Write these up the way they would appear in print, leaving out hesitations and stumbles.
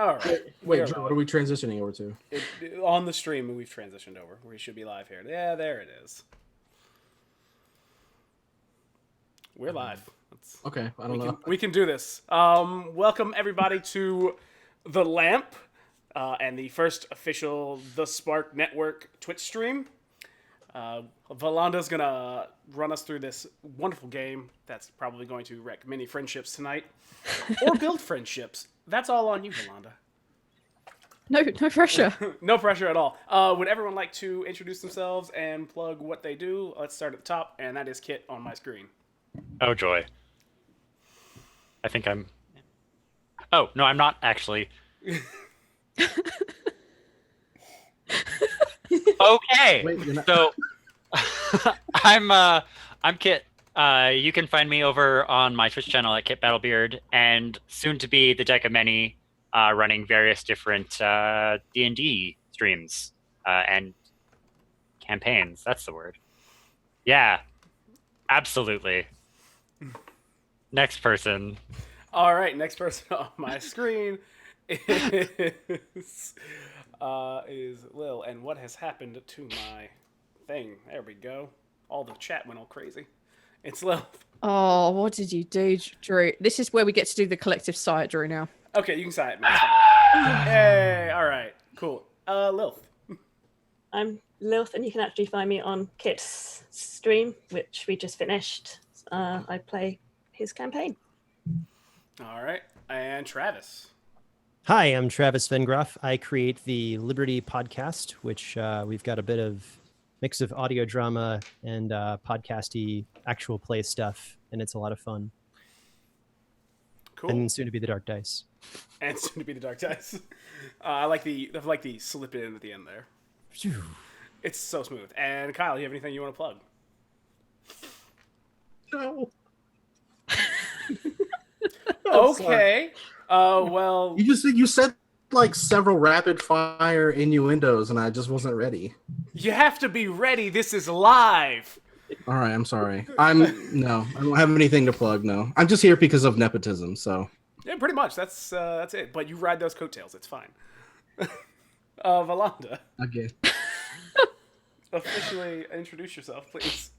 All right. Wait, Drew, what are we transitioning over to? On the stream, we've transitioned over. We should be live here. Yeah, there it is. We're live. Okay, I don't know. We can do this. Welcome everybody to The Lamp and the first official The Spark Network Twitch stream. Volanda's gonna run us through this wonderful game that's probably going to wreck many friendships tonight, or build friendships. That's all on you, Volanda. No pressure. No pressure at all. Would everyone like to introduce themselves and plug what they do? Let's start at the top, and that is Kit on my screen. Oh, joy. I think I'm... Oh, no, I'm not, actually. Okay, Wait, you're not... so I'm Kit. You can find me over on my Twitch channel at Kit Battlebeard, and soon to be the Deck of Many, running various different D&D streams and campaigns. That's the word. Yeah, absolutely. Next person. All right, next person on my screen is Lil. And what has happened to my thing? There we go. All the chat went all crazy. It's Lil. Oh, what did you do, Drew? This is where we get to do the collective sigh, Drew, now. Okay, you can sign it, man. It's fine. Hey, all right, cool. Lil. I'm Lilith, and you can actually find me on Kit's stream, which we just finished. I play his campaign. All right, and Travis. Hi, I'm Travis Vengroff. I create the Liberty podcast, which we've got a bit of mix of audio drama and podcasty actual play stuff, and it's a lot of fun. Cool. And soon to be the Dark Dice. And soon to be the Dark Dice. I like the slip it in at the end there. Phew. It's so smooth. And Kyle, you have anything you want to plug? No. Okay. Well, You said like several rapid fire innuendos, and I just wasn't ready. you have to be ready. This is live. All right, I'm sorry. I don't have anything to plug. No, I'm just here because of nepotism. So Yeah, pretty much. That's it. But you ride those coattails. It's fine. Volanda, again, officially introduce yourself, please.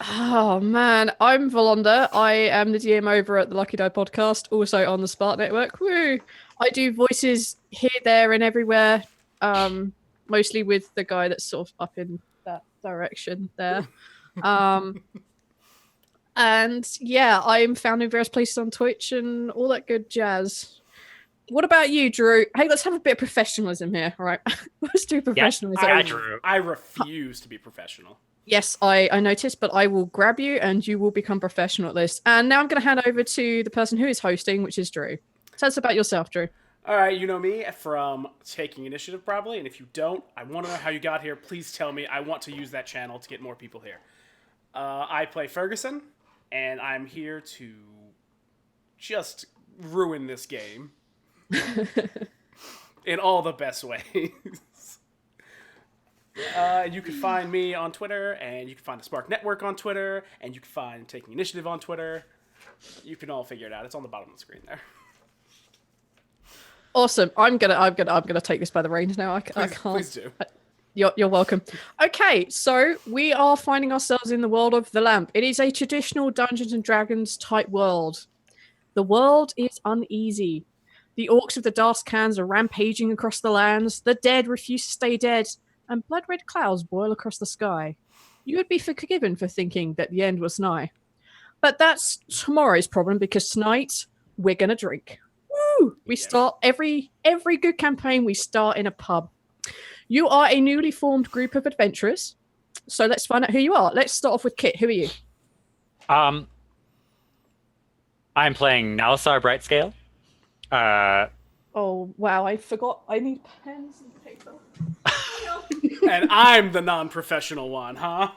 Oh, man. I'm Volanda. I am the DM over at the Lucky Die podcast, also on the Spark Network. Woo! I do voices here, there, and everywhere, mostly with the guy that's sort of up in that direction there. And yeah, I'm found in various places on Twitch and all that good jazz. What about you, Drew? Hey, let's have a bit of professionalism here, all right? Let's do professionalism. Yeah, Drew. I refuse to be professional. Yes, I noticed, but I will grab you and you will become professional at this. And now I'm going to hand over to the person who is hosting, which is Drew. Tell us about yourself, Drew. All right, you know me from Taking Initiative, probably. And if you don't, I want to know how you got here. Please tell me. I want to use that channel to get more people here. I play Ferguson, and I'm here to just ruin this game in all the best ways. You can find me on Twitter, and you can find the Spark Network on Twitter, and you can find Taking Initiative on Twitter. You can all figure it out. It's on the bottom of the screen there. Awesome. I'm gonna take this by the reins now. I can't. Please do. You're welcome. Okay, so we are finding ourselves in the world of the Lamp. It is a traditional Dungeons and Dragons type world. The world is uneasy. The orcs of the Dark Cans are rampaging across the lands. The dead refuse to stay dead, and blood-red clouds boil across the sky. You would be forgiven for thinking that the end was nigh. But that's tomorrow's problem, because tonight we're gonna drink. Woo! We start every good campaign. We start in a pub. You are a newly formed group of adventurers, so let's find out who you are. Let's start off with Kit. Who are you? I'm playing Nalisar Brightscale. Oh wow! I forgot. I need pens and paper. And I'm the non-professional one, huh?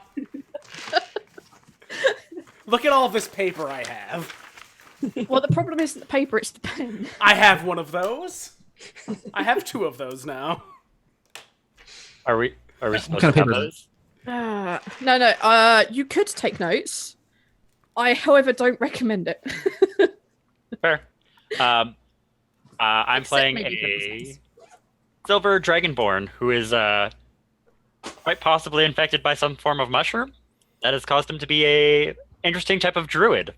Look at all this paper I have. Well, the problem isn't the paper; it's the pen. I have one of those. I have two of those now. Are we supposed kind to of have paper? those? No. You could take notes. I, however, don't recommend it. Fair. I'm Except playing maybe for a business. silver dragonborn who is quite possibly infected by some form of mushroom that has caused him to be a interesting type of druid,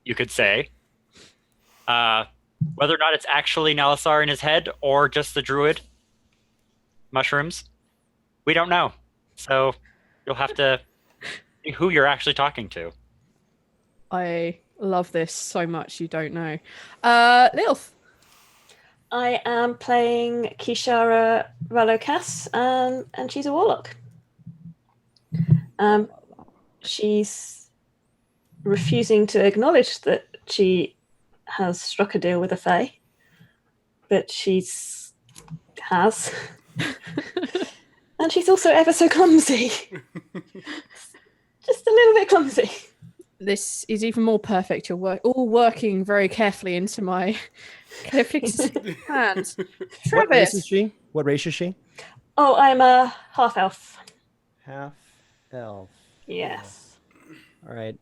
you could say. Whether or not it's actually Nalisar in his head or just the druid mushrooms, we don't know. So you'll have to see who you're actually talking to. I love this so much. You don't know. Lilth. I am playing Kishara Ralokas, and she's a warlock. She's refusing to acknowledge that she has struck a deal with a fae, but has. And she's also ever so clumsy. Just a little bit clumsy. This is even more perfect. You're all working very carefully into my hands. What race is Travis. she? What race is she? Oh, I'm a half elf. Half elf. Yes. All right.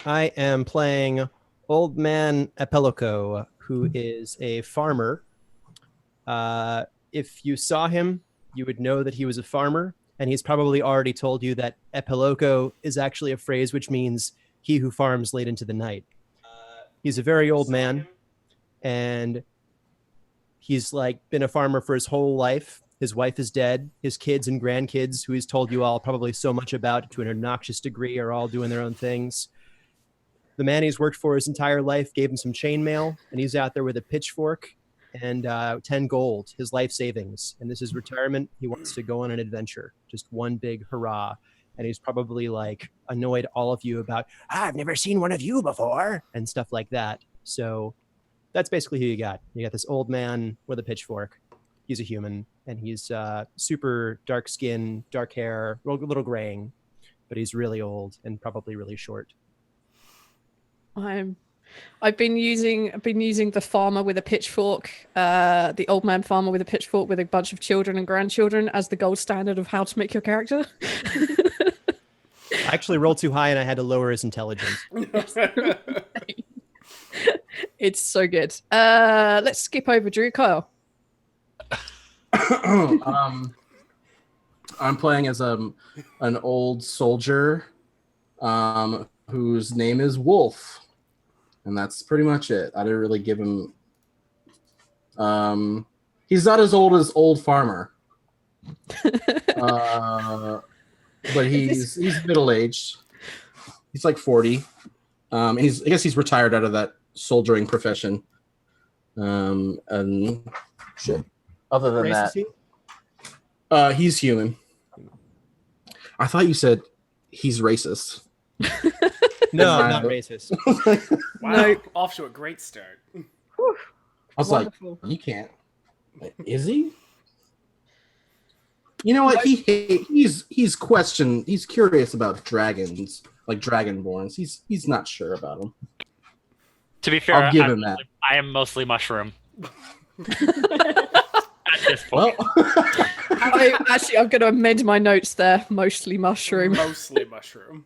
I am playing Old Man Epeloco, who is a farmer. If you saw him, you would know that he was a farmer, and he's probably already told you that Epeloco is actually a phrase which means he who farms late into the night. He's a very old man, and he's like been a farmer for his whole life. His wife is dead. His kids and grandkids, who he's told you all probably so much about to an obnoxious degree, are all doing their own things. The man he's worked for his entire life gave him some chainmail, and he's out there with a pitchfork and 10 gold, his life savings. And this is retirement. He wants to go on an adventure, just one big hurrah. And he's probably like annoyed all of you about, I've never seen one of you before, and stuff like that. So that's basically who you got. You got this old man with a pitchfork. He's a human, and he's super dark skin, dark hair, a little graying, but he's really old and probably really short. I've been using the farmer with a pitchfork, the old man farmer with a pitchfork with a bunch of children and grandchildren as the gold standard of how to make your character. I actually rolled too high and I had to lower his intelligence. It's so good. Let's skip over Drew. Kyle. I'm playing as an old soldier whose name is Wolf. And that's pretty much it. I didn't really give him... he's not as old as Old Farmer. But he's middle-aged. He's like 40. I guess he's retired out of that soldiering profession. And shit. Other than Race is that, he? he's human. I thought you said he's racist. No, I'm not racist. Wow, No. off to a great start. I was Wonderful. like, you can't. Is he? You know what? He's curious about dragons, like dragonborns. He's not sure about them. To be fair, I'll give him that. I am mostly mushroom. At this point. Well, I'm going to amend my notes there. Mostly mushroom. Mostly mushroom.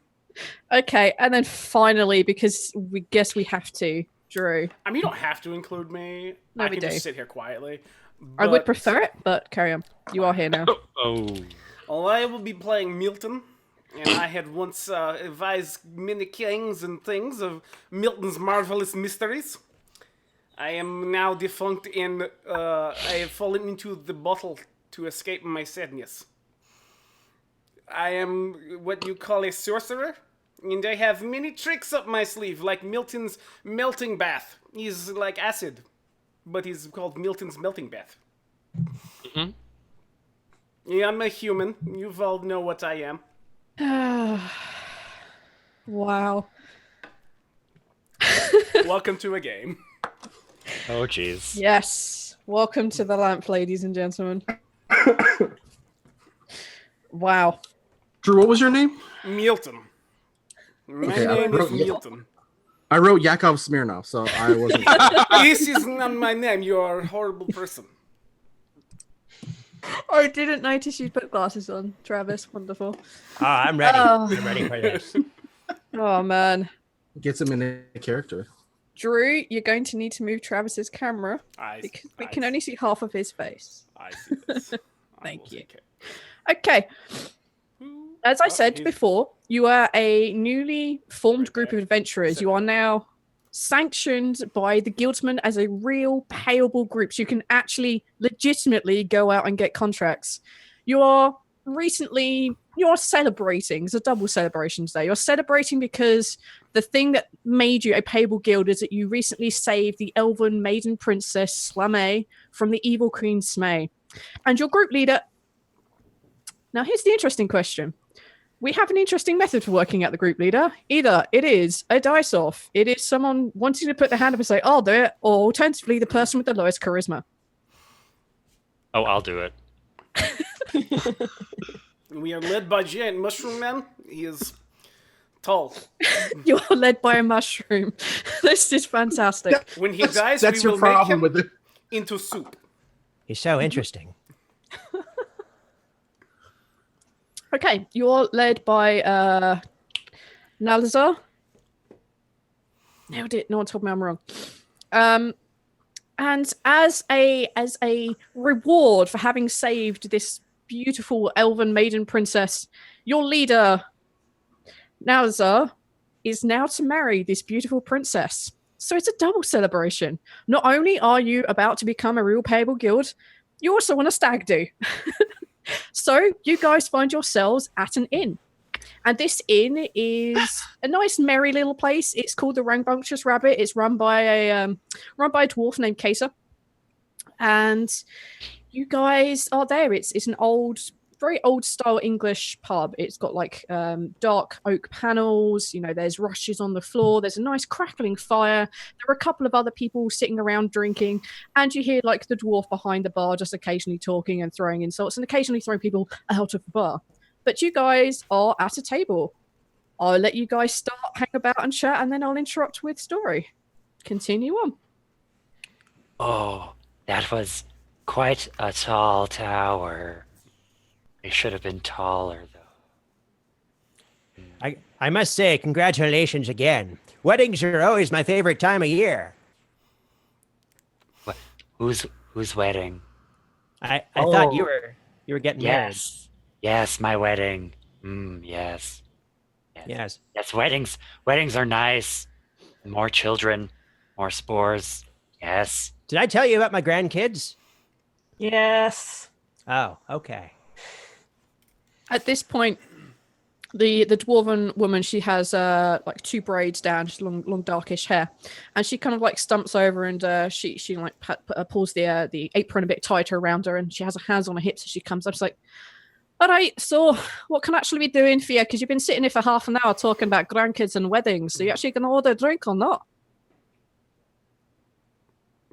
Okay, and then finally, because we guess we have to, Drew. I mean, you don't have to include me. No, I we can do. just sit here quietly. I would But- prefer it, but carry on. You are here now. Oh. Well, I will be playing Milton, and I had once advised many kings and things of Milton's marvelous mysteries. I am now defunct, and I have fallen into the bottle to escape my sadness. I am what you call a sorcerer, and I have many tricks up my sleeve, like Milton's melting bath. He's like acid, but he's called Milton's melting bath. Mhm. Yeah, I'm a human. You all know what I am. Wow. Welcome to a game. Oh, jeez. Yes. Welcome to the lamp, ladies and gentlemen. Wow. Drew, what was your name? Milton. My Okay, name is I wrote- Milton. I wrote Yakov Smirnov, so I wasn't. This is not my name. You are a horrible person. I didn't notice you put glasses on, Travis. Wonderful. I'm ready. Oh. I'm ready for this. Oh, man. Gets him in a character. Drew, you're going to need to move Travis's camera because we can only see half of his face. I see this. Thank you. Okay. As I said before, you are a newly formed group of adventurers. You are now sanctioned by the guildsmen as a real payable group, so you can actually legitimately go out and get contracts. You are celebrating. It's a double celebration today. You're celebrating because the thing that made you a payable guild is that you recently saved the elven maiden princess Slame from the evil queen Smay. And your group leader... Now, here's the interesting question. We have an interesting method for working out the group leader. Either it is a dice off, it is someone wanting to put their hand up and say, I'll do it, or alternatively, the person with the lowest charisma. Oh, I'll do it. We are led by Giant Mushroom Man. He is tall. You are led by a mushroom. This is fantastic. When he dies, that's we your will make problem him with it. into soup. He's so interesting. Okay, you're led by Nalazar. Nailed it. No one told me I'm wrong. And as a reward for having saved this beautiful elven maiden princess, your leader, Nalazar, is now to marry this beautiful princess. So it's a double celebration. Not only are you about to become a real payable guild, you also want a stag do. So you guys find yourselves at an inn. And this inn is a nice, merry little place. It's called the Rambunctious Rabbit. It's run by a dwarf named Kesa. And you guys are there. It's an very old style English pub. It's got like dark oak panels. You know, there's rushes on the floor. There's a nice crackling fire. There are a couple of other people sitting around drinking, and you hear like the dwarf behind the bar just occasionally talking and throwing insults and occasionally throwing people out of the bar. But you guys are at a table. I'll let you guys start, hang about and chat, and then I'll interrupt with story. Continue on. Oh, that was quite a tall tower. It should have been taller, though. I must say, congratulations again. Weddings are always my favorite time of year. What? Whose wedding? I thought you were getting married. Yes, my wedding. Yes. Yes. Yes, weddings are nice. More children, more spores. Yes. Did I tell you about my grandkids? Yes. Oh, okay. At this point, the dwarven woman, she has like two braids down, just long darkish hair, and she kind of like stumps over and she like pulls the apron a bit tighter around her, and she has her hands on her hips as she comes up. She's like, all right, so what can I actually be doing for you? Because you've been sitting here for half an hour talking about grandkids and weddings. So you actually going to order a drink or not?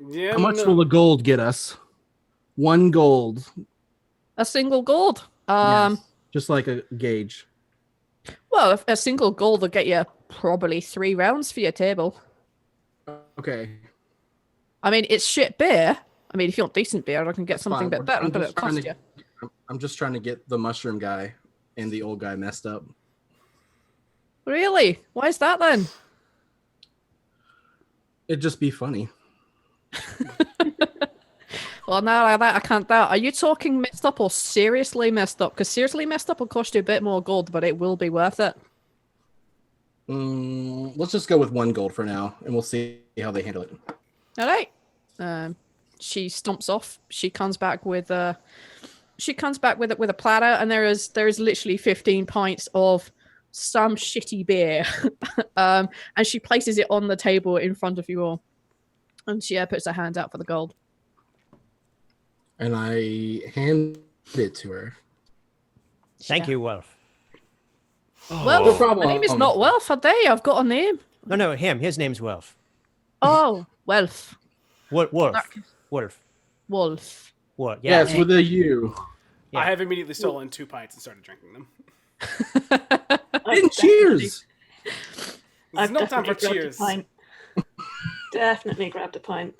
Yeah. How much will the gold get us? 1 gold. A single gold. Yes. Just like a gauge. Well, a single gold will get you probably 3 rounds for your table. Okay. I mean, it's shit beer. I mean, if you want decent beer, I can get something a bit better, but it'll cost you. I'm just trying to get the mushroom guy and the old guy messed up. Really? Why is that then? It'd just be funny. Well, now like that, I can't doubt. Are you talking messed up or seriously messed up? Because seriously messed up will cost you a bit more gold, but it will be worth it. Let's just go with 1 gold for now, and we'll see how they handle it. All right. She stomps off. She comes back with a platter, and there is literally 15 pints of some shitty beer, and she places it on the table in front of you all, and she puts her hand out for the gold. And I hand it to her. Thank you, Wolf. Well, No problem. my name is not Welf, are they? I've got a name. No, him. His name's Wolf. Oh, Welf. Wolf. Wolf. What? Yeah. Yes, with a U. Yeah. I have immediately stolen 2 pints and started drinking them. And cheers! There's no time for definitely grabbed a cheers. pint. Definitely grabbed a pint.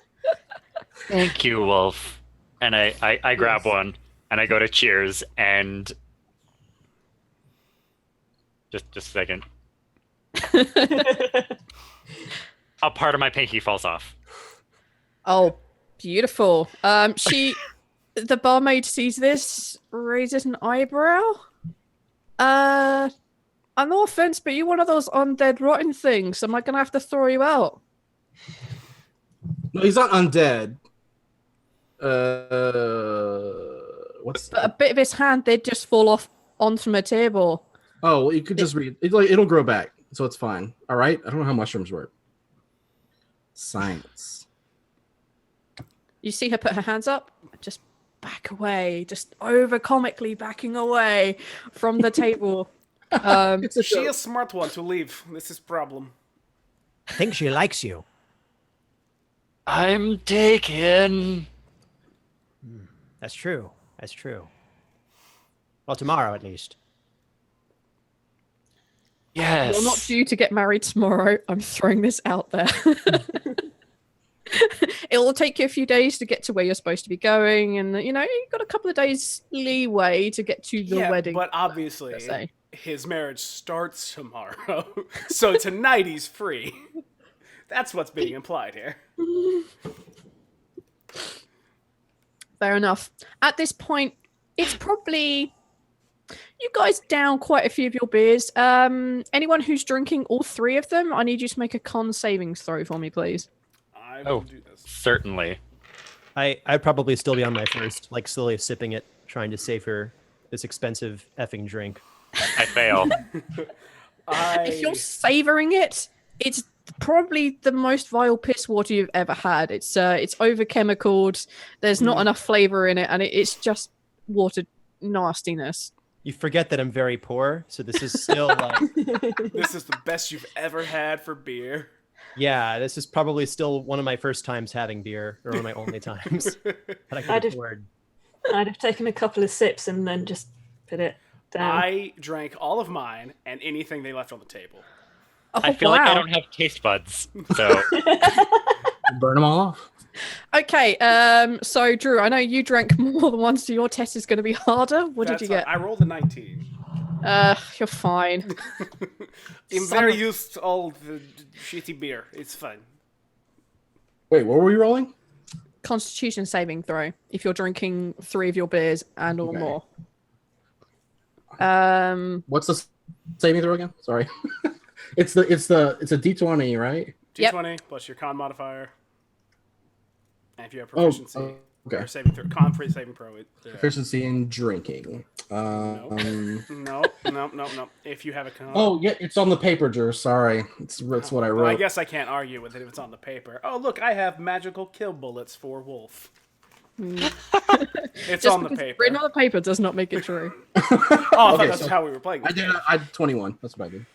Thank you, Wolf. And I grab one and I go to cheers and just a second. a part of my pinky falls off. Oh, beautiful. The barmaid sees this, raises an eyebrow. No offense, but you're one of those undead rotten things. Am I gonna have to throw you out? No, he's not undead. What's But a bit of his hand did just fall off onto my table. Oh, well, you could just read. It'll grow back, so it's fine. All right. I don't know how mushrooms work. Science. You see her put her hands up, just back away, just over comically backing away from the table. She a smart one to leave. This is problem. I think she likes you. I'm taken. That's true. That's true. Well, tomorrow at least. Yes. You're not due to get married tomorrow. I'm throwing this out there. It will take you a few days to get to where you're supposed to be going, and you've got a couple of days leeway to get to the wedding. But obviously, his marriage starts tomorrow, so tonight he's free. That's what's being implied here. Fair enough. At this point, it's probably you guys down quite a few of your beers. Anyone who's drinking all three of them, I need you to make a con savings throw for me, please. I will do this. Certainly. I'd probably still be on my first, like slowly sipping it, trying to savor this expensive effing drink. I fail. If you're savoring it, it's probably the most vile piss water you've ever had. It's over chemicaled. There's not enough flavor in it, and it's just water nastiness. You forget that I'm very poor, so this is still like... This is the best you've ever had for beer. Yeah, this is probably still one of my first times having beer, or one of my only times that I could afford. I'd have taken a couple of sips and then just put it down. I drank all of mine and anything they left on the table. Oh, I feel like I don't have taste buds, so... Burn them all off. Okay, so Drew, I know you drank more than once, so your test is going to be harder. What did you get? I rolled a 19. You're fine. I'm very used to all the shitty beer. It's fine. Wait, what were we rolling? Constitution saving throw if you're drinking 3 of your beers and or more. What's the saving throw again? Sorry. It's a D20, right? D20 plus your con modifier. And if you have proficiency, okay. your saving throw, con free saving pro. Proficiency in drinking. No. If you have a con. Oh, yeah, it's on the paper, Drew. Sorry. It's what I wrote. Well, I guess I can't argue with it if it's on the paper. Oh, look, I have magical kill bullets for Wolf. It's on the paper. Written on the paper does not make it true. I thought that's how we were playing. I did 21. That's what I did.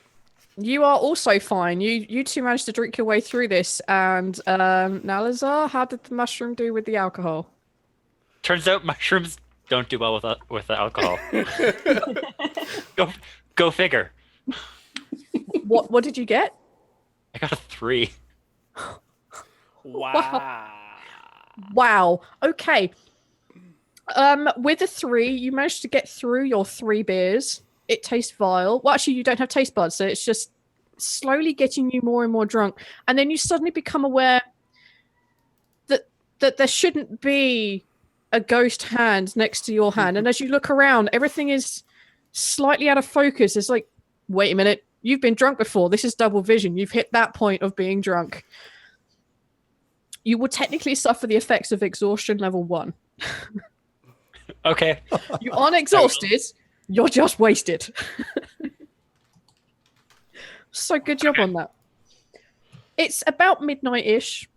You are also fine. You two managed to drink your way through this. And Nalazar, how did the mushroom do with the alcohol? Turns out mushrooms don't do well with the alcohol. Go figure. What did you get? I got a 3. Wow. Okay. With a 3, you managed to get through your 3 beers. It tastes vile. Well, actually, you don't have taste buds, so it's just slowly getting you more and more drunk. And then you suddenly become aware that there shouldn't be a ghost hand next to your hand. And as you look around, everything is slightly out of focus. It's like, wait a minute, you've been drunk before. This is double vision. You've hit that point of being drunk. You will technically suffer the effects of exhaustion level 1. Okay. You aren't exhausted. You're just wasted. So good job on that. It's about midnight-ish.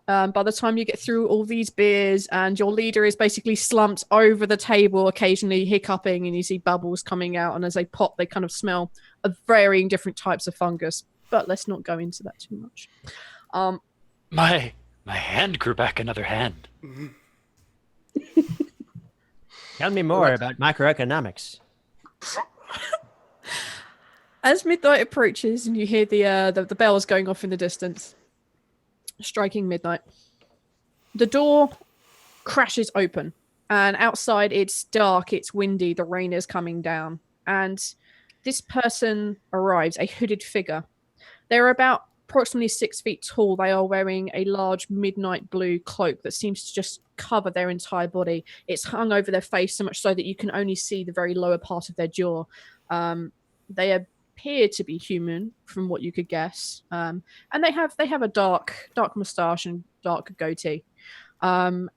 By the time you get through all these beers, and your leader is basically slumped over the table, occasionally hiccuping, and you see bubbles coming out, and as they pop, they kind of smell of varying different types of fungus. But let's not go into that too much. My hand grew back another hand. Tell me more about microeconomics. As midnight approaches and you hear the bells going off in the distance, striking midnight, the door crashes open, and outside it's dark, it's windy, the rain is coming down, and this person arrives, a hooded figure. They're about approximately 6 feet tall. They are wearing a large midnight blue cloak that seems to just cover their entire body. It's hung over their face so much so that you can only see the very lower part of their jaw. They appear to be human, from what you could guess, and they have a dark moustache and dark goatee. And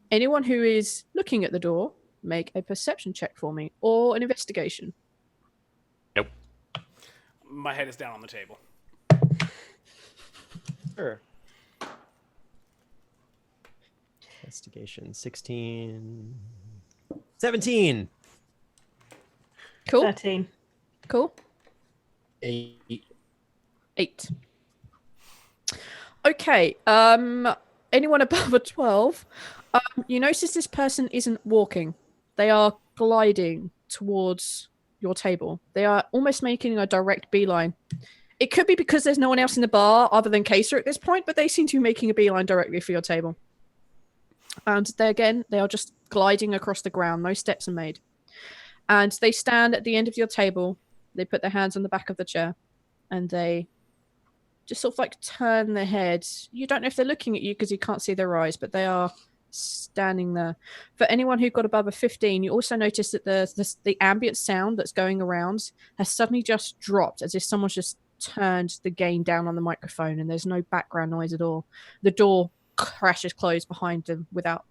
anyone who is looking at the door, make a perception check for me or an investigation. Nope. My head is down on the table. Sure. Investigation 16. 17. Cool. 13. Cool. 8. 8. Okay. Anyone above a 12? You notice this person isn't walking. They are gliding towards your table. They are almost making a direct beeline. It could be because there's no one else in the bar other than Kaser at this point, but they seem to be making a beeline directly for your table. And they are just gliding across the ground. No steps are made. And they stand at the end of your table. They put their hands on the back of the chair. And they just sort of like turn their head. You don't know if they're looking at you because you can't see their eyes, but they are standing there. For anyone who got above a 15, you also notice that the ambient sound that's going around has suddenly just dropped, as if someone's just turned the gain down on the microphone, and there's no background noise at all. The door crashes closed behind them without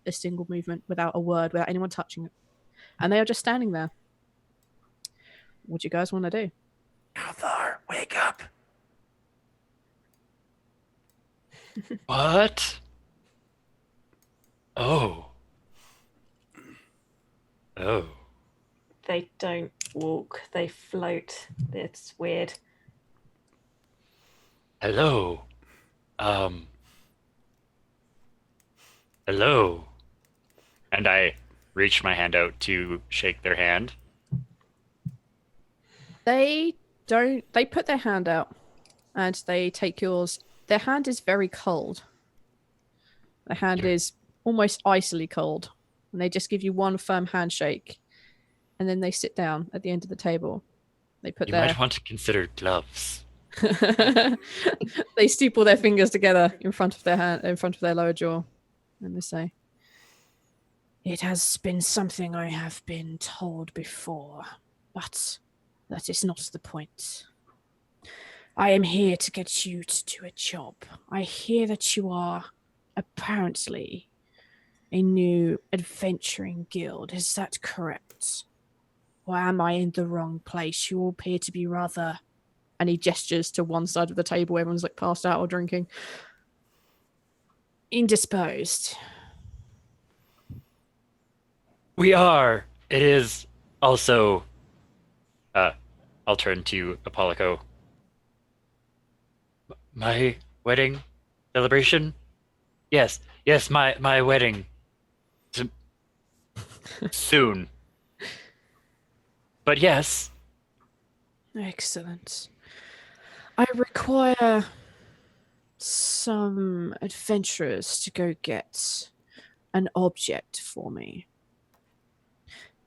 a single movement, without a word, without anyone touching it. And they are just standing there. What do you guys want to do? Althar, wake up. What? Oh. Oh. They don't walk, they float. It's weird. Hello. Hello. And I reach my hand out to shake their hand. They put their hand out and they take yours. Their hand is very cold. The hand is almost icily cold. And they just give you one firm handshake. And then they sit down at the end of the table. They put You their... might want to consider gloves. They staple their fingers together in front of their hand, in front of their lower jaw. And they say, "It has been something I have been told before, but that is not the point. I am here to get you to do a job. I hear that you are apparently a new adventuring guild. Is that correct? Or am I in the wrong place? You all appear to be rather..." And he gestures to one side of the table. Everyone's like passed out or drinking. "Indisposed." We are. It is also... I'll turn to Apollico. My wedding celebration? Yes, my wedding. Soon. But yes. Excellent. I require some adventurers to go get an object for me.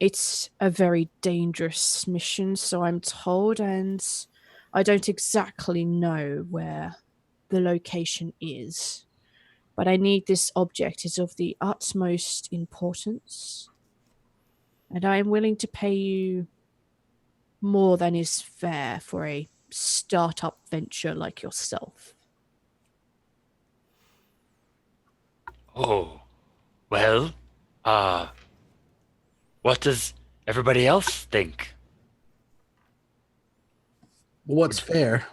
It's a very dangerous mission, so I'm told, and I don't exactly know where the location is. But I need this object. It's of the utmost importance. And I am willing to pay you more than is fair for a startup venture like yourself. Oh. Well, what does everybody else think? What's fair?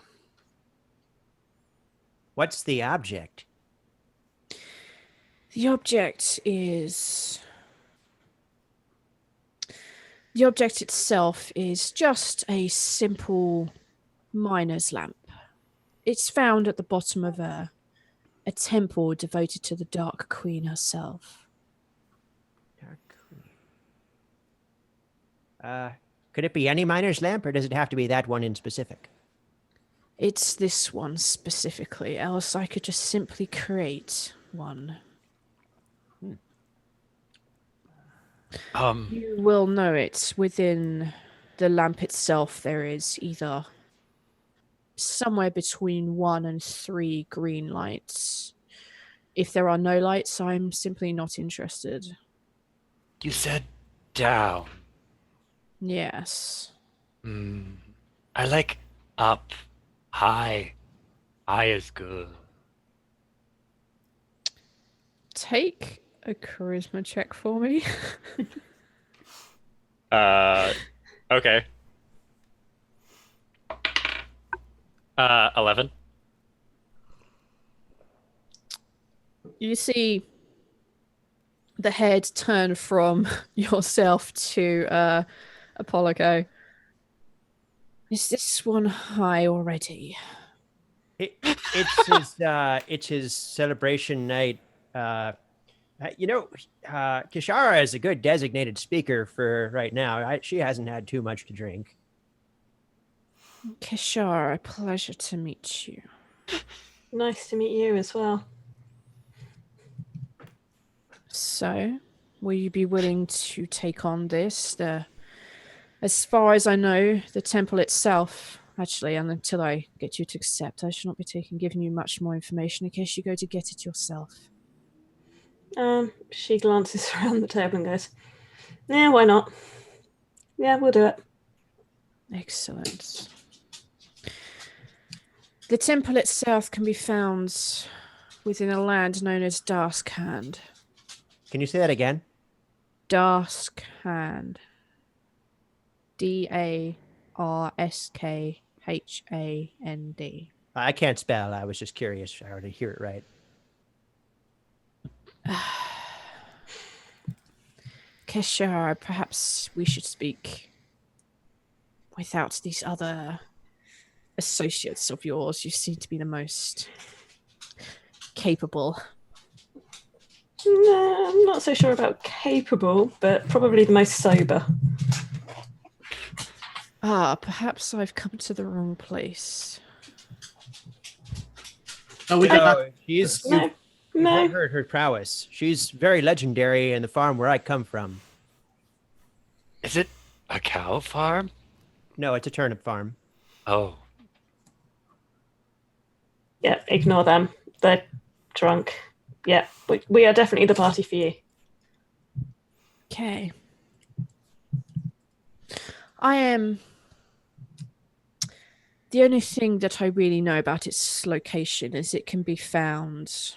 What's the object? The object itself is just a simple miner's lamp. It's found at the bottom of a temple devoted to the Dark Queen herself. Dark Queen. Could it be any miner's lamp, or does it have to be that one in specific? It's this one specifically, else I could just simply create one. You will know it. Within the lamp itself, there is either somewhere between 1 and 3 green lights. If there are no lights, I'm simply not interested. You said down. Yes. I like up, high. High is good. Take a charisma check for me. Okay. 11. You see the head turn from yourself to Apollo go, is this one high already? It's his celebration night. Kishara is a good designated speaker for right now. She hasn't had too much to drink. Kishar, a pleasure to meet you. Nice to meet you as well. So, will you be willing to take on this? As far as I know, the temple itself, actually, and until I get you to accept, I shall not be giving you much more information in case you go to get it yourself. She glances around the table and goes, yeah, why not? Yeah, we'll do it. Excellent. The temple itself can be found within a land known as Darkskhand. Can you say that again? Darkskhand. Darskkhand. I can't spell. I was just curious. I already hear it right. Keshar, perhaps we should speak without these other associates of yours. You seem to be the most capable. No, I'm not so sure about capable, but probably the most sober. Perhaps I've come to the wrong place. Oh, we got She's No, you've no. all heard her prowess. She's very legendary in the farm where I come from. Is it a cow farm? No, it's a turnip farm. Oh. Yeah, ignore them. They're drunk. Yeah, we are definitely the party for you. Okay. I am... The only thing that I really know about its location is it can be found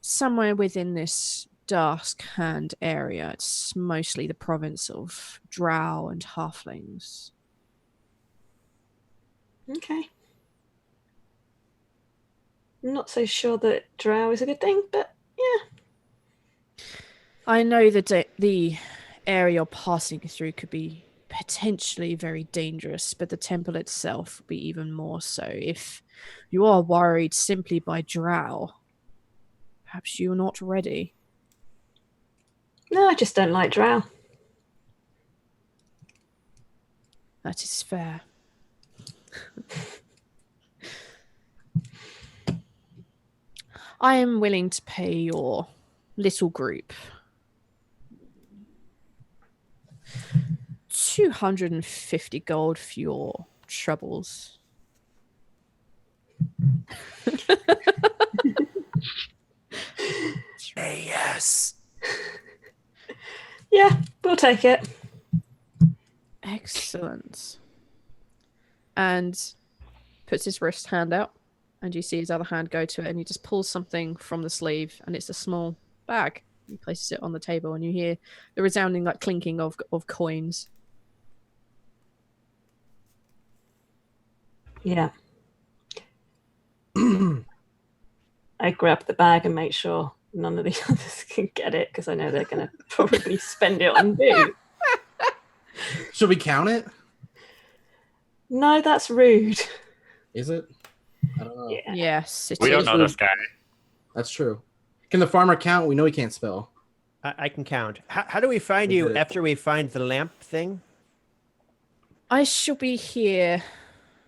somewhere within this Darkskhand area. It's mostly the province of Drow and Halflings. Okay. I'm not so sure that drow is a good thing, but yeah. I know that the area you're passing through could be potentially very dangerous, but the temple itself would be even more so. If you are worried simply by drow, perhaps you're not ready. No, I just don't like drow. That is fair. I am willing to pay your little group 250 gold for your troubles. Hey, yes. Yeah, we'll take it. Excellent. And puts his wrist hand out, and you see his other hand go to it, and he just pulls something from the sleeve, and it's a small bag. He places it on the table, and you hear the resounding like clinking of coins. Yeah. I grab the bag and make sure none of the others can get it because I know they're going to probably spend it on booze. Should we count it? No, that's rude. Is it? I don't know. Yeah. Yes, it We don't is. know this guy. That's true. Can the farmer count? We know he can't spell. I can count. How do we find We you did it. after we find the lamp thing? I shall be here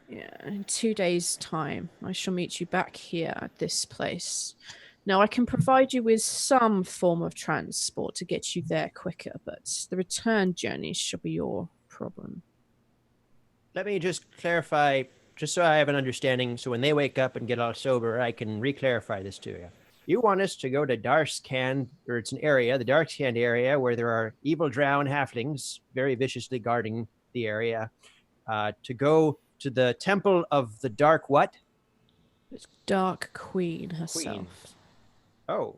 in 2 days' time. I shall meet you back here at this place. Now, I can provide you with some form of transport to get you there quicker, but the return journey shall be your problem. Let me just clarify. just so I have an understanding, so when they wake up and get all sober, I can re-clarify this to you. You want us to go to Darscan, or it's an area, the Darscan area, where there are evil drow and halflings very viciously guarding the area, to go to the Temple of the Dark what? Dark Queen herself. Oh.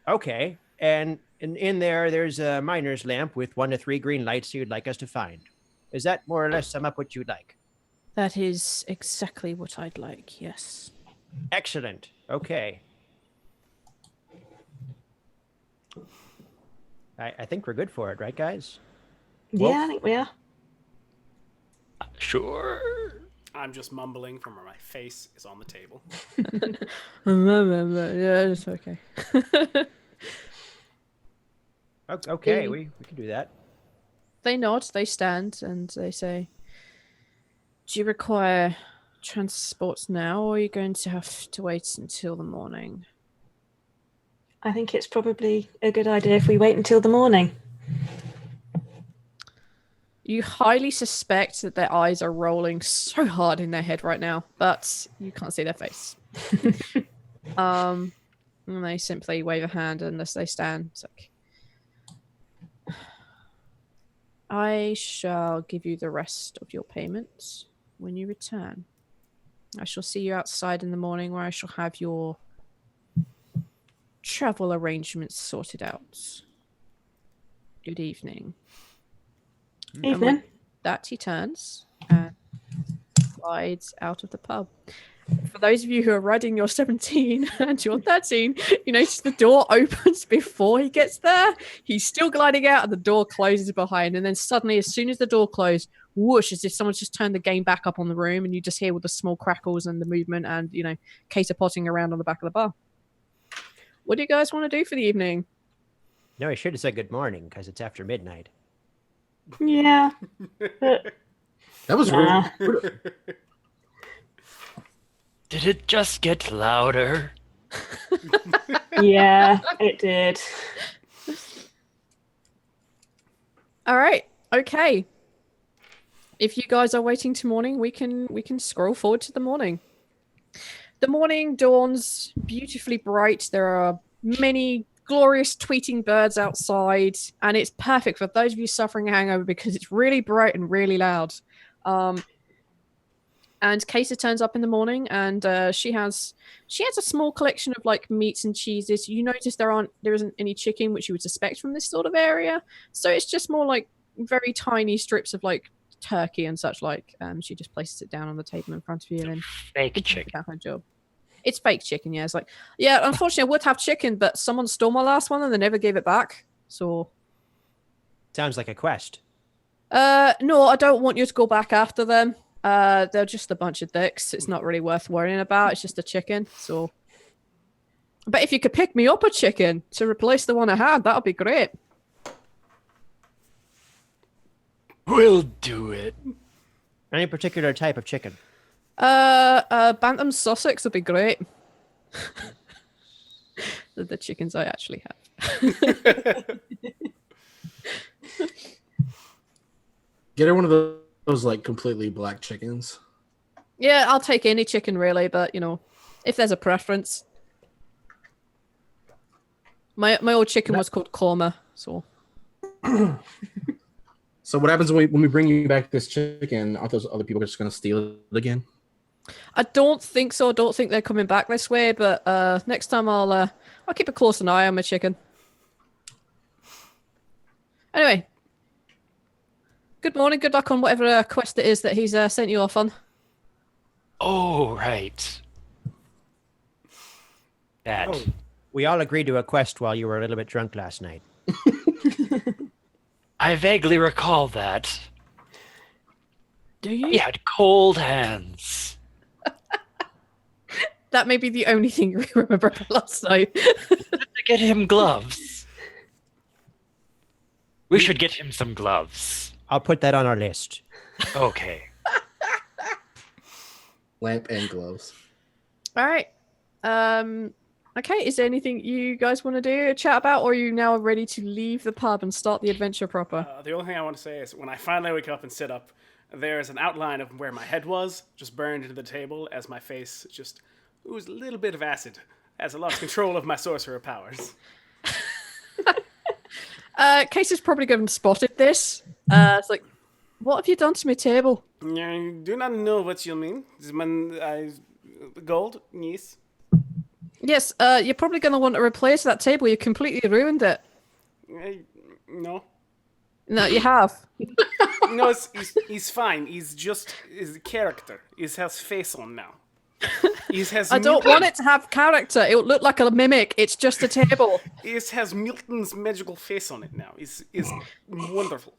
Okay. And in there, there's a miner's lamp with 1 to 3 green lights you'd like us to find. Is that more or less sum up what you'd like? That is exactly what I'd like, yes. Excellent. Okay. I think we're good for it, right, guys? Yeah, I think we are. Sure. I'm just mumbling from where my face is on the table. Yeah, it's okay. Okay, we can do that. They nod, they stand, and they say, do you require transport now, or are you going to have to wait until the morning? I think it's probably a good idea if we wait until the morning. You highly suspect that their eyes are rolling so hard in their head right now, but you can't see their face. And they simply wave a hand unless they stand. It's like, I shall give you the rest of your payments when you return. I shall see you outside in the morning, where I shall have your travel arrangements sorted out. Good evening. And Evening. with that, he turns and slides out of the pub. For those of you who are riding your 17 and your 13, you notice the door opens before he gets there. He's still gliding out and the door closes behind. And then suddenly, as soon as the door closed, whoosh, as if someone's just turned the game back up on the room, and you just hear all the small crackles and the movement and, cater potting around on the back of the bar. What do you guys want to do for the evening? No, I should have said good morning, because it's after midnight. Yeah. But That was Nah. rude. Did it just get louder? yeah, it did. All right. Okay. If you guys are waiting till morning, we can scroll forward to the morning. The morning dawns beautifully bright. There are many glorious tweeting birds outside, and it's perfect for those of you suffering a hangover because it's really bright and really loud. And Kesa turns up in the morning, and she has a small collection of like meats and cheeses. You notice there isn't any chicken, which you would suspect from this sort of area. So it's just more like very tiny strips of like turkey and such like. She just places it down on the table in front of you, and then Fake chicken. about her job. It's fake chicken, yeah. It's like, yeah, unfortunately I would have chicken, but someone stole my last one and they never gave it back. So Sounds like a quest. no, I don't want you to go back after them. They're just a bunch of dicks. It's not really worth worrying about. It's just a chicken. So, but if you could pick me up a chicken to replace the one I had, that'd be great. We'll do it. Any particular type of chicken? Bantam Sussex would be great. the chickens I actually have. Get her one of those like completely black chickens. Yeah, I'll take any chicken really, but if there's a preference. My old chicken was called korma, so. So what happens when we bring you back this chicken? Aren't those other people just going to steal it again? I don't think so. I don't think they're coming back this way, but next time I'll keep a close eye on my chicken. Anyway, good morning, good luck on whatever quest it is that he's sent you off on. Oh, right. That. Oh, we all agreed to a quest while you were a little bit drunk last night. I vaguely recall that. Do you? He had cold hands. That may be the only thing you remember about last night. To get him gloves. We should get him some gloves. I'll put that on our list. Okay. Lamp and gloves. All right. Okay, is there anything you guys want to do, chat about, or are you now ready to leave the pub and start the adventure proper? The only thing I want to say is when I finally wake up and sit up, There's an outline of where my head was, just burned into the table as my face just oozed a little bit of acid as I lost control of my sorcerer powers. Case is probably going to spotted this. It's like, what have you done to my table? I do not know what you mean. Gold? Yes. Yes, you're probably going to want to replace that table. You completely ruined it. No. No, you have. No, he's fine. He's a character. He has face on now. I don't want it to have character. It would look like a mimic. It's just a table. It has Milton's magical face on it now. It's wonderful.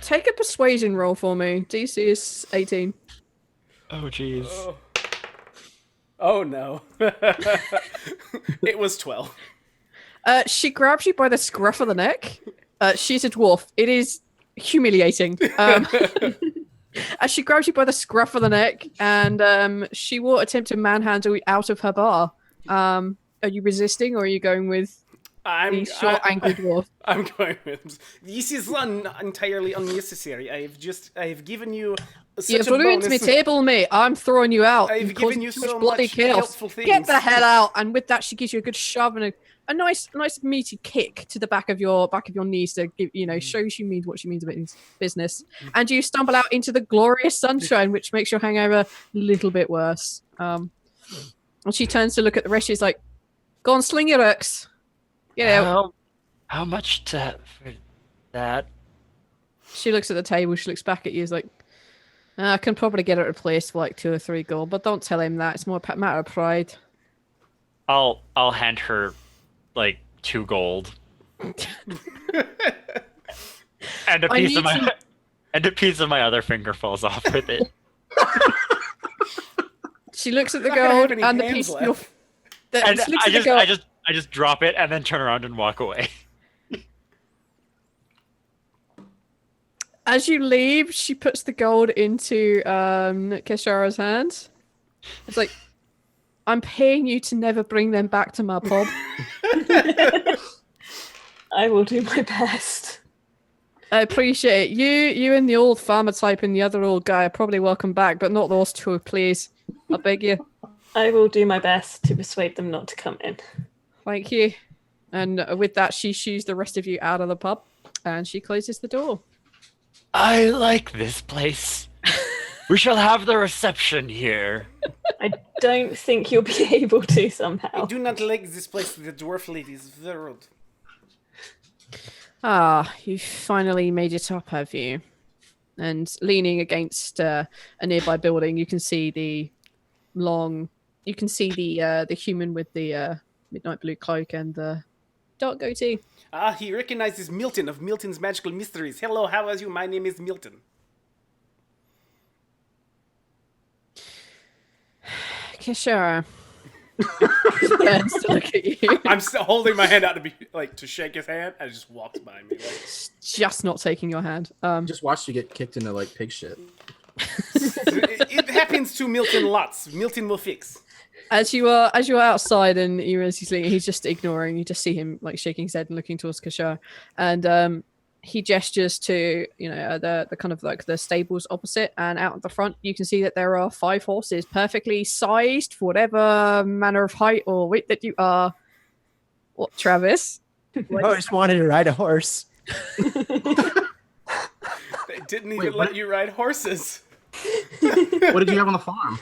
Take a persuasion roll for me. DC is 18. Oh, jeez. Oh no. It was 12. She grabs you by the scruff of the neck. She's a dwarf. It is humiliating. As she grabs you by the scruff of the neck, and she will attempt to manhandle you out of her bar. Are you resisting, or are you going with the short, angry dwarf? I'm going with this is entirely unnecessary. I have given you such You've a ruined bonus. my table, mate. I'm throwing you out. I've You've given caused you too so bloody much chaos. helpful things. Get the hell out! And with that, she gives you a good shove and a nice meaty kick to the back of your knees to give shows you mean what she means about business. And you stumble out into the glorious sunshine, which makes your hangover a little bit worse. And she turns to look at the rest. She's like, "Go on, sling your hooks. Get out." How much for that? She looks at the table. She looks back at you. Is like, I can probably get it replaced for like 2 or 3 gold, but don't tell him that. It's more a matter of pride. I'll hand her like 2 gold. And a piece of my other finger falls off with it. She looks at the Not gonna have gold any and the hands piece of left. your. And She looks at the gold. I just drop it and then turn around and walk away. As you leave, she puts the gold into Keshara's hands. It's like, I'm paying you to never bring them back to my pub. I will do my best. I appreciate it. You and the old farmer type and the other old guy are probably welcome back, but not those two, please. I beg you. I will do my best to persuade them not to come in. Thank you. And with that, she shoos the rest of you out of the pub, and she closes the door. I like this place. We shall have the reception here. I don't think you'll be able to somehow. I do not like this place. The dwarf lady is very rude. Ah, you finally made it up, have you? And leaning against a nearby building, you can see the human with the midnight blue cloak and the dark goatee. Ah, he recognizes Milton of Milton's Magical Mysteries. Hello, how are you? My name is Milton. Kishara. Turns to look at you. I'm still holding my hand out to shake his hand, and it just walks by me. Just not taking your hand. Just watched you get kicked into like pig shit. It happens to Milton lots. Milton will fix. As you are outside and he's just ignoring. You just see him like shaking his head and looking towards Kishara, and he gestures to the kind of like the stables opposite, and out at the front you can see that there are 5 horses perfectly sized for whatever manner of height or weight that you are. What, Travis? I just wanted to ride a horse. They didn't even let you ride horses. What did you have on the farm?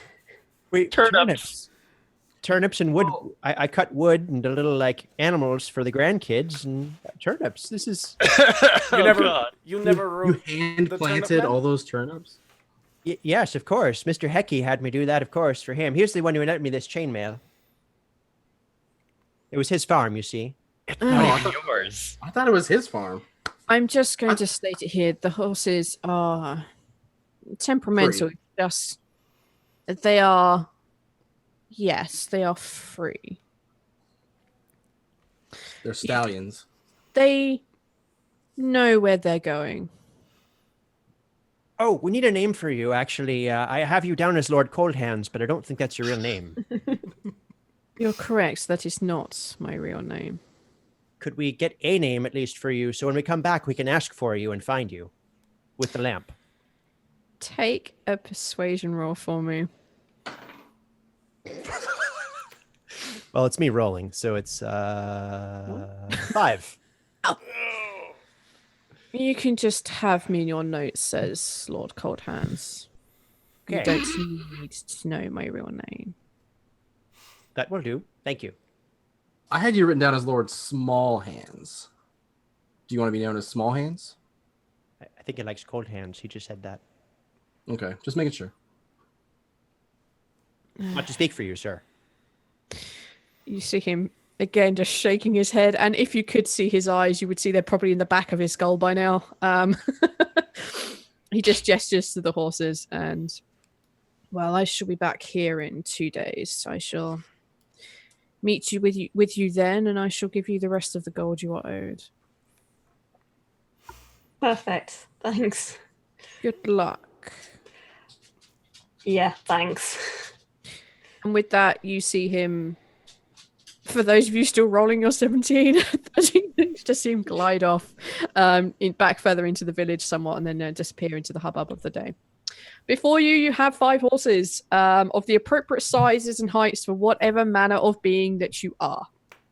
Wait, Turnips. Turnips and wood. I cut wood into little like animals for the grandkids and turnips. This is You never rode You hand the planted turnip all land? those turnips? yes, of course. Mr. Hecky had me do that, of course, for him. He's the one who lent me this chainmail. It was his farm, you see. It's not even yours. I thought it was his farm. I'm just going to state it here. The horses are temperamental. Free. They are free. They're stallions. They know where they're going. Oh, we need a name for you, actually. I have you down as Lord Coldhands, but I don't think that's your real name. You're correct. That is not my real name. Could we get a name at least for you, so when we come back, we can ask for you and find you with the lamp? take a persuasion roll for me. Well, it's me rolling, so it's 5. You can just have me in your notes, says Lord Cold Hands. You Okay. don't need to know my real name. That will do. Thank you. I had you written down as Lord Small Hands. Do you want to be known as Small Hands? I think he likes cold hands. He just said that. Okay, just making sure. Not to speak for you, sir. You see him again just shaking his head, and if you could see his eyes, you would see they're probably in the back of his skull by now. He just gestures to the horses, and well, I shall be back here in 2 days. I shall meet you with you then, and I shall give you the rest of the gold you are owed. Perfect. Thanks. Good luck. Yeah, thanks. And with that, you see him. For those of you still rolling your 17, just see him glide off back further into the village somewhat and then disappear into the hubbub of the day. Before you, you have 5 horses of the appropriate sizes and heights for whatever manner of being that you are.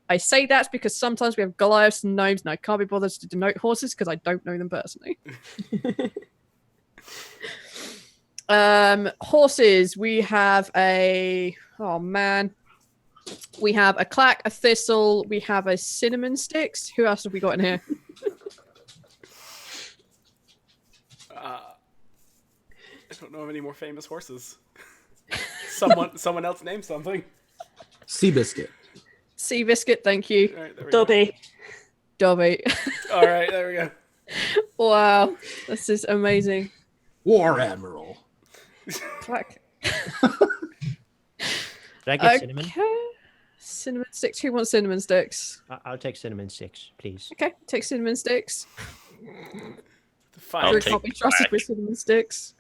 I say that because sometimes we have Goliaths and gnomes, and I can't be bothered to denote horses because I don't know them personally. Horses, we have we have a clack, a thistle, we have a cinnamon sticks. Who else have we got in here? I don't know of any more famous horses. Someone else name something. Seabiscuit. Seabiscuit, thank you. All right, there we go. Dobby. All right, there we go. Wow, this is amazing. War Admiral. Clack. Did I get cinnamon? Okay. Cinnamon sticks. Who wants cinnamon sticks? I'll take cinnamon sticks, please. Okay, take cinnamon sticks. Fine. Drew can't be trusted with cinnamon sticks.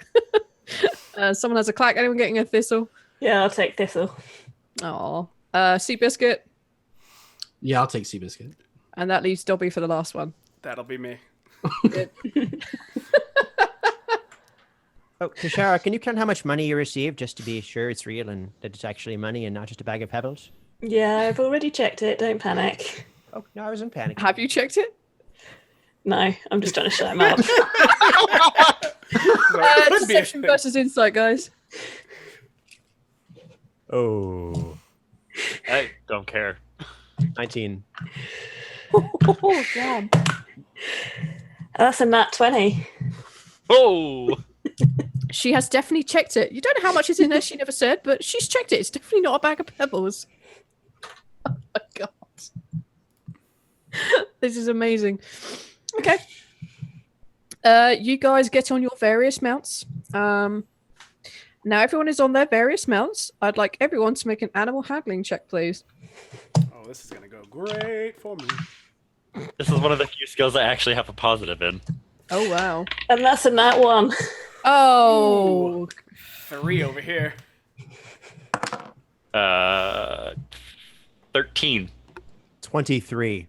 Someone has a clack. Anyone getting a thistle? Yeah, I'll take thistle. Aw. Seabiscuit. Yeah, I'll take Seabiscuit. And that leaves Dobby for the last one. That'll be me. Good. Oh, Kashara, can you count how much money you received just to be sure it's real and that it's actually money and not just a bag of pebbles? Yeah, I've already checked it. Don't panic. Oh, no, I wasn't panicking. Have you checked it? No, I'm just trying to shut him up. Could be a Deception thing. versus insight, guys. Oh, I don't care. 19. Oh, damn. That's a nat 20. Oh, She has definitely checked it. You don't know how much is in there, she never said, but she's checked it. It's definitely not a bag of pebbles. Oh my god. This is amazing. Okay. You guys get on your various mounts. Now everyone is on their various mounts. I'd like everyone to make an animal handling check, please. Oh, this is gonna go great for me. this is one of the few skills I actually have a positive in. Oh, wow. And that's a nat 1. Oh. 3 over here. 13. 23.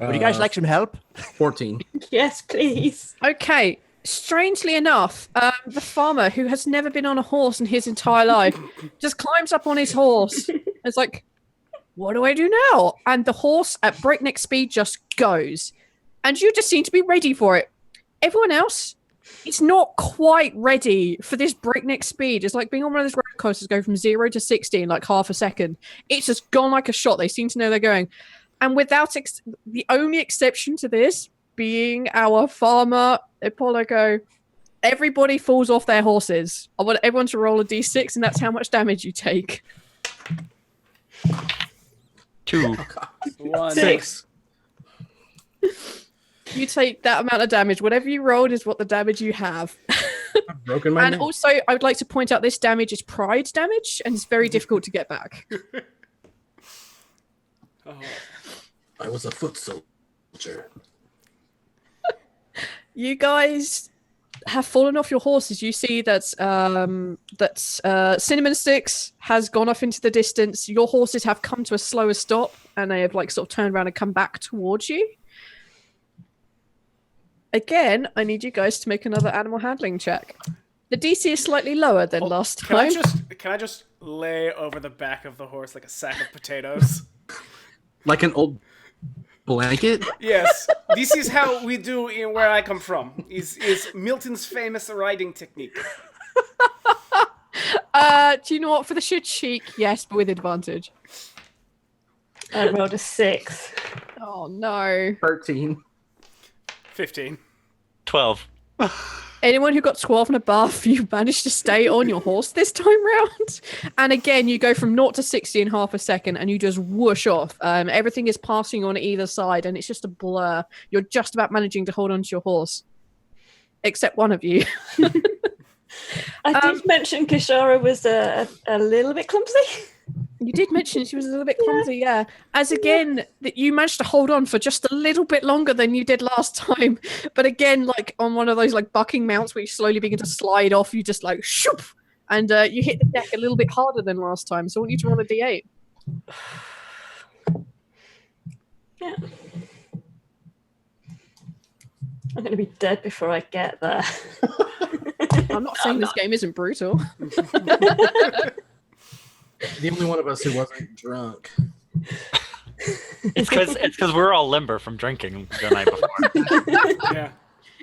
Would you guys like some help? 14. Yes, please. Okay. Strangely enough, the farmer who has never been on a horse in his entire life just climbs up on his horse. It's like, what do I do now? And the horse at breakneck speed just goes. And you just seem to be ready for it. Everyone else, it's not quite ready for this breakneck speed. It's like being on one of those roller coasters go from 0 to 60 in like half a second. It's just gone like a shot. They seem to know they're going. And without the only exception to this being our farmer, Apollo, everybody falls off their horses. I want everyone to roll a d6, and that's how much damage you take. 2. 1. 6. You take that amount of damage. Whatever you rolled is what the damage you have. I've broken my And neck. also, I would like to point out this damage is pride damage, and it's very difficult to get back. Oh, I was a foot soldier. You guys have fallen off your horses. You see that Cinnamon Sticks has gone off into the distance. Your horses have come to a slower stop, and they have like sort of turned around and come back towards you. Again, I need you guys to make another animal handling check. The DC is slightly lower than last time. Can I just lay over the back of the horse like a sack of potatoes? Like an old blanket? Yes. This is how we do in where I come from. Is Milton's famous riding technique. Do you know what? For the sheer cheek, yes, but with advantage. I rolled a 6. Oh no. 13. 15. 12. Anyone who got 12 and above, you managed to stay on your horse this time round. And again, you go from 0 to 60 in half a second and you just whoosh off. Everything is passing on either side and it's just a blur. You're just about managing to hold onto your horse. Except one of you. I did mention Kishara was a little bit clumsy. You did mention she was a little bit clumsy, yeah. As again, that you managed to hold on for just a little bit longer than you did last time. But again, like on one of those like bucking mounts where you slowly begin to slide off, you just like shoop, and you hit the deck a little bit harder than last time. So I want you to roll a d8. Yeah. I'm going to be dead before I get there. I'm not saying this game isn't brutal. The only one of us who wasn't drunk. It's because we're all limber from drinking the night before. Yeah.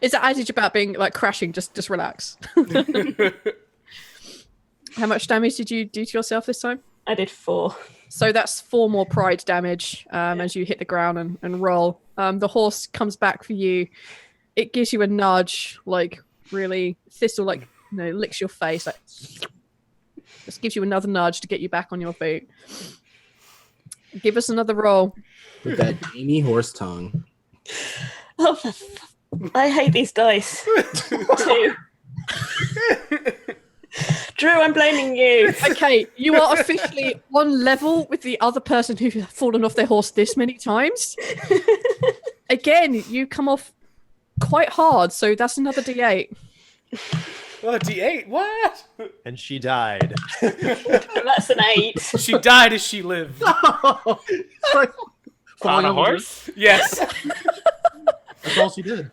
It's that adage about being like crashing, just relax. How much damage did you do to yourself this time? I did 4. So that's 4 more pride damage as you hit the ground and roll. The horse comes back for you. It gives you a nudge, like really Thistle, like licks your face, like just gives you another nudge to get you back on your feet. Give us another roll. With that gamey horse tongue. Oh, I hate these dice. 2. Drew, I'm blaming you. Okay, you are officially on level with the other person who's fallen off their horse this many times. Again, you come off quite hard, so that's another d8. Oh, D8? What? And she died. That's an 8. She died as she lived. On a horse? Yes. That's all she did.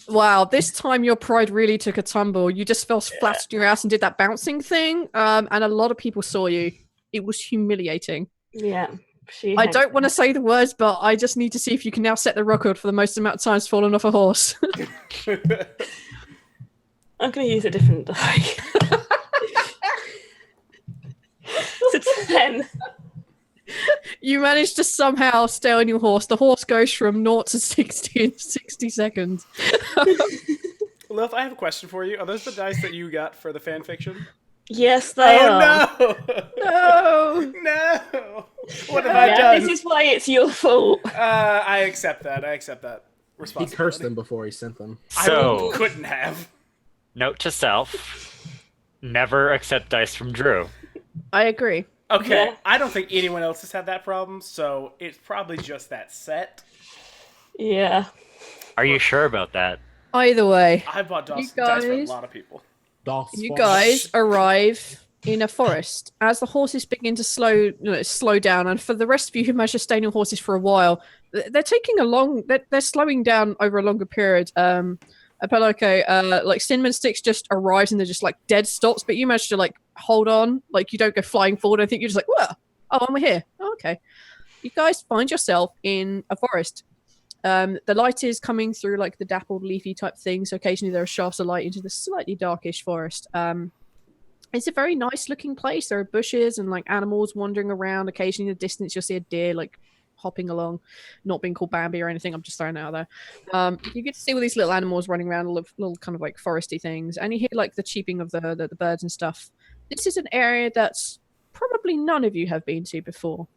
Wow, this time your pride really took a tumble. You just fell flat on your ass and did that bouncing thing, and a lot of people saw you. It was humiliating. Yeah. I don't want to say the words, but I just need to see if you can now set the record for the most amount of times fallen off a horse. I'm going to use a different die. It's a 10. You managed to somehow stay on your horse. The horse goes from 0 to 60 in 60 seconds. Lilith, I have a question for you. Are those the dice that you got for the fan fiction? Yes, they are. Oh, No! no! What have I done? This is why it's your fault. I accept that. I accept that He responsibility. cursed them before he sent them. So, I couldn't have. note to self: never accept dice from Drew. I agree. Okay, Yeah. I don't think anyone else has had that problem, so it's probably just that set. Yeah. Are you sure about that? Either way, I bought You dice for a guys- lot of people. you guys arrive in a forest. As the horses begin to slow down, and for the rest of you who managed to stay on your horses for a while, they're taking they're slowing down over a longer period. Like Cinnamon Sticks just arrives and they're just like dead stops, but you managed to like hold on, like you don't go flying forward. I think you're just like, whoa, oh, and we're here. Oh, okay. You guys find yourself in a forest. The light is coming through like the dappled leafy type thing, so occasionally there are shafts of light into the slightly darkish forest. It's a very nice looking place. There are bushes and like animals wandering around. Occasionally in the distance you'll see a deer like hopping along, not being called Bambi or anything. I'm just throwing it out there. You get to see all these little animals running around, little kind of like foresty things, and you hear like the cheeping of the birds and stuff. This is an area that's probably none of you have been to before.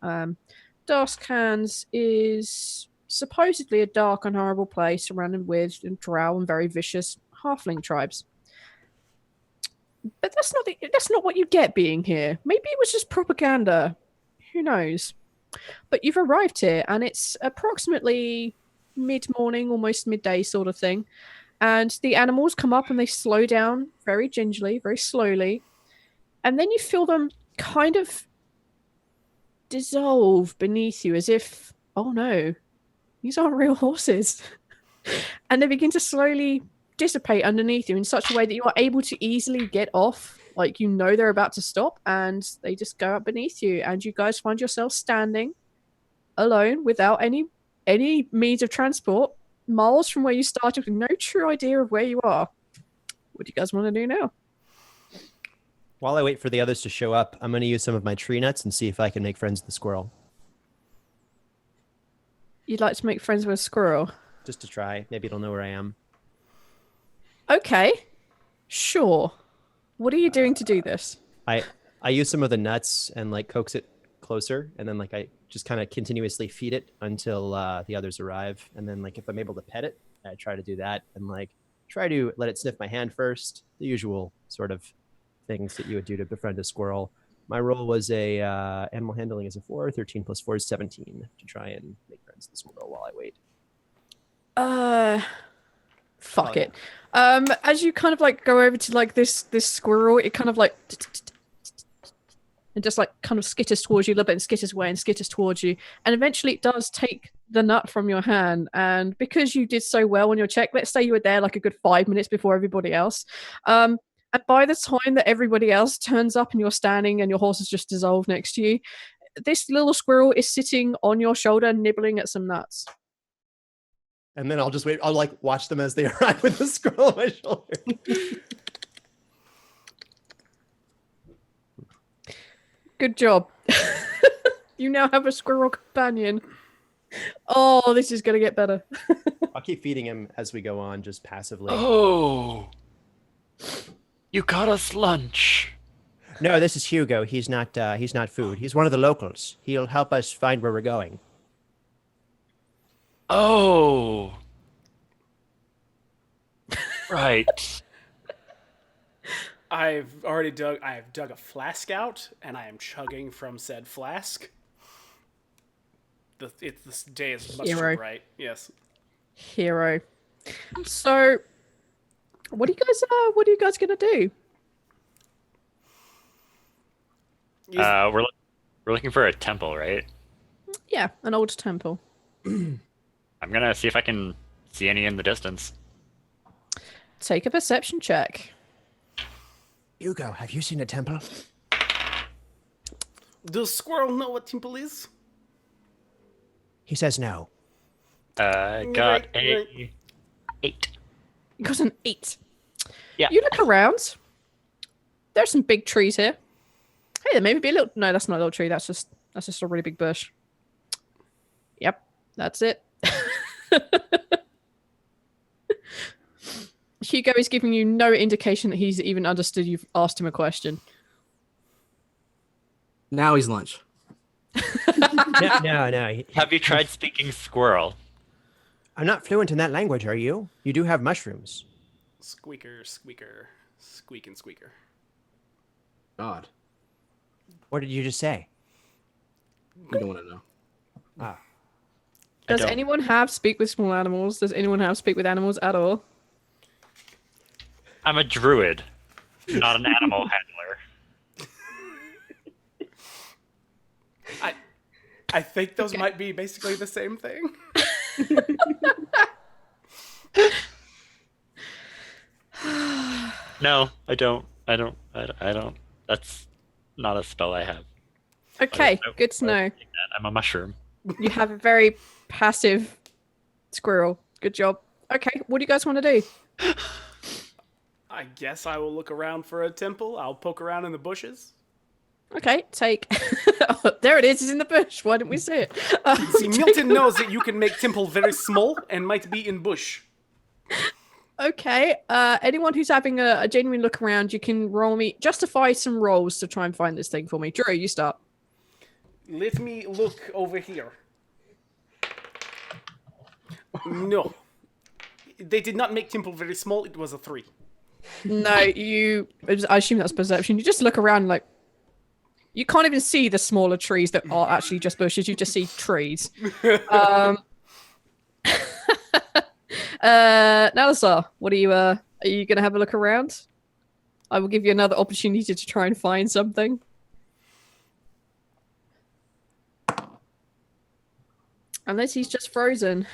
Darskhan's is supposedly a dark and horrible place surrounded with drow and very vicious halfling tribes. But that's not what you get being here. Maybe it was just propaganda. Who knows? But you've arrived here, and it's approximately mid-morning, almost midday sort of thing. And the animals come up and they slow down very gingerly, very slowly. And then you feel them kind of dissolve beneath you as if, oh no, these aren't real horses. and they begin to slowly dissipate underneath you in such a way that you are able to easily get off. Like, you know they're about to stop, and they just go up beneath you, and you guys find yourself standing alone without any means of transport, miles from where you started, with no true idea of where you are. What do you guys want to do now? While I wait for the others to show up, I'm going to use some of my tree nuts and see if I can make friends with the squirrel. You'd like to make friends with a squirrel? Just to try. Maybe it'll know where I am. Okay, sure. What are you doing to do this? I use some of the nuts and like coax it closer, and then like I just kind of continuously feed it until the others arrive. And then like if I'm able to pet it, I try to do that and like try to let it sniff my hand first. The usual sort of things that you would do to befriend a squirrel. My roll was a animal handling is a 4. 13 plus 4 is 17 to try and make friends with the squirrel while I wait. Fuck it. As you kind of like go over to like this squirrel, it kind of like and just like kind of skitters towards you a little bit and skitters away and skitters towards you, and eventually it does take the nut from your hand. And because you did so well on your check, let's say you were there like a good 5 minutes before everybody else, and by the time that everybody else turns up and you're standing and your horse has just dissolved next to you, this little squirrel is sitting on your shoulder nibbling at some nuts. And then I'll just wait. I'll like watch them as they arrive with the squirrel on my shoulder. Good job. You now have a squirrel companion. Oh, this is going to get better. I'll keep feeding him as we go on, just passively. Oh, you got us lunch. No, this is Hugo. He's not food. He's one of the locals. He'll help us find where we're going. Oh, right. I have dug a flask out, and I am chugging from said flask. This day is much too Hero. bright. Yes. Hero. So, what are you guys gonna do? We're looking for a temple, right? Yeah, an old temple. I'm gonna see if I can see any in the distance. Take a perception check. Hugo, have you seen a temple? Does Squirrel know what temple is? He says no. Got Right. a 8. You got an 8. Yeah. You look around. There's some big trees here. Hey, there may be a little. No, that's not a little tree. That's just a really big bush. Yep, that's it. Hugo is giving you no indication that he's even understood you've asked him a question. Now he's lunch. No. Have you tried speaking squirrel? I'm not fluent in that language, are you? You do have mushrooms. Squeaker, squeaker, squeak and squeaker. God, What did you just say? you don't want to know. Ah. Does don't. anyone have speak with small animals? Does anyone have speak with animals at all? I'm a druid, not an animal handler. I think those might be basically the same thing. No, I don't. That's not a spell I have. Okay, Nope. good to know. I'm a mushroom. You have a very passive squirrel. Good job. Okay, what do you guys want to do? I guess I will look around for a temple. I'll poke around in the bushes. Okay, take. Oh, there it is. It's in the bush. Why didn't we see it? See, Milton knows that you can make temple very small and might be in bush. Okay. Anyone who's having a genuine look around, you can roll me. Justify some rolls to try and find this thing for me. Drew, you start. Let me look over here. No. They did not make temple very small. It was a 3. No, I assume that's perception. You just look around like. You can't even see the smaller trees that are actually just bushes. You just see trees. Nalisar, what are you going to have a look around? I will give you another opportunity to try and find something. Unless he's just frozen.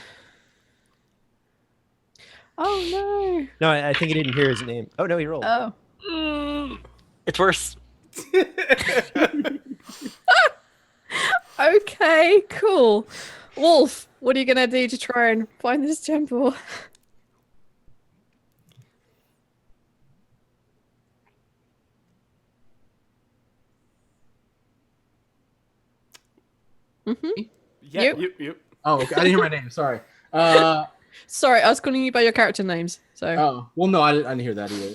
Oh No, I think he didn't hear his name. Oh no, he rolled. no. Oh. It's worse. Okay, cool. Wolf, what are you gonna do to try and find this temple? Yeah, You? you. Oh, okay. I didn't hear my name. Sorry. Sorry, I was calling you by your character names. So Oh, well, no, I didn't hear that either.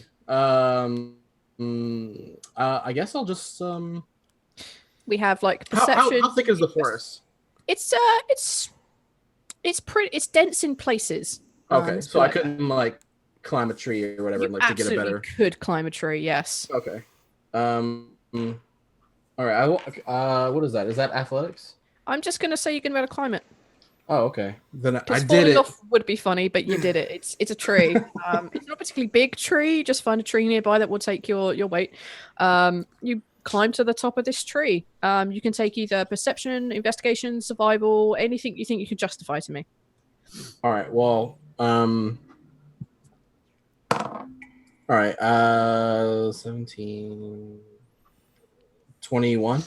I guess I'll just we have like How, perception. how thick is the forest? It's pretty. It's dense in places. Okay, let's so put I it like that. couldn't like climb a tree or whatever, You like to get a absolutely better. could climb a tree. Yes. Okay. All right. What is that? Is that athletics? I'm just gonna say you can be able to climb it. Oh, okay. Then I Because did falling it. off would be funny, but you did it. It's a tree. It's not a particularly big tree. You just find a tree nearby that will take your weight. You climb to the top of this tree. You can take either perception, investigation, survival, anything you think you can justify to me. All right. Well. All right. 17, 21.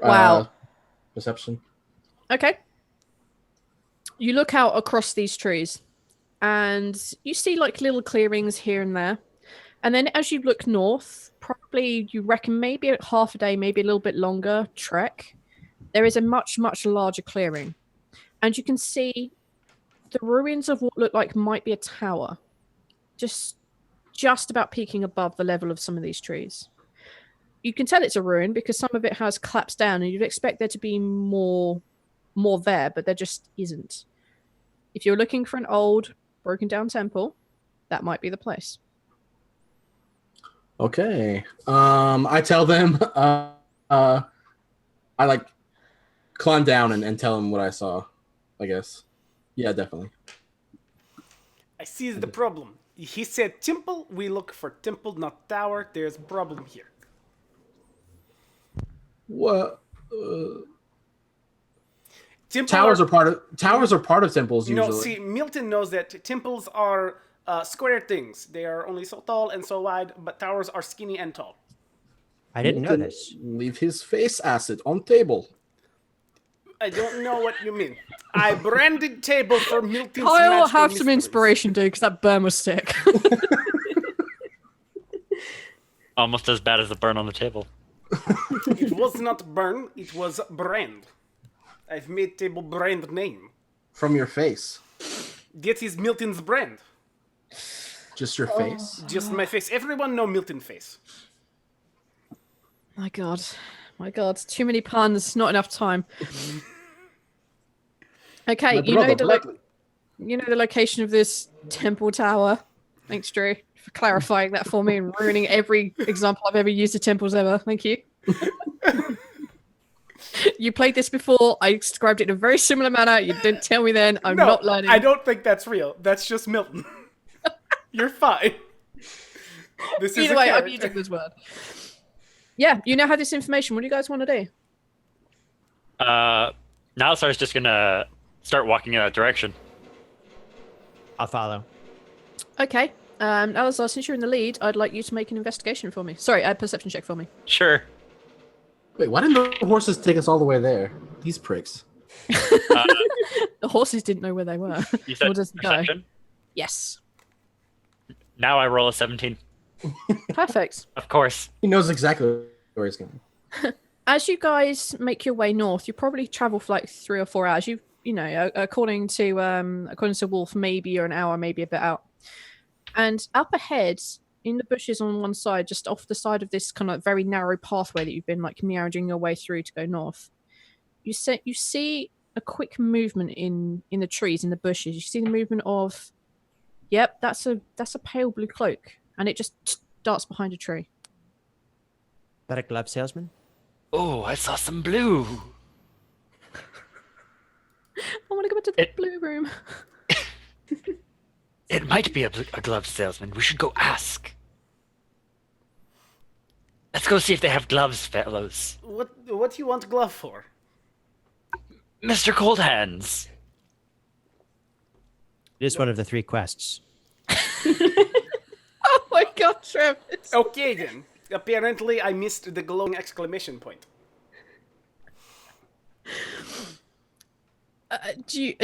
Wow. Perception. Okay. You look out across these trees and you see like little clearings here and there. And then as you look north, probably you reckon maybe half a day, maybe a little bit longer trek, there is a much, much larger clearing. And you can see the ruins of what look like might be a tower, just about peeking above the level of some of these trees. You can tell it's a ruin because some of it has collapsed down, and you'd expect there to be more there, but there just isn't. If you're looking for an old, broken down temple, that might be the place. Okay. I tell them. I like climb down and tell them what I saw. I guess. Yeah, definitely. I see the problem. He said temple. We look for temple, not tower. There's a problem here. What? Temple Towers are part of temples usually. No, see, Milton knows that temples are square things. They are only so tall and so wide, but towers are skinny and tall. I didn't know this. Leave his face acid on table. I don't know what you mean. I branded table for Milton's Kyle, magical have some mysteries. inspiration, dude, because that burn was sick. Almost as bad as the burn on the table. It was not burn, it was brand. I've made table brand name. From your face. That is Milton's brand. Just your face? Just my face. Everyone know Milton face. My God. Too many puns, not enough time. Okay, My brother, Blackley. you know the location of this temple tower. Thanks, Drew, for clarifying that for me and ruining every example I've ever used of temples ever. Thank you. You played this before. I described it in a very similar manner. You didn't tell me then. I'm not learning. I don't think that's real. That's just Milton. You're fine. This is Either a way, I'm character. using this word. Yeah, you now have this information. What do you guys want to do? Nalisar's just gonna start walking in that direction. I'll follow. Okay. Alizar, since you're in the lead, I'd like you to make an investigation for me. Sorry, a perception check for me. Sure. Wait, why didn't the horses take us all the way there? These pricks. The horses didn't know where they were. You said Nor does the guy. perception? Yes. Now I roll a 17. Perfect. Of course. He knows exactly where he's going. As you guys make your way north, you probably travel for like 3 or 4 hours. You know, according to Wolf, maybe you're an hour, maybe a bit out. And up ahead, in the bushes on one side, just off the side of this kind of very narrow pathway that you've been like meandering your way through to go north, you see a quick movement in the trees, in the bushes. You see the movement of, yep, that's a pale blue cloak, and it just darts behind a tree. That a glove salesman? Oh, I saw some blue. I want to go back to the blue room. It might be a glove salesman. We should go ask. Let's go see if they have gloves, fellows. What do you want glove for? Mr. Cold Hands. It is one of the 3 quests. Oh my god, Travis. Okay then. Apparently, I missed the glowing exclamation point.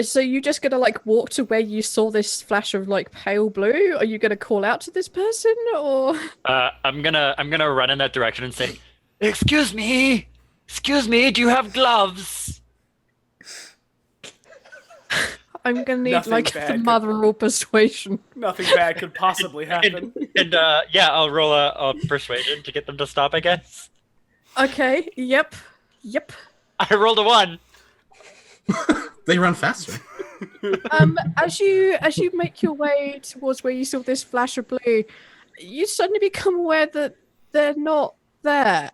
So you just gonna like walk to where you saw this flash of like pale blue? Are you gonna call out to this person or? I'm gonna run in that direction and say, "Excuse me, do you have gloves?" I'm gonna need Nothing like bad the could- mother or persuasion. Nothing bad could possibly happen. And yeah, I'll roll a persuasion to get them to stop, I guess. Okay. Yep. I rolled a 1. They run faster. As you make your way towards where you saw this flash of blue, you suddenly become aware that they're not there.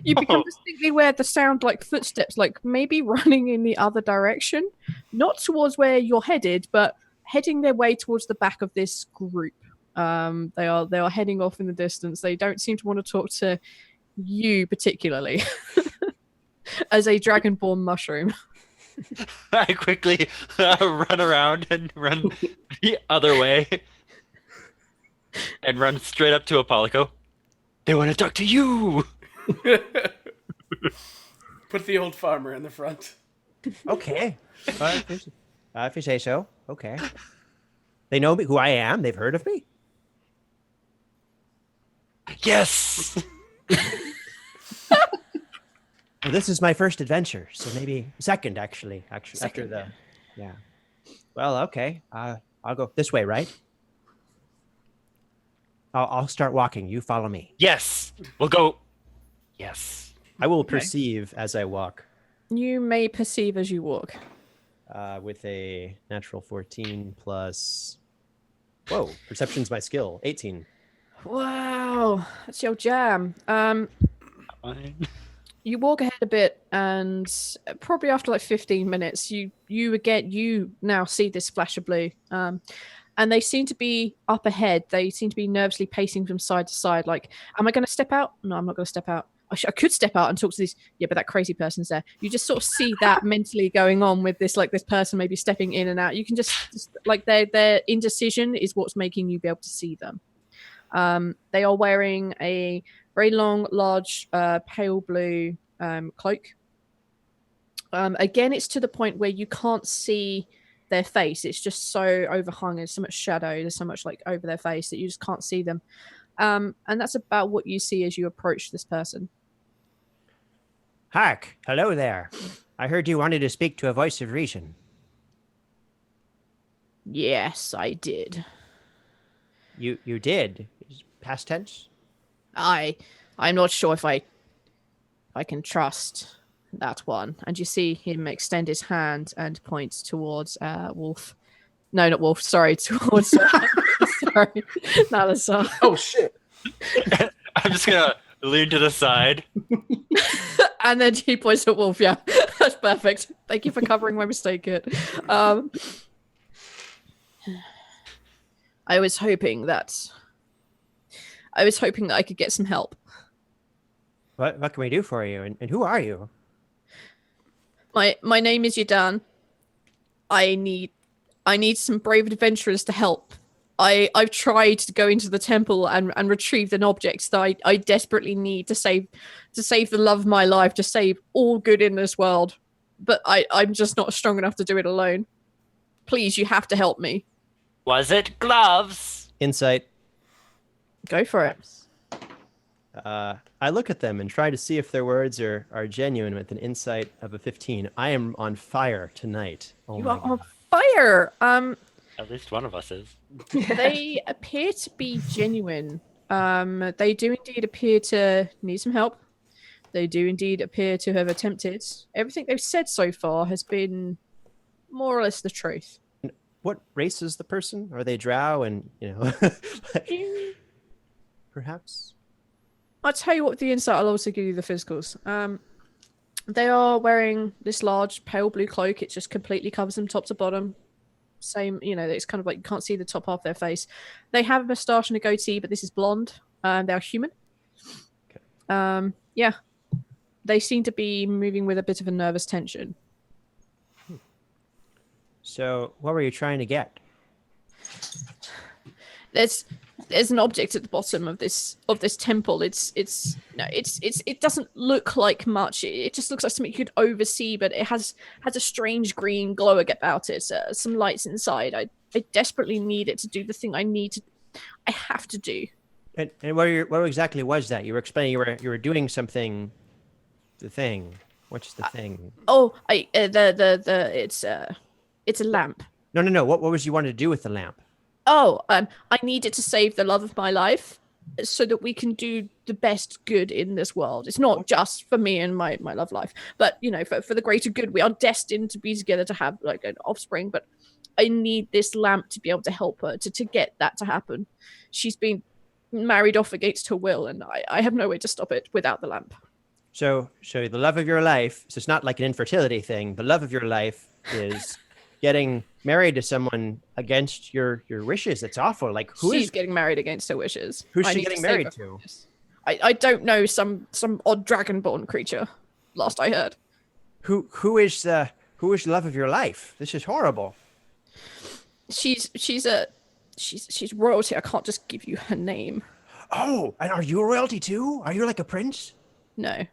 You become distinctly aware of the sound like footsteps, like maybe running in the other direction, not towards where you're headed, but heading their way towards the back of this group. They are heading off in the distance. They don't seem to want to talk to you particularly. As a dragonborn mushroom. I quickly run around and run the other way and run straight up to Apollico. They want to talk to you. Put the old farmer in the front. Okay. If you say so. Okay. They know me, who I am. They've heard of me. Yes. Well, this is my first adventure, so maybe second, actually after the, yeah. Well, okay. I'll go this way, right? I'll start walking. You follow me. Yes. We'll go. Yes. I will perceive as I walk. You may perceive as you walk. With a natural 14 plus. Whoa, perception's my skill. 18. Wow, that's your jam. Fine. You walk ahead a bit, and probably after like 15 minutes, you now see this flash of blue. And they seem to be up ahead. They seem to be nervously pacing from side to side. Like, am I going to step out? No, I'm not going to step out. I could step out and talk to these. Yeah, but that crazy person's there. You just sort of see that mentally going on with this, like this person maybe stepping in and out. You can just like their indecision is what's making you be able to see them. They are wearing a very long, large, pale blue cloak. Again, it's to the point where you can't see their face. It's just so overhung. There's so much shadow. There's so much like over their face that you just can't see them. And that's about what you see as you approach this person. Hark! Hello there. I heard you wanted to speak to a voice of reason. Yes, I did. You did? Past tense? I'm not sure if I can trust that one. And you see him extend his hand and point towards Wolf. No, not Wolf. Sorry, towards sorry, Nalazar. Oh shit! I'm just gonna lean to the side. And then he points at Wolf. Yeah, that's perfect. Thank you for covering my mistake, Kit. I was hoping that I could get some help. What can we do for you? And who are you? My name is Yadan. I need some brave adventurers to help. I've tried to go into the temple and retrieve an object that I desperately need to save the love of my life, to save all good in this world. But I'm just not strong enough to do it alone. Please, you have to help me. Was it gloves? Insight. Go for it. I look at them and try to see if their words are genuine with an insight of a 15. I am on fire tonight. Oh You my are on God. fire. At least one of us is. They appear to be genuine. They do indeed appear to need some help. They do indeed appear to have attempted. Everything they've said so far has been more or less the truth. What race is the person? Are they drow and, like, perhaps? I'll tell you what, the insight, I'll also give you the physicals. They are wearing this large pale blue cloak. It just completely covers them top to bottom. Same, it's kind of like you can't see the top half of their face. They have a moustache and a goatee, but this is blonde. They're human. Okay. Yeah. They seem to be moving with a bit of a nervous tension. So, what were you trying to get? There's an object at the bottom of this temple. It doesn't look like much. It just looks like something you could oversee, but it has a strange green glow about it. Some lights inside. I desperately need it to do the thing I have to do. And what exactly was that? You were explaining you were doing something. The thing. What's the thing? It's a lamp. No. What was you wanted to do with the lamp? I need it to save the love of my life so that we can do the best good in this world. It's not just for me and my love life, but, for the greater good. We are destined to be together to have, like, an offspring, but I need this lamp to be able to help her to get that to happen. She's been married off against her will, and I have no way to stop it without the lamp. So the love of your life, so it's not like an infertility thing. The love of your life is getting married to someone against your wishes. That's awful. Like, She's getting married against her wishes. Who's she getting married to? I don't know, some odd dragonborn creature, last I heard. Who is the love of your life? This is horrible. She's royalty. I can't just give you her name. Oh, and are you a royalty too? Are you like a prince? No.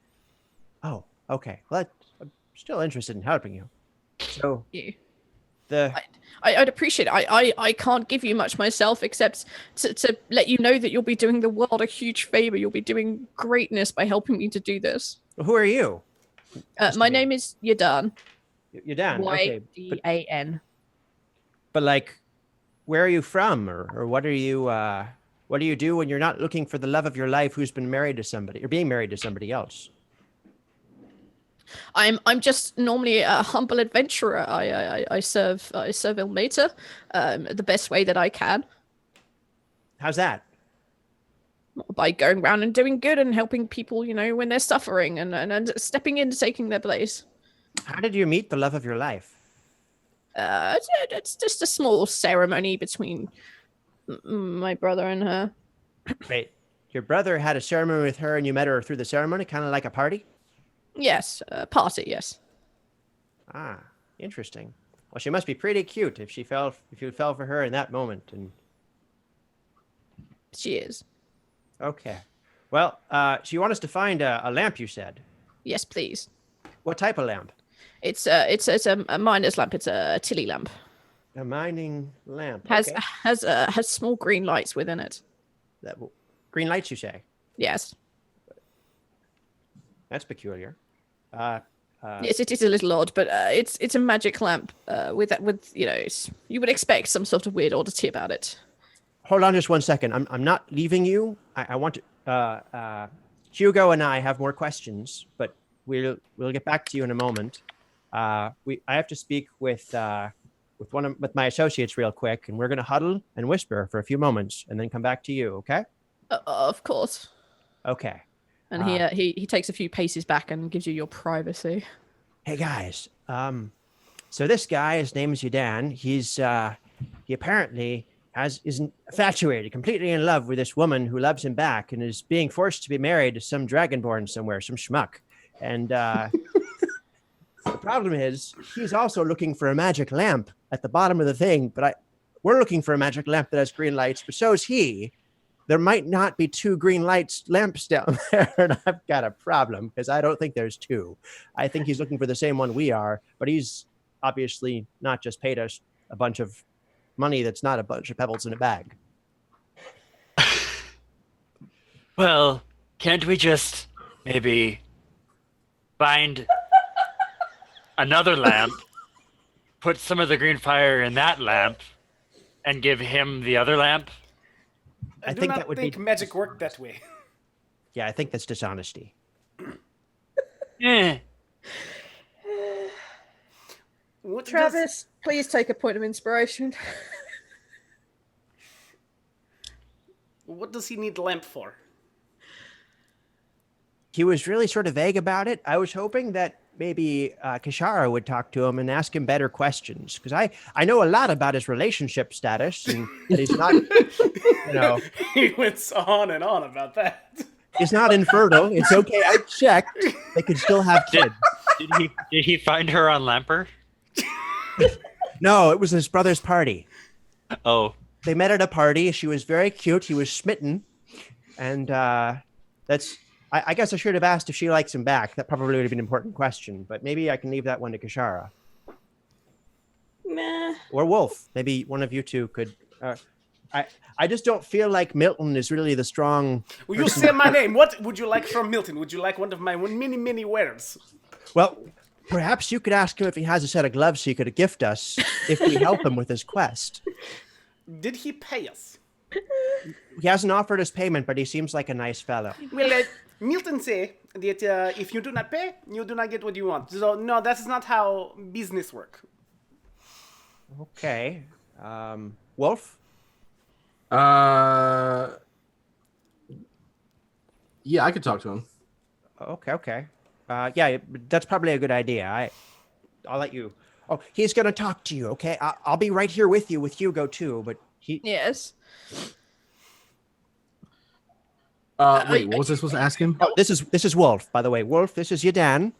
Oh, okay. Well, I'm still interested in helping you. So you. I'd appreciate it. I can't give you much myself except to let you know that you'll be doing the world a huge favor. You'll be doing greatness by helping me to do this. Who are you? My name is Yadan. Yadan. Okay. Yadan. But like, where are you from, or what are you? What do you do when you're not looking for the love of your life who's been married to somebody or being married to somebody else? I'm just normally a humble adventurer. I serve Ilmata the best way that I can. How's that? By going around and doing good and helping people, when they're suffering and stepping in, taking their place. How did you meet the love of your life? It's just a small ceremony between my brother and her. Wait, your brother had a ceremony with her and you met her through the ceremony, kind of like a party? Yes, party, yes. Ah, interesting. Well, she must be pretty cute if you fell for her in that moment. And she is. Okay. Well, so you want us to find a lamp, you said? Yes, please. What type of lamp? It's a miner's lamp. It's a Tilly lamp. A mining lamp. Has small green lights within it. Green lights, you say? Yes. That's peculiar. Yes, it is a little odd, but it's a magic lamp with you would expect some sort of weird oddity about it. Hold on just one second. I'm not leaving you. I want to. Hugo and I have more questions, but we'll get back to you in a moment. I have to speak with my associates real quick, and we're gonna huddle and whisper for a few moments, and then come back to you. Okay? Of course. Okay. And he takes a few paces back and gives you your privacy. Hey guys, so this guy, his name is Yadan. He apparently is infatuated, completely in love with this woman who loves him back, and is being forced to be married to some dragonborn somewhere, some schmuck. And the problem is, he's also looking for a magic lamp at the bottom of the thing. But we're looking for a magic lamp that has green lights, but so is he. There might not be two green lamps down there, and I've got a problem because I don't think there's two. I think he's looking for the same one we are, but he's obviously not just paid us a bunch of money that's not a bunch of pebbles in a bag. Well, can't we just maybe find another lamp, put some of the green fire in that lamp, and give him the other lamp? I do not think magic worked that way. Yeah, I think that's dishonesty. Travis, please take a point of inspiration. What does he need the lamp for? He was really sort of vague about it. I was hoping that maybe Kishara would talk to him and ask him better questions, because I know a lot about his relationship status and that he's not, He went on and on about that. He's not infertile. It's okay. I checked. They could still have kids. Did he find her on Lamper? No, it was his brother's party. Oh, They met at a party. She was very cute. He was smitten. And that's, I guess I should have asked if she likes him back. That probably would have been an important question, but maybe I can leave that one to Kashara. Meh. Or Wolf. Maybe one of you two could. I just don't feel like Milton is really the strong. Will you say my name? What would you like from Milton? Would you like one of my many wares? Well, perhaps you could ask him if he has a set of gloves he could gift us if we help him with his quest. Did he pay us? He hasn't offered us payment, but he seems like a nice fellow. Well, Milton say that if you do not pay, you do not get what you want. So no, that is not how business work. Okay. Wolf? Yeah, I could talk to him. Okay. Yeah, that's probably a good idea. I'll let you. Oh, he's gonna talk to you. Okay, I'll be right here with you, with Hugo too. But he. Yes. Wait, what was I supposed to ask him? Oh, this is Wolf, by the way. Wolf, this is Yadan.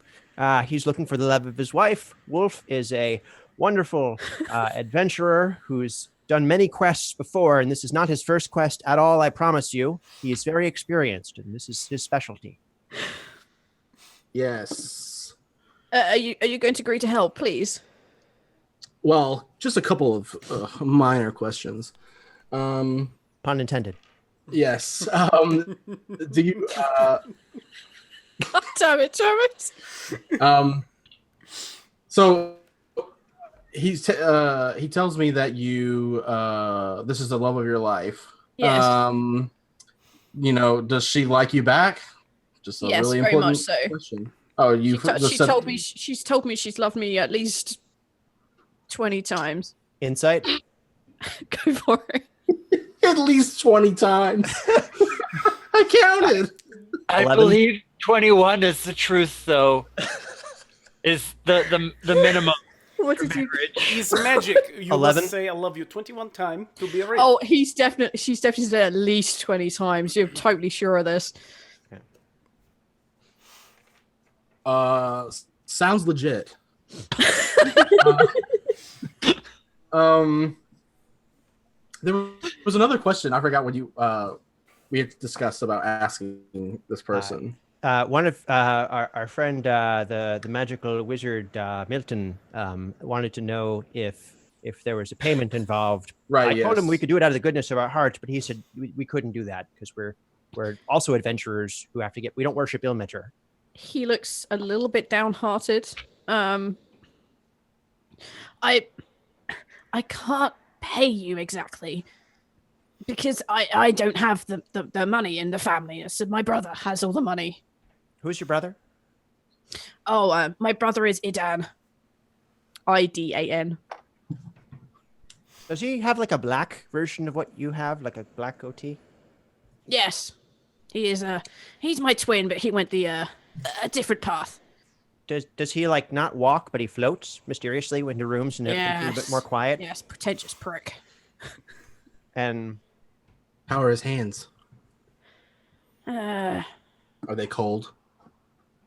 He's looking for the love of his wife. Wolf is a wonderful adventurer who's done many quests before, and this is not his first quest at all. I promise you. He is very experienced, and this is his specialty. Yes. Are you going to agree to help, please? Well, just a couple of minor questions. Pun intended. Yes. Do you? God damn it, Travis. So he tells me that you this is the love of your life. Yes. Does she like you back? Just a Yes, really very important much so. question. Oh, She's told me she's loved me at least 20 times. Insight. Go for it. at least 20 times. I counted. I 11? believe 21 is the truth, though. Is the minimum. What did you? It's magic. You 11? must say "I love you" 21 times to be real. Oh, she's definitely said at least 20 times. You're totally sure of this. Sounds legit. There was another question. I forgot what we had discussed about asking this person. One of our friend, the magical wizard Milton, wanted to know if there was a payment involved. Right. I told him we could do it out of the goodness of our hearts, but he said we couldn't do that because we're also adventurers who have to get. We don't worship Ilmater. He looks a little bit downhearted. I can't pay you exactly because I don't have the money in the family. So my brother has all the money. Who's your brother? Oh, my brother is Idan. Idan. Does he have like a black version of what you have, like a black goatee? Yes, he is. He's my twin, but he went a different path. Does he like not walk, but he floats mysteriously into rooms and everything's a little bit more quiet? Yes, pretentious prick. And how are his hands? Are they cold?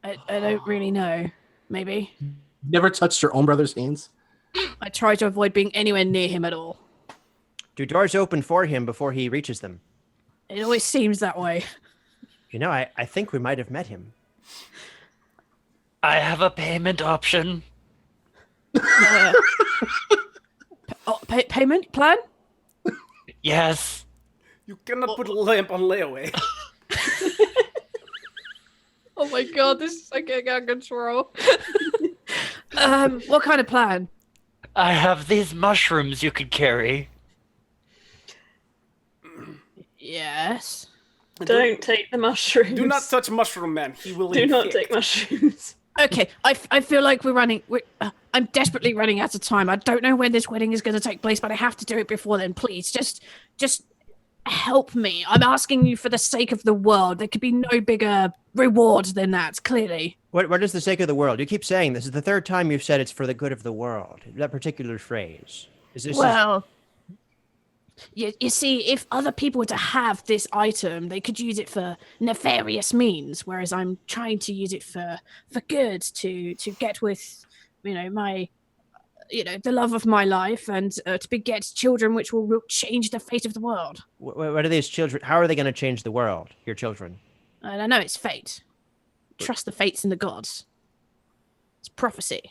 I don't really know. Maybe. Never touched your own brother's hands? I try to avoid being anywhere near him at all. Do doors open for him before he reaches them? It always seems that way. You know, I think we might have met him. I have a payment option. Payment plan? Yes. You cannot put a lamp on layaway. Oh my god, this is like getting out of control. What kind of plan? I have these mushrooms you could carry. Yes. Don't take the mushrooms. Do not touch Mushroom Man. He will Do not infect. take mushrooms. Okay, I feel like I'm desperately running out of time. I don't know when this wedding is going to take place, but I have to do it before then. Please, just help me. I'm asking you for the sake of the world. There could be no bigger reward than that, clearly. What is the sake of the world? You keep saying this. Is the third time you've said it's for the good of the world. That particular phrase. Is this? Well, you see, if other people were to have this item, they could use it for nefarious means, whereas I'm trying to use it for good, to get with, my the love of my life and to beget children which will change the fate of the world. What are these children? How are they going to change the world? Your children? And I know it's fate. Trust the fates and the gods. It's prophecy.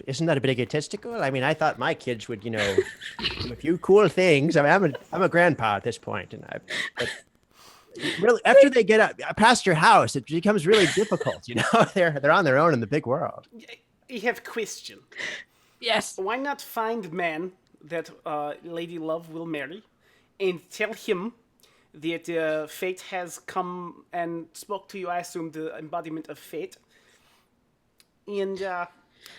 Isn't that a bit egotistical? I mean, I thought my kids would, do a few cool things. I mean, I'm a grandpa at this point, but really, after they get up past your house, it becomes really difficult. They're on their own in the big world. I have a question. Yes. Why not find man that Lady Love will marry and tell him that fate has come and spoke to you, I assume the embodiment of fate, and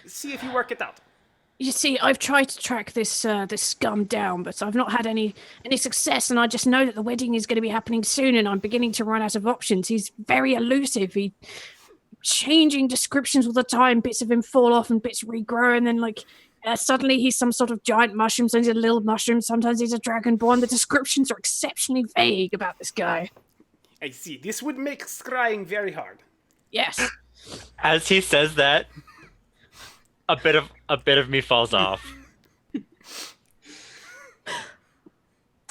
see if you work it out. You see, I've tried to track this this scum down, but I've not had any success, and I just know that the wedding is going to be happening soon, and I'm beginning to run out of options. He's very elusive. He changing descriptions all the time. Bits of him fall off and bits regrow, and then suddenly he's some sort of giant mushroom, sometimes he's a little mushroom, sometimes he's a dragonborn. The descriptions are exceptionally vague about this guy. I see. This would make scrying very hard. Yes. As he says that, a bit of me falls off.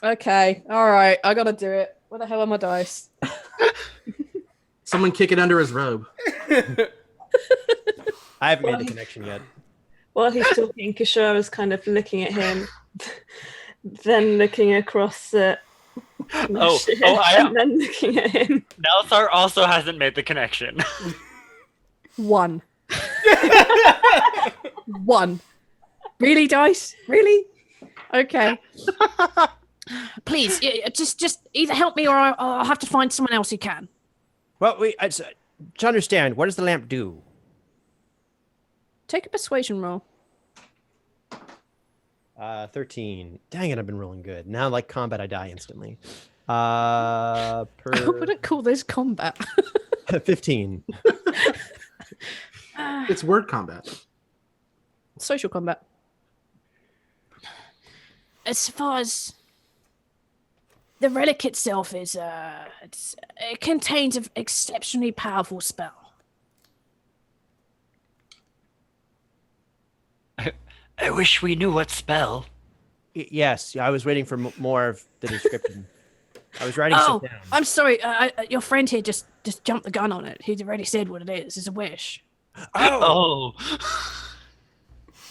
Okay. All right. I gotta do it. Where the hell are my dice? Someone kick it under his robe. I haven't made the connection yet. While he's talking, Kishara's kind of looking at him, then looking across at and then looking at him. Nelsar also hasn't made the connection. 1. 1. Really, dice? Really? Okay. Please, just either help me or I'll have to find someone else who can. Well, to understand, what does the lamp do? Take a persuasion roll. 13. Dang it, I've been rolling good. Now, like combat, I die instantly. I wouldn't call this combat. 15. It's word combat. Social combat. As far as the relic itself is, it contains an exceptionally powerful spell. I wish we knew what spell. Yes, I was waiting for more of the description. I was writing stuff down. I'm sorry. Your friend here just jumped the gun on it. He's already said what it is. It's a wish. Oh.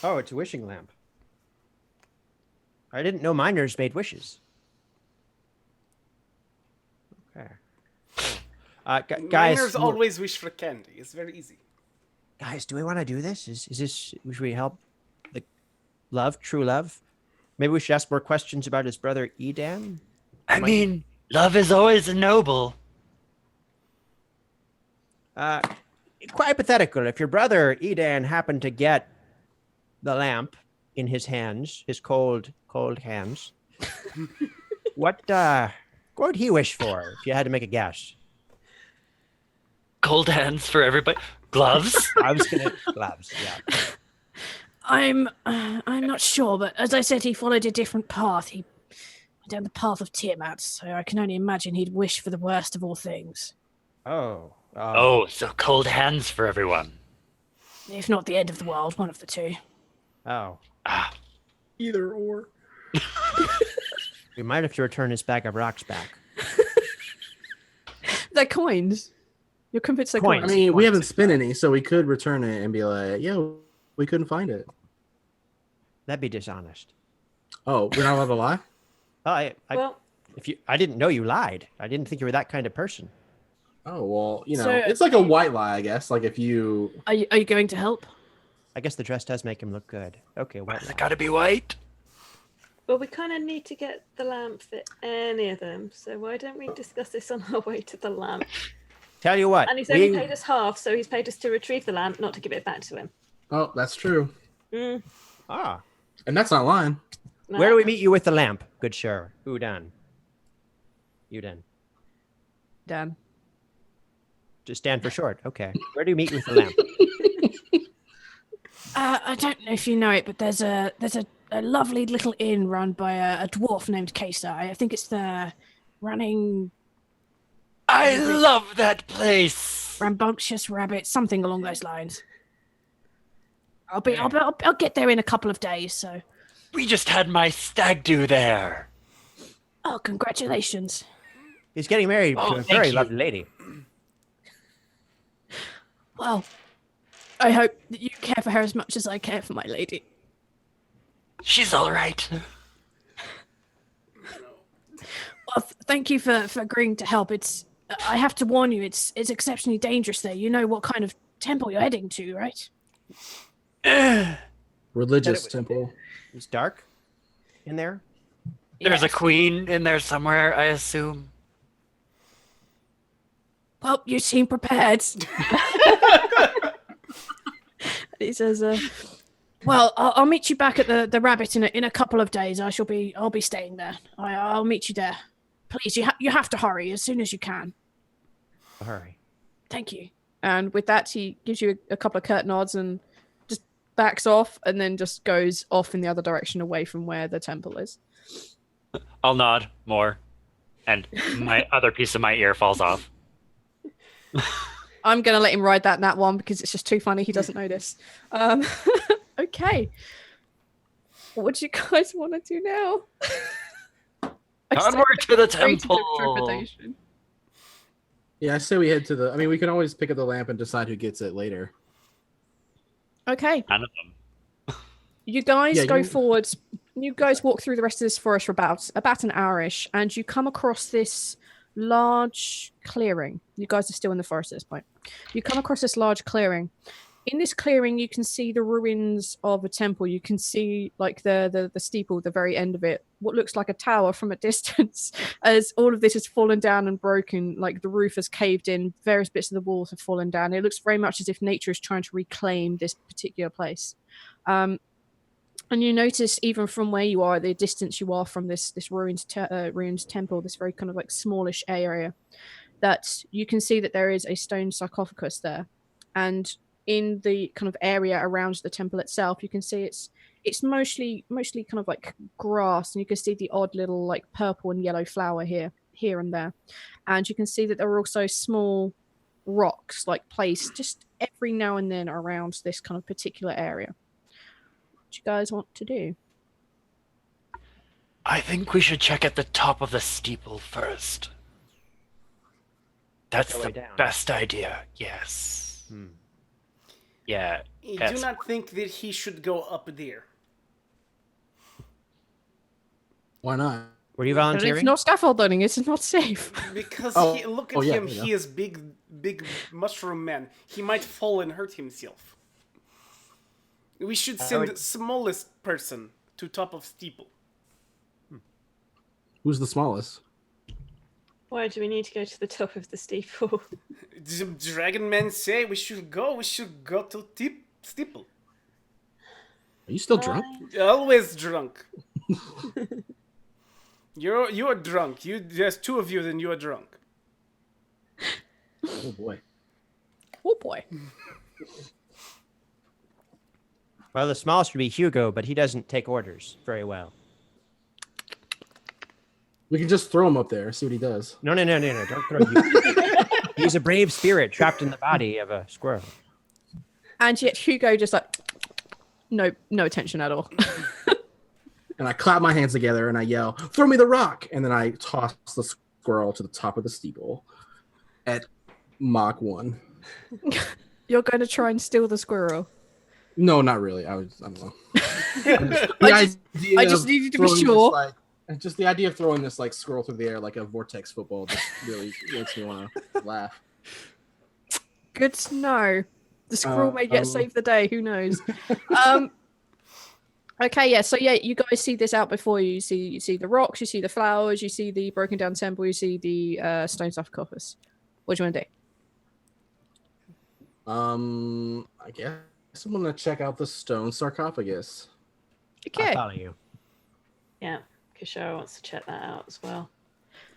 Oh, it's a wishing lamp. I didn't know miners made wishes. Okay. Guys, Miners always wish for candy. It's very easy. Guys, do we want to do this? Is this? Should we help the love, true love? Maybe we should ask more questions about his brother Edan. I mean, love is always noble. Quite hypothetical. If your brother Edan happened to get the lamp in his hands, his cold hands, what would he wish for if you had to make a guess? Cold hands for everybody. Gloves? I was gonna gloves. Yeah. I'm not sure, but as I said, he followed a different path. He went down the path of Tiamat, so I can only imagine he'd wish for the worst of all things. Oh. So cold hands for everyone. If not the end of the world, one of the two. Oh. Either or. We might have to return his bag of rocks back. They're coins. You're convinced they're Coins. coins. I mean, we haven't spent any, so we could return it and be like, yo, we couldn't find it. That'd be dishonest. Oh, we're not allowed to lie? Well, I didn't know you lied. I didn't think you were that kind of person. Oh, well, So- it's like a white lie, I guess. Like if you... Are you going to help? I guess the dress does make him look good. Okay, Why well, does it gotta be white? well, we kind of need to get the lamp for any of them. So why don't we discuss this on our way to the lamp? tell you what. And he's only paid us half, so he's paid us to retrieve the lamp, not to give it back to him. Oh, that's true. Mm, And that's not lying. no. Where do we meet you with the lamp? Good sure. Udan. Dan. Just stand for short. Okay. Where do you meet you with the lamp? I don't know if you know it, but there's a lovely little inn run by a dwarf named Kesa. I think it's the running I love that place. rambunctious rabbit, something along those lines. I'll get there in a couple of days. So, We just had my stag do there. oh, congratulations. He's getting married Oh, to a thank very you. lovely lady. Well, I hope that you care for her as much as I care for my lady. She's all right. Well, thank you for agreeing to help. I have to warn you, it's exceptionally dangerous there. You know what kind of temple you're heading to, right? Religious temple. It's dark in there. There's a Yes. queen in there somewhere, I assume. Well, you seem prepared. He says, "Well, I'll meet you back at the Rabbit in a couple of days. I'll be staying there. I'll meet you there. Please, you have to hurry as soon as you can. Hurry. Thank you." And with that, he gives you a couple of curt nods and just backs off, and then just goes off in the other direction away from where the temple is. I'll nod more, and my other piece of my ear falls off. I'm gonna let him ride that one because it's just too funny. He doesn't notice. Okay. What do you guys want to do now? I said Onward to the creative temple. interpretation. Yeah, I say we head to the. I mean, we can always pick up the lamp and decide who gets it later. Okay, None of them. you guys Yeah, go you- forwards. You guys walk through the rest of this forest for about an hour-ish, and you come across this large clearing. You guys are still in the forest at this point. You come across this large clearing. In this clearing, you can see the ruins of a temple. You can see like the steeple, the very end of it, what looks like a tower from a distance, as all of this has fallen down and broken. Like the roof has caved in, various bits of the walls have fallen down. It looks very much as if nature is trying to reclaim this particular place. And you notice, even from where you are, the distance you are from this ruined temple, this very kind of like smallish area, that you can see that there is a stone sarcophagus there, and in the kind of area around the temple itself, you can see it's mostly kind of like grass, and you can see the odd little like purple and yellow flower here and there, and you can see that there are also small rocks like placed just every now and then around this kind of particular area. What you guys want to do? I think we should check at the top of the steeple first. That's Go way the down. best idea. Yes. Yeah. I Yes. do not think that he should go up there. Why not? Were you But volunteering? it's not scaffolding. It's not safe. Because Oh, look at oh, yeah, him. you know. He is big mushroom man. He might fall and hurt himself. We should send the smallest person to top of steeple. Who's the smallest? Why do we need to go to the top of the steeple? The dragon men say we should go. We should go to steeple. Are you still drunk? Always drunk. You're drunk. There's two of you, then you are drunk. Oh boy. Oh boy. Well, the smallest would be Hugo, but he doesn't take orders very well. We can just throw him up there, see what he does. No, don't throw Hugo. He's a brave spirit trapped in the body of a squirrel. And yet Hugo just like no attention at all. And I clap my hands together and I yell, "Throw me the rock!" And then I toss the squirrel to the top of the steeple at Mach 1. You're going to try and steal the squirrel. No, not really. I don't know. I just needed to be sure. Just the idea of throwing this like squirrel through the air like a vortex football just really makes me want to laugh. Good to know. The squirrel may yet save the day. Who knows? Okay, yeah. So yeah, you guys see this out before you. You see the rocks, you see the flowers, you see the broken down temple, you see the stone sarcophagus. What do you want to do? I guess I'm gonna check out the stone sarcophagus. Okay. I'll follow you. Yeah, Kishara wants to check that out as well.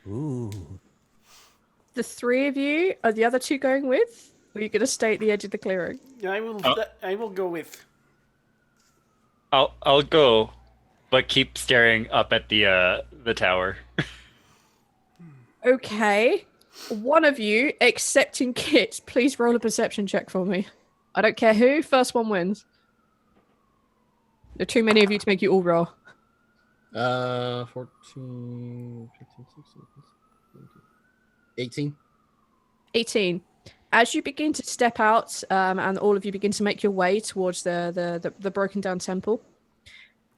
Ooh. The three of you are the other two going with? Or are you going to stay at the edge of the clearing? I will go with. I'll go, but keep staring up at the tower. Okay. One of you, excepting Kit, please roll a perception check for me. I don't care who. First one wins. There are too many of you to make you all roll. 14, 15, 16, 18. 18. As you begin to step out, and all of you begin to make your way towards the broken down temple,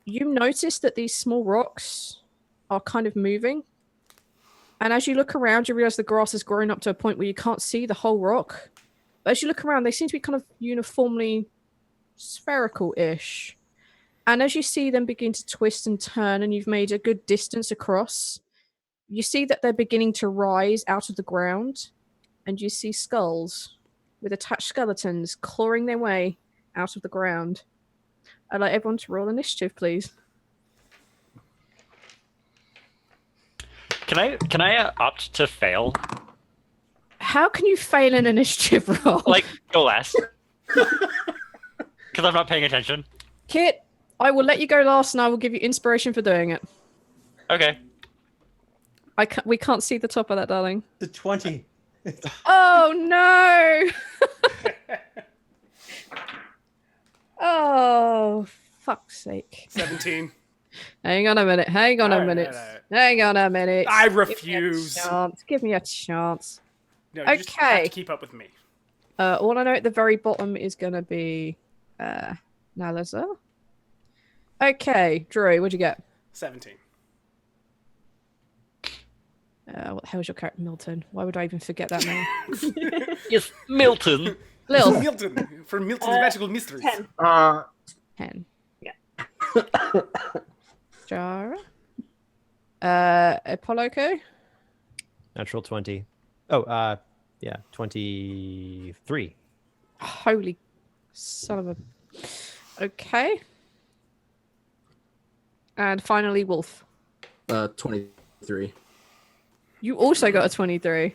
you notice that these small rocks are kind of moving. And as you look around, you realize the grass has grown up to a point where you can't see the whole rock. But as you look around, they seem to be kind of uniformly spherical-ish. And as you see them begin to twist and turn, and you've made a good distance across, you see that they're beginning to rise out of the ground, and you see skulls with attached skeletons clawing their way out of the ground. I'd like everyone to roll initiative, please. Can I opt to fail? How can you fail an initiative roll? Like, go last? Because I'm not paying attention. Kit, I will let you go last, and I will give you inspiration for doing it. Okay. We can't see the top of that, darling. The 20. Oh no! Oh, fuck's sake. 17. Hang on a minute. Hang on a Alright, minute. alright. Hang on a minute. I Give me a refuse. chance. Give me a chance. No, you just have Okay. to keep up with me. All I know at the very bottom is going to be Nalaza. Okay, Drew, what'd you get? 17. What the hell's your character? Milton. Why would I even forget that name? Yes, Milton. Lil. Milton, for Milton's Magical Mysteries. 10. 10. Yeah. Jara. Apolloco. Natural 20. Oh, yeah, 23. Holy son of a... Okay. And finally, Wolf. 23. You also got a 23.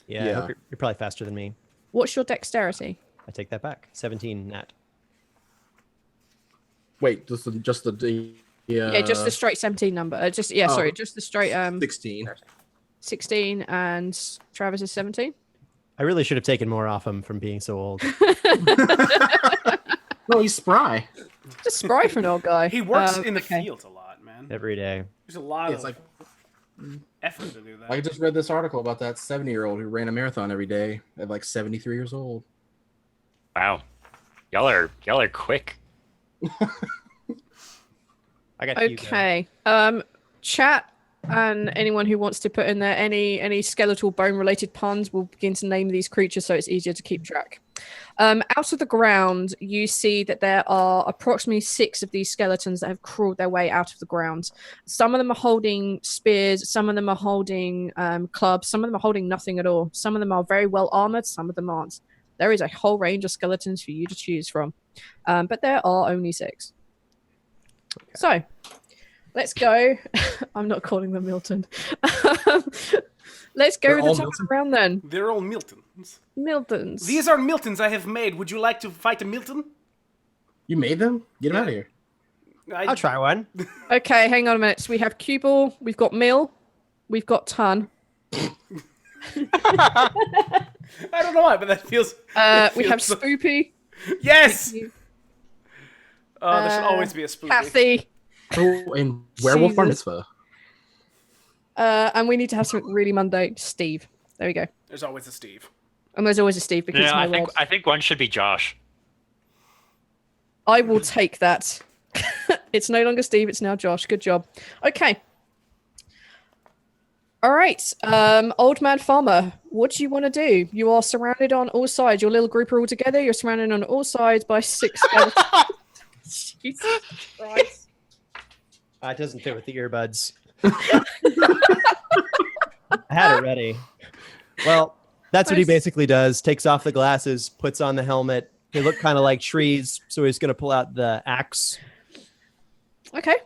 Yeah, Yeah. I hope you're probably faster than me. What's your dexterity? I take that back. 17 nat. Wait, just the Yeah, just the straight 17 number. Sorry, just the straight 16. 16, and Travis is 17. I really should have taken more off him from being so old. No, he's spry. Just spry for an old guy. He works in the okay. fields a lot, man. Every day. There's a lot It's of like effort to do that. I just read this article about that 70-year-old who ran a marathon every day at like 73 years old. Wow. Y'all are quick. I got you, Okay. Chat and anyone who wants to put in there any skeletal bone related puns will begin to name these creatures so it's easier to keep track. Out of the ground, you see that there are approximately 6 of these skeletons that have crawled their way out of the ground. Some of them are holding spears, some of them are holding clubs, some of them are holding nothing at all. Some of them are very well armored, some of them aren't. There is a whole range of skeletons for you to choose from, but there are only 6. Okay. So, let's go. I'm not calling them Milton. Let's go They're with the all top Milton? of the round then. They're all Miltons. Miltons. These are Miltons I have made. Would you like to fight a Milton? You made them? Get them out of here. I'll try one. Okay, hang on a minute. So we have cue ball, we've got mill, we've got ton. I don't know why, but that feels. We have so- spoopy. Yes! There should always be a spoopy. Kathy. Oh, and werewolf bar Jesus. mitzvah. And we need to have something really mundane. Steve. There we go. There's always a Steve. And there's always a Steve because No, it's my word. I think one should be Josh. I will take that. It's no longer Steve, it's now Josh. Good job. Okay. All right. Old man farmer, what do you want to do? You are surrounded on all sides. Your little group are all together. You're surrounded on all sides by 6 skeletons. Jesus Christ. It doesn't fit with the earbuds. I had it ready. Well, that's what he basically does. Takes off the glasses, puts on the helmet. They look kind of like trees, so he's going to pull out the axe Okay.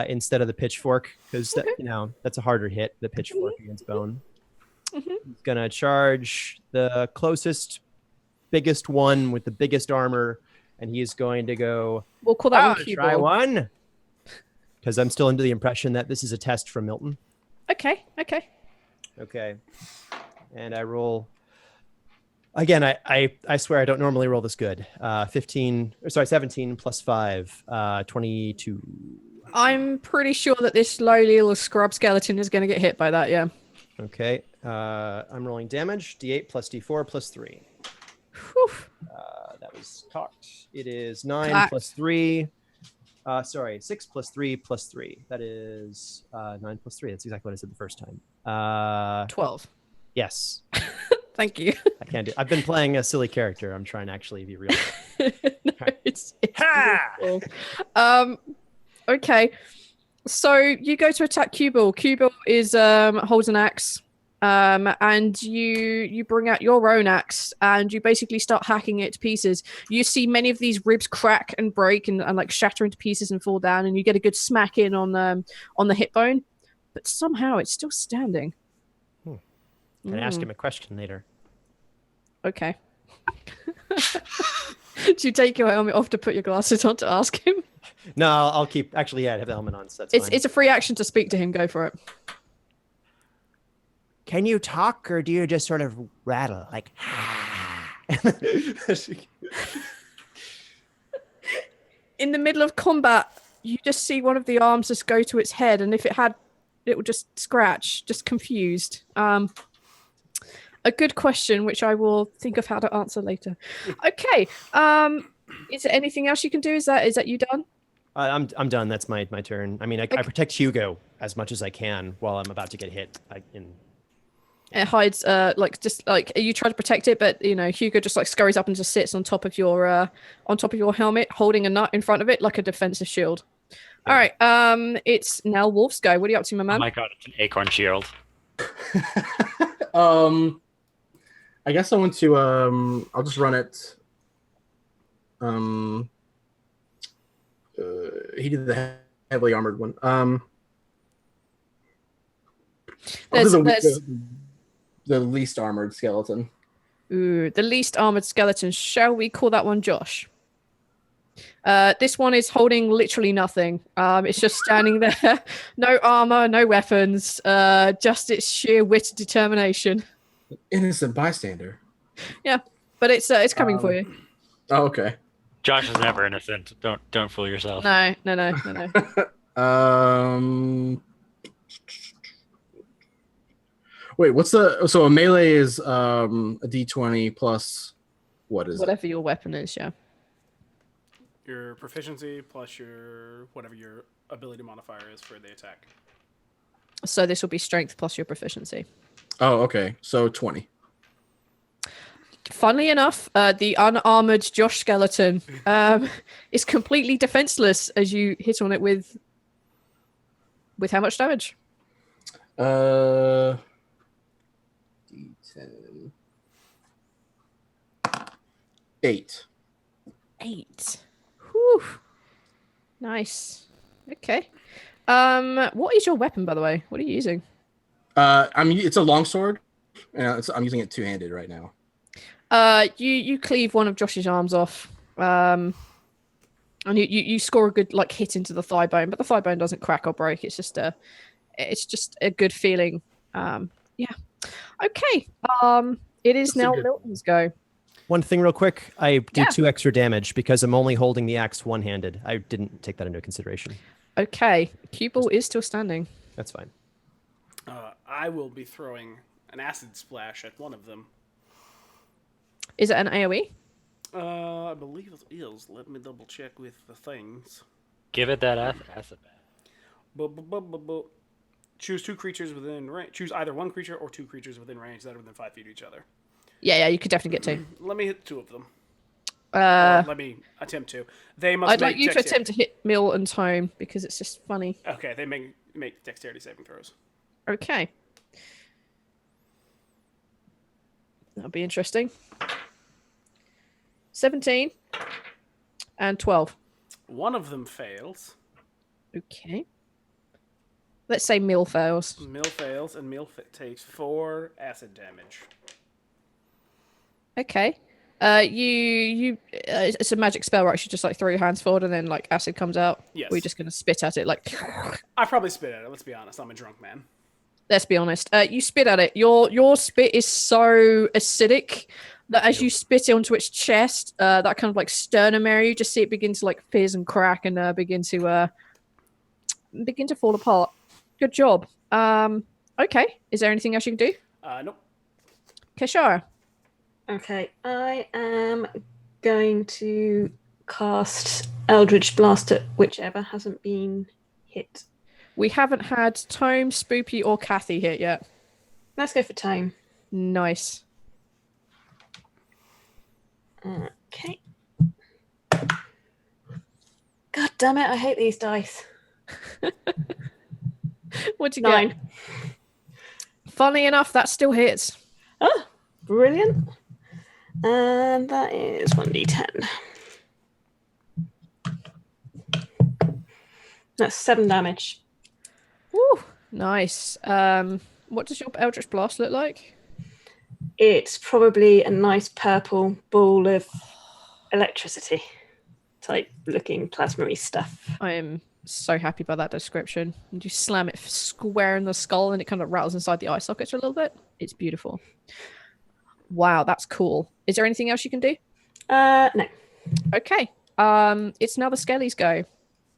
instead of the pitchfork, because that's a harder hit, the pitchfork against bone. Mhm. He's going to charge the closest, biggest one with the biggest armor, and he's going to go, We'll call that one cue try ball. one. Because I'm still under the impression that this is a test from Milton. Okay. Okay. And I roll Again, I swear I don't normally roll this good. 17 plus 5, 22. I'm pretty sure that this lowly little scrub skeleton is going to get hit by that, yeah. Okay. I'm rolling damage. D8 plus D4 plus 3. Whew. That was cocked. It is 9 Cocked. plus 3. 6 plus 3 plus 3. That is 9 plus 3. That's exactly what I said the first time. 12. Yes. Thank you. I can't do. I've been playing a silly character. I'm trying to actually be real. No, it's Ha! beautiful. Okay. So you go to attack Cubal. Cubal is holds an axe. And you bring out your own axe and you basically start hacking it to pieces. You see many of these ribs crack and break and like shatter into pieces and fall down, and you get a good smack in on the hip bone, but somehow it's still standing. Can I ask him a question later? Okay. Do you take your helmet off to put your glasses on to ask him? No, I'll keep. Actually, yeah, I have the helmet on, so that's fine. It's a free action to speak to him. Go for it. Can you talk, or do you just sort of rattle like? In the middle of combat, you just see one of the arms just go to its head, and if it had, it would just scratch, just confused. A good question, which I will think of how to answer later. Okay. Is there anything else you can do? Is that you done? I'm done. That's my turn. I mean, I protect Hugo as much as I can while I'm about to get hit. It hides, you try to protect it, but Hugo just like scurries up and just sits on top of your helmet, holding a nut in front of it like a defensive shield. Yeah. All right. It's now Wolf's go. What are you up to, my man? Oh my god, it's an acorn shield. I guess I want to. I'll just run it. He did the heavily armored one. The least armored skeleton. Ooh, the least armored skeleton. Shall we call that one Josh? This one is holding literally nothing. It's just standing there. No armor, no weapons, just its sheer wit and determination. Innocent bystander. Yeah, but it's coming for you. Oh, okay. Josh is never innocent. Don't fool yourself. No. Wait, so a melee is a d20 plus what is whatever your weapon is, yeah. Your proficiency plus whatever your ability modifier is for the attack. So this will be strength plus your proficiency. Oh, okay. So 20. Funnily enough, the unarmored Josh skeleton is completely defenseless as you hit on it with how much damage? D10. 8. 8. Whew. Nice. Okay. What is your weapon, by the way? What are you using? It's a longsword, and I'm using it two-handed right now. You cleave one of Josh's arms off, and you score a good hit into the thigh bone, but the thigh bone doesn't crack or break. It's just a good feeling. Yeah. Okay. It is now Milton's go. One thing real quick, I do 2 extra damage because I'm only holding the axe one-handed. I didn't take that into consideration. Okay. Cue-ball is still standing. That's fine. I will be throwing an acid splash at one of them. Is it an AoE? I believe it is. Let me double check with the things. Give it that acid. Choose 2 creatures within range. Choose either 1 creature or 2 creatures within range that are within 5 feet of each other. Yeah, you could definitely get 2. Let me hit 2 of them. Let me attempt to. They must. I'd like you to attempt to hit Mill and Tome because it's just funny. Okay, they make dexterity saving throws. Okay. That'll be interesting. 17 and 12. One of them fails. Okay. Let's say Mill fails. Mill fails, and Mill takes 4 acid damage. Okay. It's a magic spell, right? You just throw your hands forward and then acid comes out. Yes. We're just gonna spit at it I probably spit at it. Let's be honest. I'm a drunk man. Let's be honest. You spit at it. Your spit is so acidic that as you spit it onto its chest, that kind of like sternum area, you just see it begin to like fizz and crack and begin to fall apart. Good job. Okay. Is there anything else you can do? Nope. Keshara. Okay, I am going to cast Eldritch Blast at whichever hasn't been hit. We haven't had Tome, Spoopy, or Kathy hit yet. Let's go for Tome. Nice. Okay. God damn it, I hate these dice. What'd you 9. get? Funny enough, that still hits. Oh, brilliant. And that is 1d10. That's 7 damage. Woo, nice. What does your Eldritch Blast look like? It's probably a nice purple ball of electricity type looking plasma-y stuff. I am so happy by that description. And you slam it square in the skull and it kind of rattles inside the eye sockets a little bit. It's beautiful. Wow, that's cool. Is there anything else you can do? No. Okay. It's now the Skelly's go.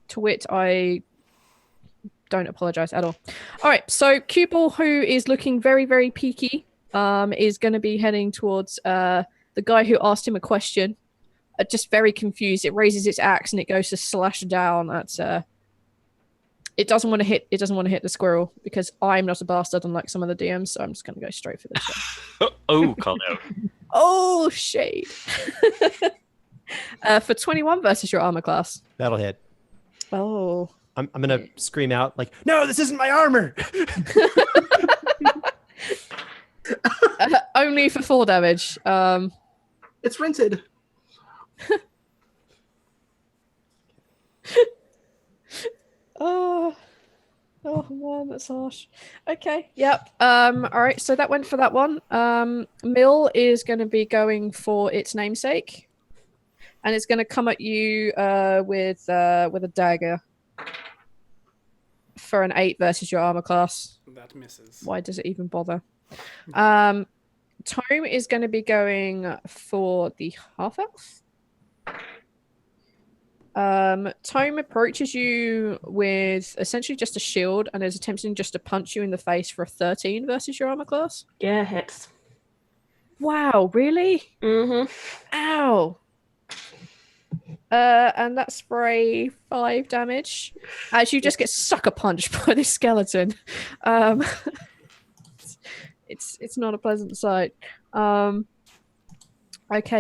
To wit, I don't apologize at all. All right, so Cuball, who is looking very, very peaky, is going to be heading towards the guy who asked him a question. Just very confused. It raises its axe and it goes to slash down at. It doesn't want to hit. It doesn't want to hit the squirrel because I'm not a bastard, unlike some of the DMs. So I'm just going to go straight for this one. Oh, called out. Oh, shade. For 21 versus your armor class. That'll hit. Oh. I'm gonna scream out like, "No, this isn't my armor!" Only for 4 damage. It's rented. Oh man, that's harsh. Okay, yep. All right, so that went for that one. Mill is going to be going for its namesake, and it's going to come at you with a dagger for an 8 versus your armor class. That misses. Why does it even bother? Tome is going to be going for the half elf. Tome approaches you with essentially just a shield and is attempting just to punch you in the face for a 13 versus your armor class. Yeah, hits. Wow, really? Mm-hmm. Ow. And that's for a 5 damage. As you just get sucker punched by this skeleton. It's not a pleasant sight. Okay,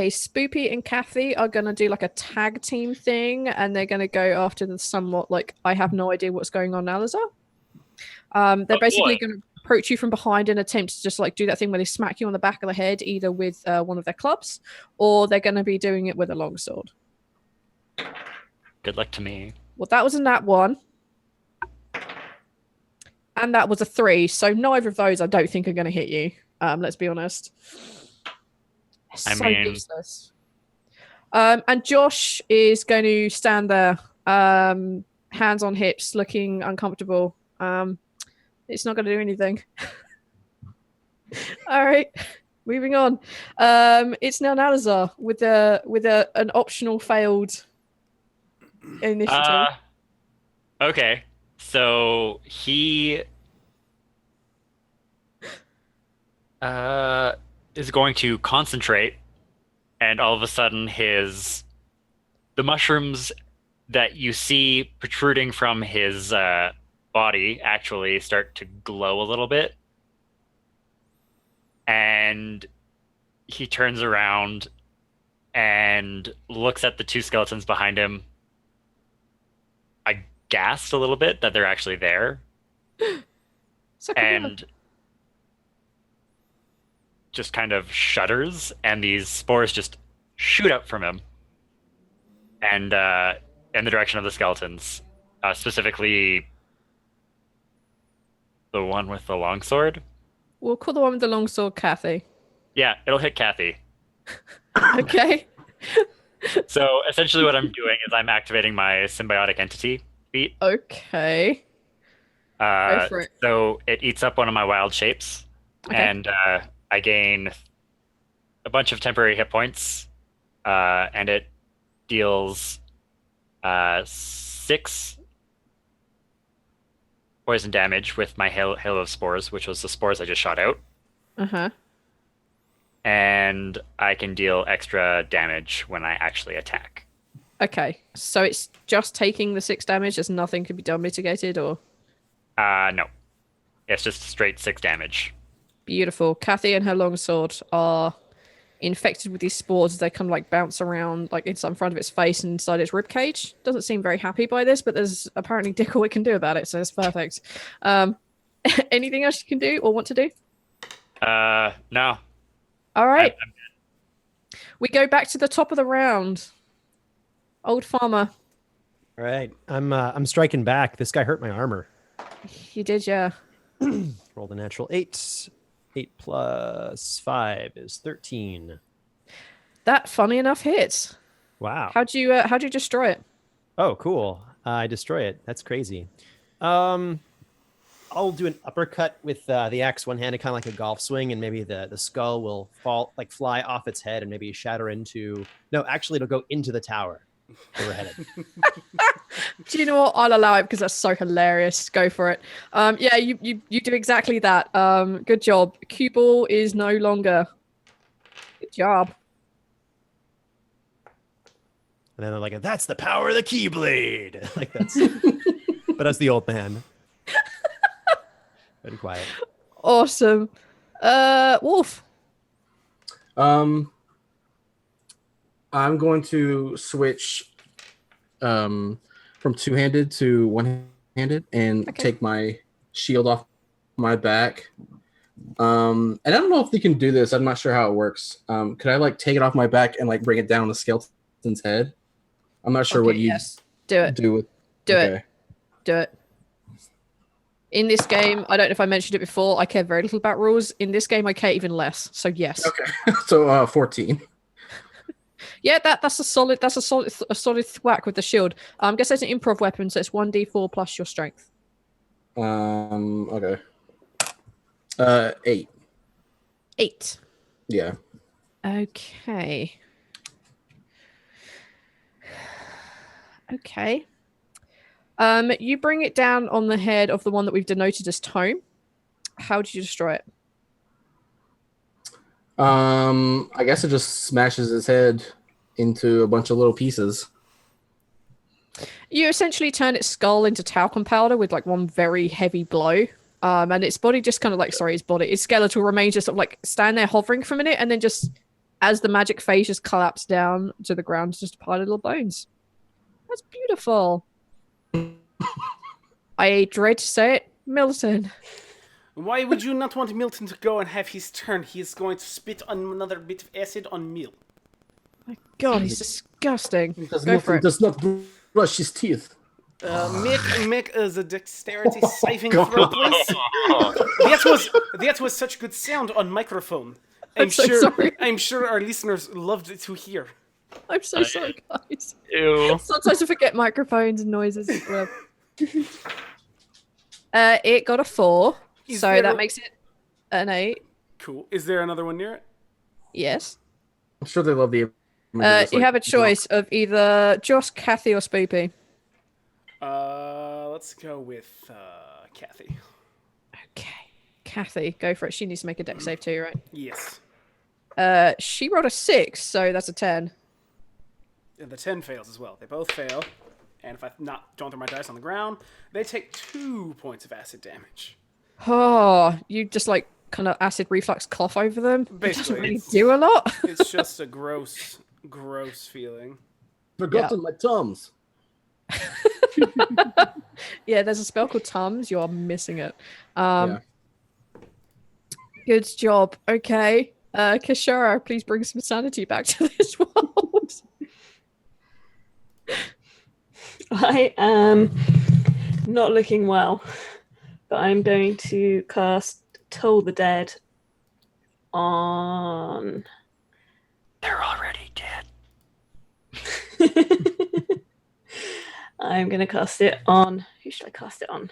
Spoopy and Kathy are going to do like a tag team thing, and they're going to go after the somewhat like, I have no idea what's going on, Alazar. They're basically going to approach you from behind and attempt to just like do that thing where they smack you on the back of the head, either with one of their clubs, or they're going to be doing it with a longsword. Good luck to me. Well, that was a nat 1. And that was a 3, so neither of those I don't think are going to hit you. Let's be honest. I So mean- useless. And Josh is going to stand there, hands on hips, looking uncomfortable. It's not going to do anything. All right, moving on. It's now Nalazar with an optional failed initiative. Okay, so he is going to concentrate, and all of a sudden the mushrooms that you see protruding from his body actually start to glow a little bit, and he turns around and looks at the 2 skeletons behind him. I gasped a little bit that they're actually there, and just kind of shudders, and these spores just shoot up from him and in the direction of the skeletons, specifically the one with the longsword. We'll call the one with the longsword Kathy. Yeah, it'll hit Kathy. Okay. So essentially what I'm doing is I'm activating my symbiotic entity feat. Okay. Go for it. So it eats up one of my wild shapes, Okay. and I gain a bunch of temporary hit points, and it deals 6 poison damage with my hail of spores, which was the spores I just shot out. Uh-huh. And I can deal extra damage when I actually attack. Okay, so it's just taking the 6 damage, as nothing can be done mitigated, or? No. It's just straight 6 damage. Beautiful. Kathy and her longsword are infected with these spores as they kind of like bounce around like in front of its face and inside its ribcage. Doesn't seem very happy by this, but there's apparently dick all it can do about it, so it's perfect. Anything else you can do or want to do? No. All right. We go back to the top of the round. Old farmer. All right, I'm striking back. This guy hurt my armor. You did, yeah. Rolled a natural 8. 8 plus 5 is 13. That, funny enough, hits. Wow. How'd you destroy it? Oh, cool. I destroy it. That's crazy. I'll do an uppercut with the axe one-handed, kind of like a golf swing, and maybe the skull will fly off its head and maybe shatter into... No, actually, it'll go into the tower where we're headed. Do you know what? I'll allow it because that's so hilarious. Go for it. Yeah, you do exactly that. Good job. Cue ball is no longer. Good job. And then they're like, that's the power of the Keyblade. Like that's... But as the old man. Very quiet. Awesome. Wolf. I'm going to switch from two-handed to one-handed and take my shield off my back. And I don't know if they can do this. I'm not sure how it works. Could I take it off my back and bring it down the skeleton's head? I'm not sure what you do it. Do with do it. Do it. In this game, I don't know if I mentioned it before, I care very little about rules. In this game, I care even less. So yes. Okay. So 14. Yeah, that's a solid thwack with the shield. Guess it's an improv weapon, so it's 1d4 plus your strength. Okay. 8. 8. Yeah. Okay. Okay. You bring it down on the head of the one that we've denoted as Tome. How did you destroy it? I guess it just smashes his head into a bunch of little pieces. You essentially turn its skull into talcum powder with one very heavy blow. And its body just kind of its skeletal remains just stand there hovering for a minute, and then just as the magic phase just collapsed down to the ground, just a pile of little bones. That's beautiful. I dread to say it, Milton. Why would you not want Milton to go and have his turn? He is going to spit on another bit of acid on Mil. My God, he's disgusting. Because Go for Milton it. does not brush his teeth. Make the dexterity saving throw, please. That was such good sound on microphone. I'm so sorry. I'm sure our listeners loved it to hear. I'm so sorry, guys. Ew. Sometimes I forget microphones and noises. It got a 4, that makes it an 8. Cool. Is there another one near it? Yes. I'm sure they love the. You have a choice of either Josh, Kathy, or Spoopy. Let's go with Kathy. Okay, Kathy, go for it. She needs to make a dex save too, right? Yes. She rolled a 6, so that's a 10. And the 10 fails as well. They both fail. And if I don't throw my dice on the ground, they take 2 points of acid damage. Oh, you just kind of acid reflux cough over them? Basically, it doesn't really do a lot. It's just a gross feeling. Forgotten my Tums. Yeah, there's a spell called Tums. You are missing it. Good job. Okay. Kishara, please bring some sanity back to this world. I am not looking well, but I'm going to cast Toll the Dead on... They're already dead. I'm going to cast it on... Who should I cast it on?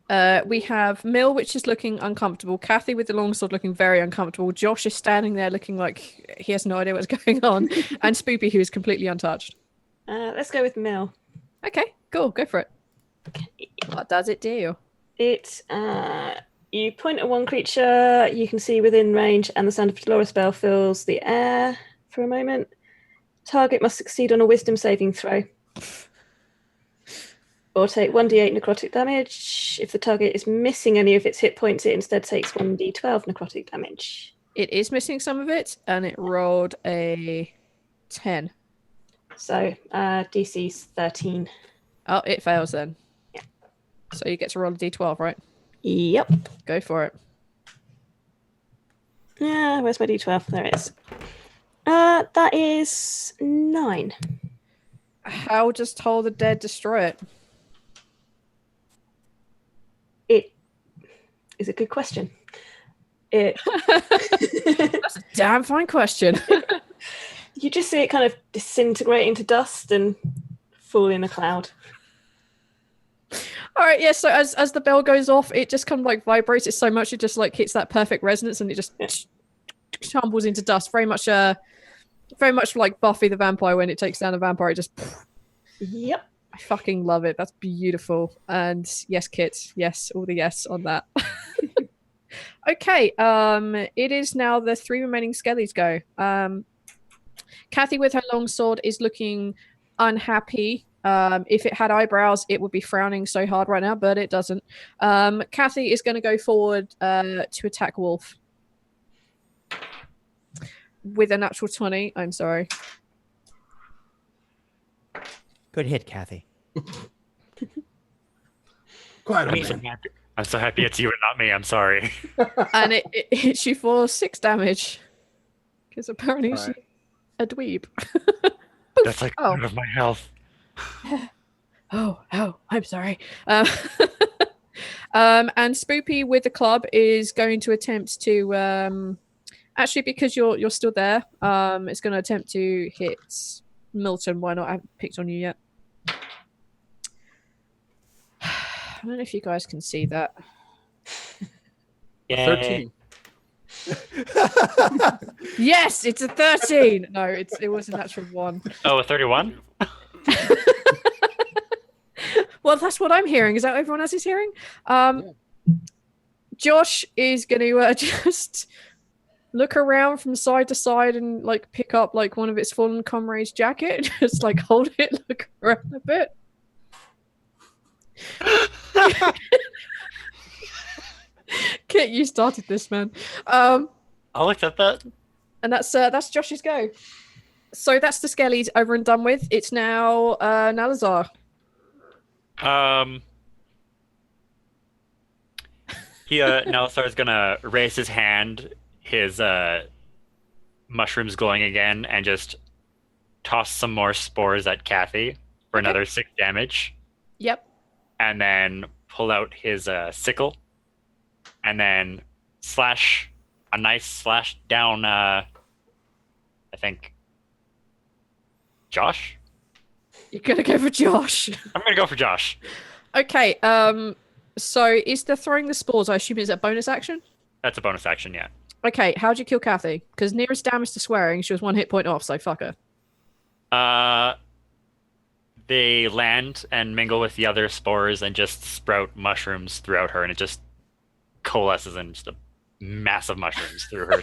We have Mill, which is looking uncomfortable. Kathy with the longsword looking very uncomfortable. Josh is standing there looking like he has no idea what's going on. And Spoopy, who is completely untouched. Let's go with Mill. Okay, cool. Go for it. What does it do? You point at one creature you can see within range, and the sound of Dolores Bell fills the air for a moment. Target must succeed on a wisdom saving throw. Or take 1d8 necrotic damage. If the target is missing any of its hit points, it instead takes 1d12 necrotic damage. It is missing some of it, and it rolled a 10. So DC's 13. Oh, it fails then. Yeah. So you get to roll a d12, right? Yep. Go for it. Yeah, where's my d12? There it is. That is 9. How does Toll the Dead destroy it? It is a good question. That's a damn fine question. You just see it kind of disintegrate into dust and fall in a cloud. All right, yeah. So as the bell goes off, it just kind of like vibrates it so much it just like hits that perfect resonance and it just tumbles into dust. Very much like Buffy the Vampire when it takes down a vampire. It just. Yep. I fucking love it. That's beautiful. And yes, Kit. Yes, all the yes on that. Okay. It is now the 3 remaining skellies go. Kathy with her longsword is looking unhappy. If it had eyebrows, it would be frowning so hard right now, but it doesn't. Kathy is going to go forward to attack Wolf with a natural 20. I'm sorry. Good hit, Kathy. Quite I'm so happy it's you and not me. I'm sorry. And it hits you for 6 damage. Because apparently she's a dweeb. That's like out of my health. Oh, I'm sorry. And Spoopy with the club is going to attempt to actually, because you're still there, it's going to attempt to hit Milton. Why not? I haven't picked on you yet. I don't know if you guys can see that. Yeah. 13. Yes, it's a 13. No, it was a natural 1. Oh, a 31? Well, that's what I'm hearing. Is that what everyone else is hearing? Josh is going to just look around from side to side and like pick up like one of its fallen comrade's jacket, just like hold it, look around a bit. Kit, you started this, man. I'll accept that. And that's Josh's go. So that's the skellies over and done with. It's now Nalazar. Nalazar's gonna raise his hand, his mushrooms glowing again, and just toss some more spores at Kathy for another 6 damage. Yep. And then pull out his sickle, and then slash a nice slash down. I think Josh. You're gonna go for Josh. I'm gonna go for Josh. Okay. So is the throwing the spores? I assume is a bonus action. That's a bonus action, yeah. Okay. How'd you kill Kathy? Because nearest damage to swearing, she was 1 hit point off. So fuck her. They land and mingle with the other spores and just sprout mushrooms throughout her, and it just coalesces in just a massive mushrooms through her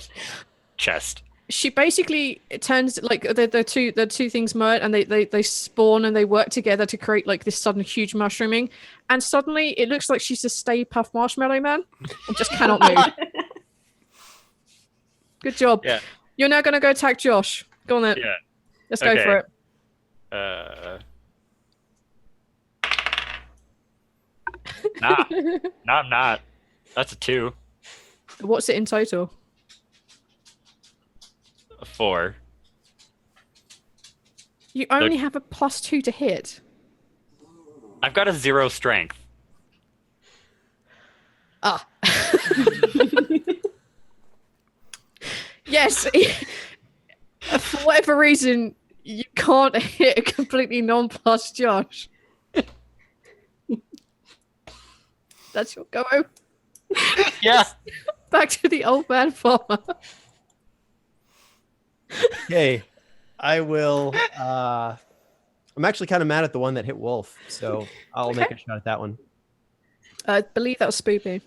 chest. She basically turns like the two things merge and they spawn and they work together to create like this sudden huge mushrooming, and suddenly it looks like she's a Stay Puft Marshmallow Man and just cannot move. Good job. Yeah. You're now gonna go attack Josh. Go on then. Yeah. Let's go for it. Nah. No, I'm not. That's a 2. What's it in total? A 4. You only have a +2 to hit. I've got a 0 strength. Ah. Yes. For whatever reason, you can't hit a completely non-plus Josh. That's your go. Yeah. Back to the old man farmer. Okay, I will. I'm actually kind of mad at the one that hit Wolf, so I'll make a shot at that one. I believe that was Spoopy.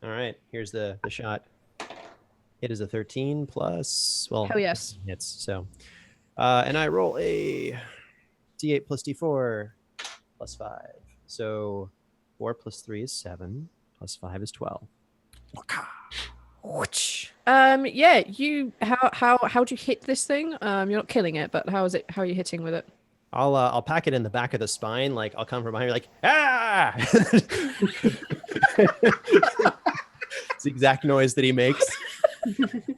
All right, here's the shot. It is a 13 plus. Well, Hell yes. hits. So, and I roll a d8 plus d4 plus 5. So 4 plus 3 is 7. Plus 5 is 12. Yeah, you how do you hit this thing? You're not killing it, but how are you hitting with it? I'll pack it in the back of the spine. Like I'll come from behind you, like ah. It's the exact noise that he makes.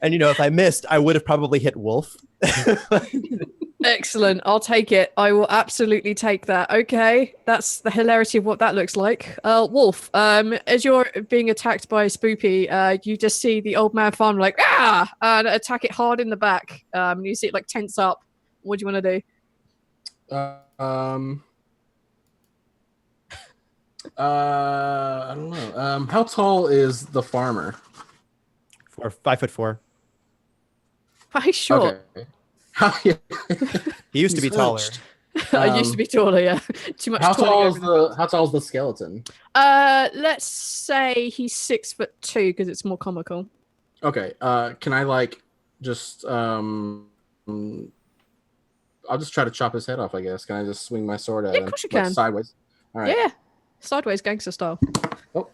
And if I missed, I would have probably hit Wolf. Excellent. I'll take it. I will absolutely take that. Okay. That's the hilarity of what that looks like. Wolf, as you're being attacked by Spoopy, you just see the old man farmer like, and attack it hard in the back. You see it like tense up. What do you want to do? I don't know. How tall is the farmer? 5'4". Why short? Okay. He used to be taller. I used to be taller, yeah. Too much How taller. tall is the skeleton? Let's say he's 6'2" because it's more comical. Okay. Can I just I'll just try to chop his head off, I guess. Can I just swing my sword at him? Of course you can. Sideways. All right. Yeah. Sideways gangster style. Oh.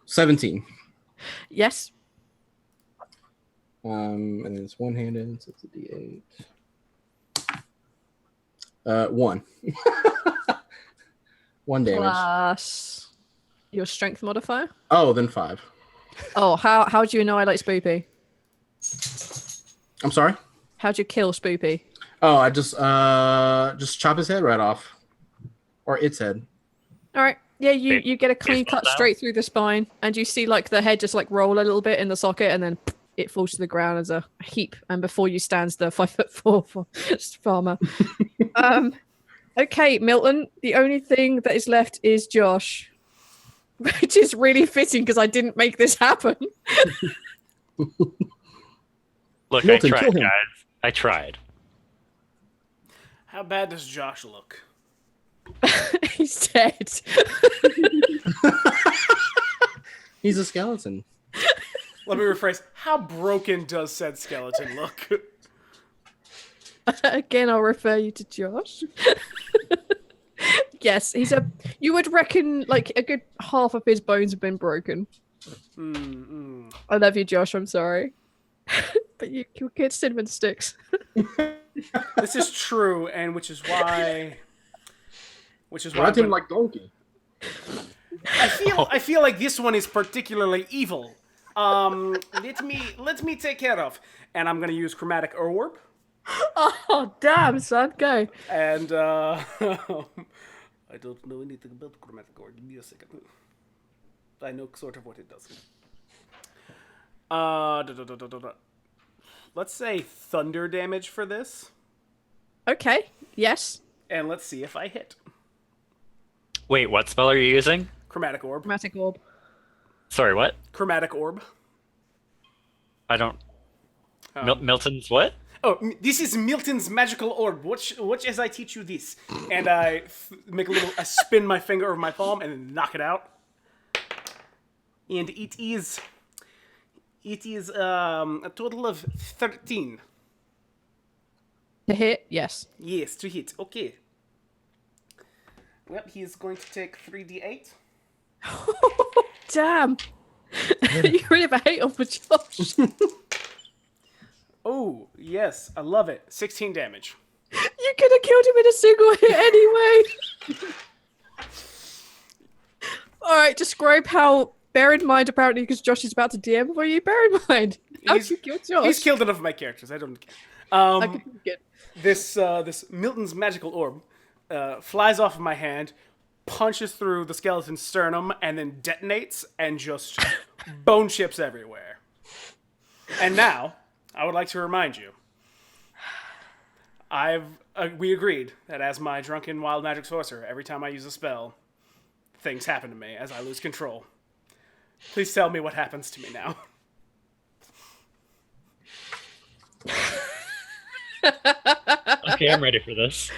17. Yes. And it's one-handed, so it's a D8. 1. 1 damage. Plus your strength modifier. Oh, then 5. Oh, how do you know I like Spoopy? I'm sorry? How'd you kill Spoopy? Oh, I just chop his head right off. Or its head. All right. Yeah, you get a clean cut straight through the spine, and you see the head just roll a little bit in the socket, and then it falls to the ground as a heap. And before you stands the 5'4" farmer. Okay, Milton. The only thing that is left is Josh, which is really fitting because I didn't make this happen. Look, Milton, I kill tried, him. guys. I tried. How bad does Josh look? He's dead. He's a skeleton. Let me rephrase. How broken does said skeleton look? Again, I'll refer you to Josh. Yes, you would reckon a good half of his bones have been broken. I love you, Josh. I'm sorry. But you get cinnamon sticks. This is true, and which is why Ride him like donkey. I feel like this one is particularly evil. Let me take care of, and I'm gonna use chromatic orb. Oh damn, son, go. And I don't know anything about chromatic orb. Give me a second. I know sort of what it does. Let's say thunder damage for this, Okay. Yes. and let's see if I hit. Wait, what spell are you using? Chromatic orb. Chromatic orb. Sorry, what? Chromatic orb. I don't. Milton's what? Oh, this is Milton's magical orb. Watch as I teach you this. And I I spin my finger over my palm and then knock it out. And it is a total of 13. To hit, yes. Yes, to hit. Okay. Well, he is going to take 3d8. Damn. You really have a hate on for Josh. Oh, yes, I love it. 16 damage. You could have killed him in a single hit anyway. All right, describe how. Bear in mind, apparently, because Josh is about to DM for you. Bear in mind, how you kill Josh? He's killed enough of my characters. I don't care. Okay, good. This Milton's magical orb flies off of my hand, punches through the skeleton's sternum, and then detonates, and just bone chips everywhere. And now, I would like to remind you, We agreed that as my drunken wild magic sorcerer, every time I use a spell, things happen to me as I lose control. Please tell me what happens to me now. Okay, I'm ready for this.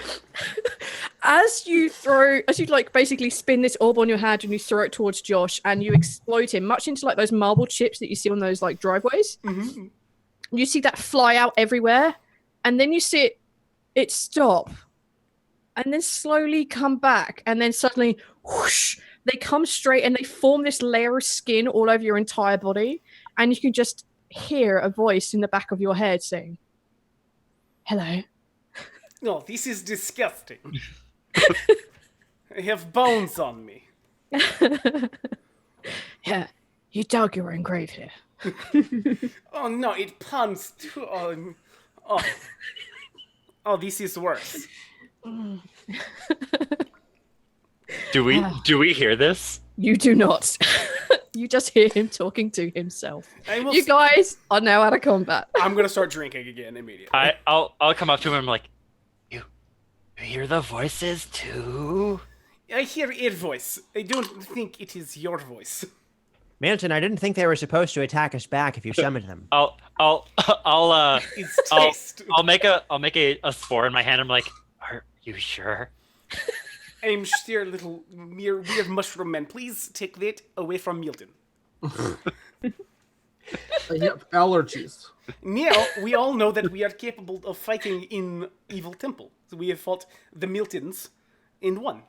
As you like basically spin this orb on your hand and you throw it towards Josh and you explode him, much into like those marble chips that you see on those like driveways. Mm-hmm. You see that fly out everywhere, and then you see it stop, and then slowly come back, and then suddenly whoosh, they come straight and they form this layer of skin all over your entire body, and you can just hear a voice in the back of your head saying, "Hello." No, this is disgusting. I have bones on me. Yeah, you dug your own grave here. Oh no, it puns too. Oh, this is worse. Do we hear this? You do not. You just hear him talking to himself. You You guys are now out of combat. I'm gonna start drinking again immediately. I'll come up to him and I'm like, you hear the voices too? I hear your voice. I don't think it is your voice. Milton, I didn't think they were supposed to attack us back if you summoned them. I'll It's taste. I'll make a spore in my hand. I'm like, are you sure? I'm still a little weird mushroom man. Please take that away from Milton. I have allergies. Now, we all know that we are capable of fighting in Evil Temple. So we have fought the Miltons and won.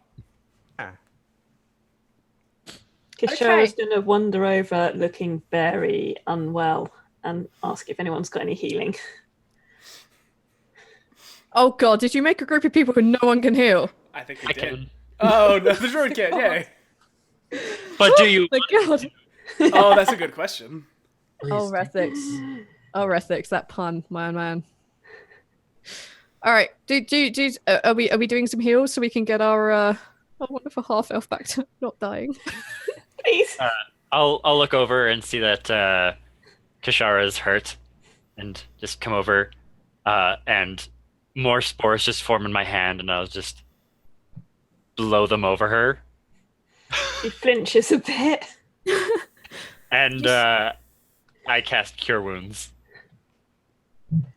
Kishara's going to wander over looking very unwell and ask if anyone's got any healing. Oh god, did you make a group of people who no one can heal? I think I they did. can. Oh, no, the druid can, yay. But do you? My god. Oh, that's a good question. Oh, Rethix. Oh, Rethix, that pun, man. All right, are we doing some heals so we can get our wonderful half elf back to not dying? Please. I'll look over and see that Kishara is hurt, and just come over, and more spores just form in my hand, and I'll just blow them over her. She flinches a bit. And I cast Cure Wounds.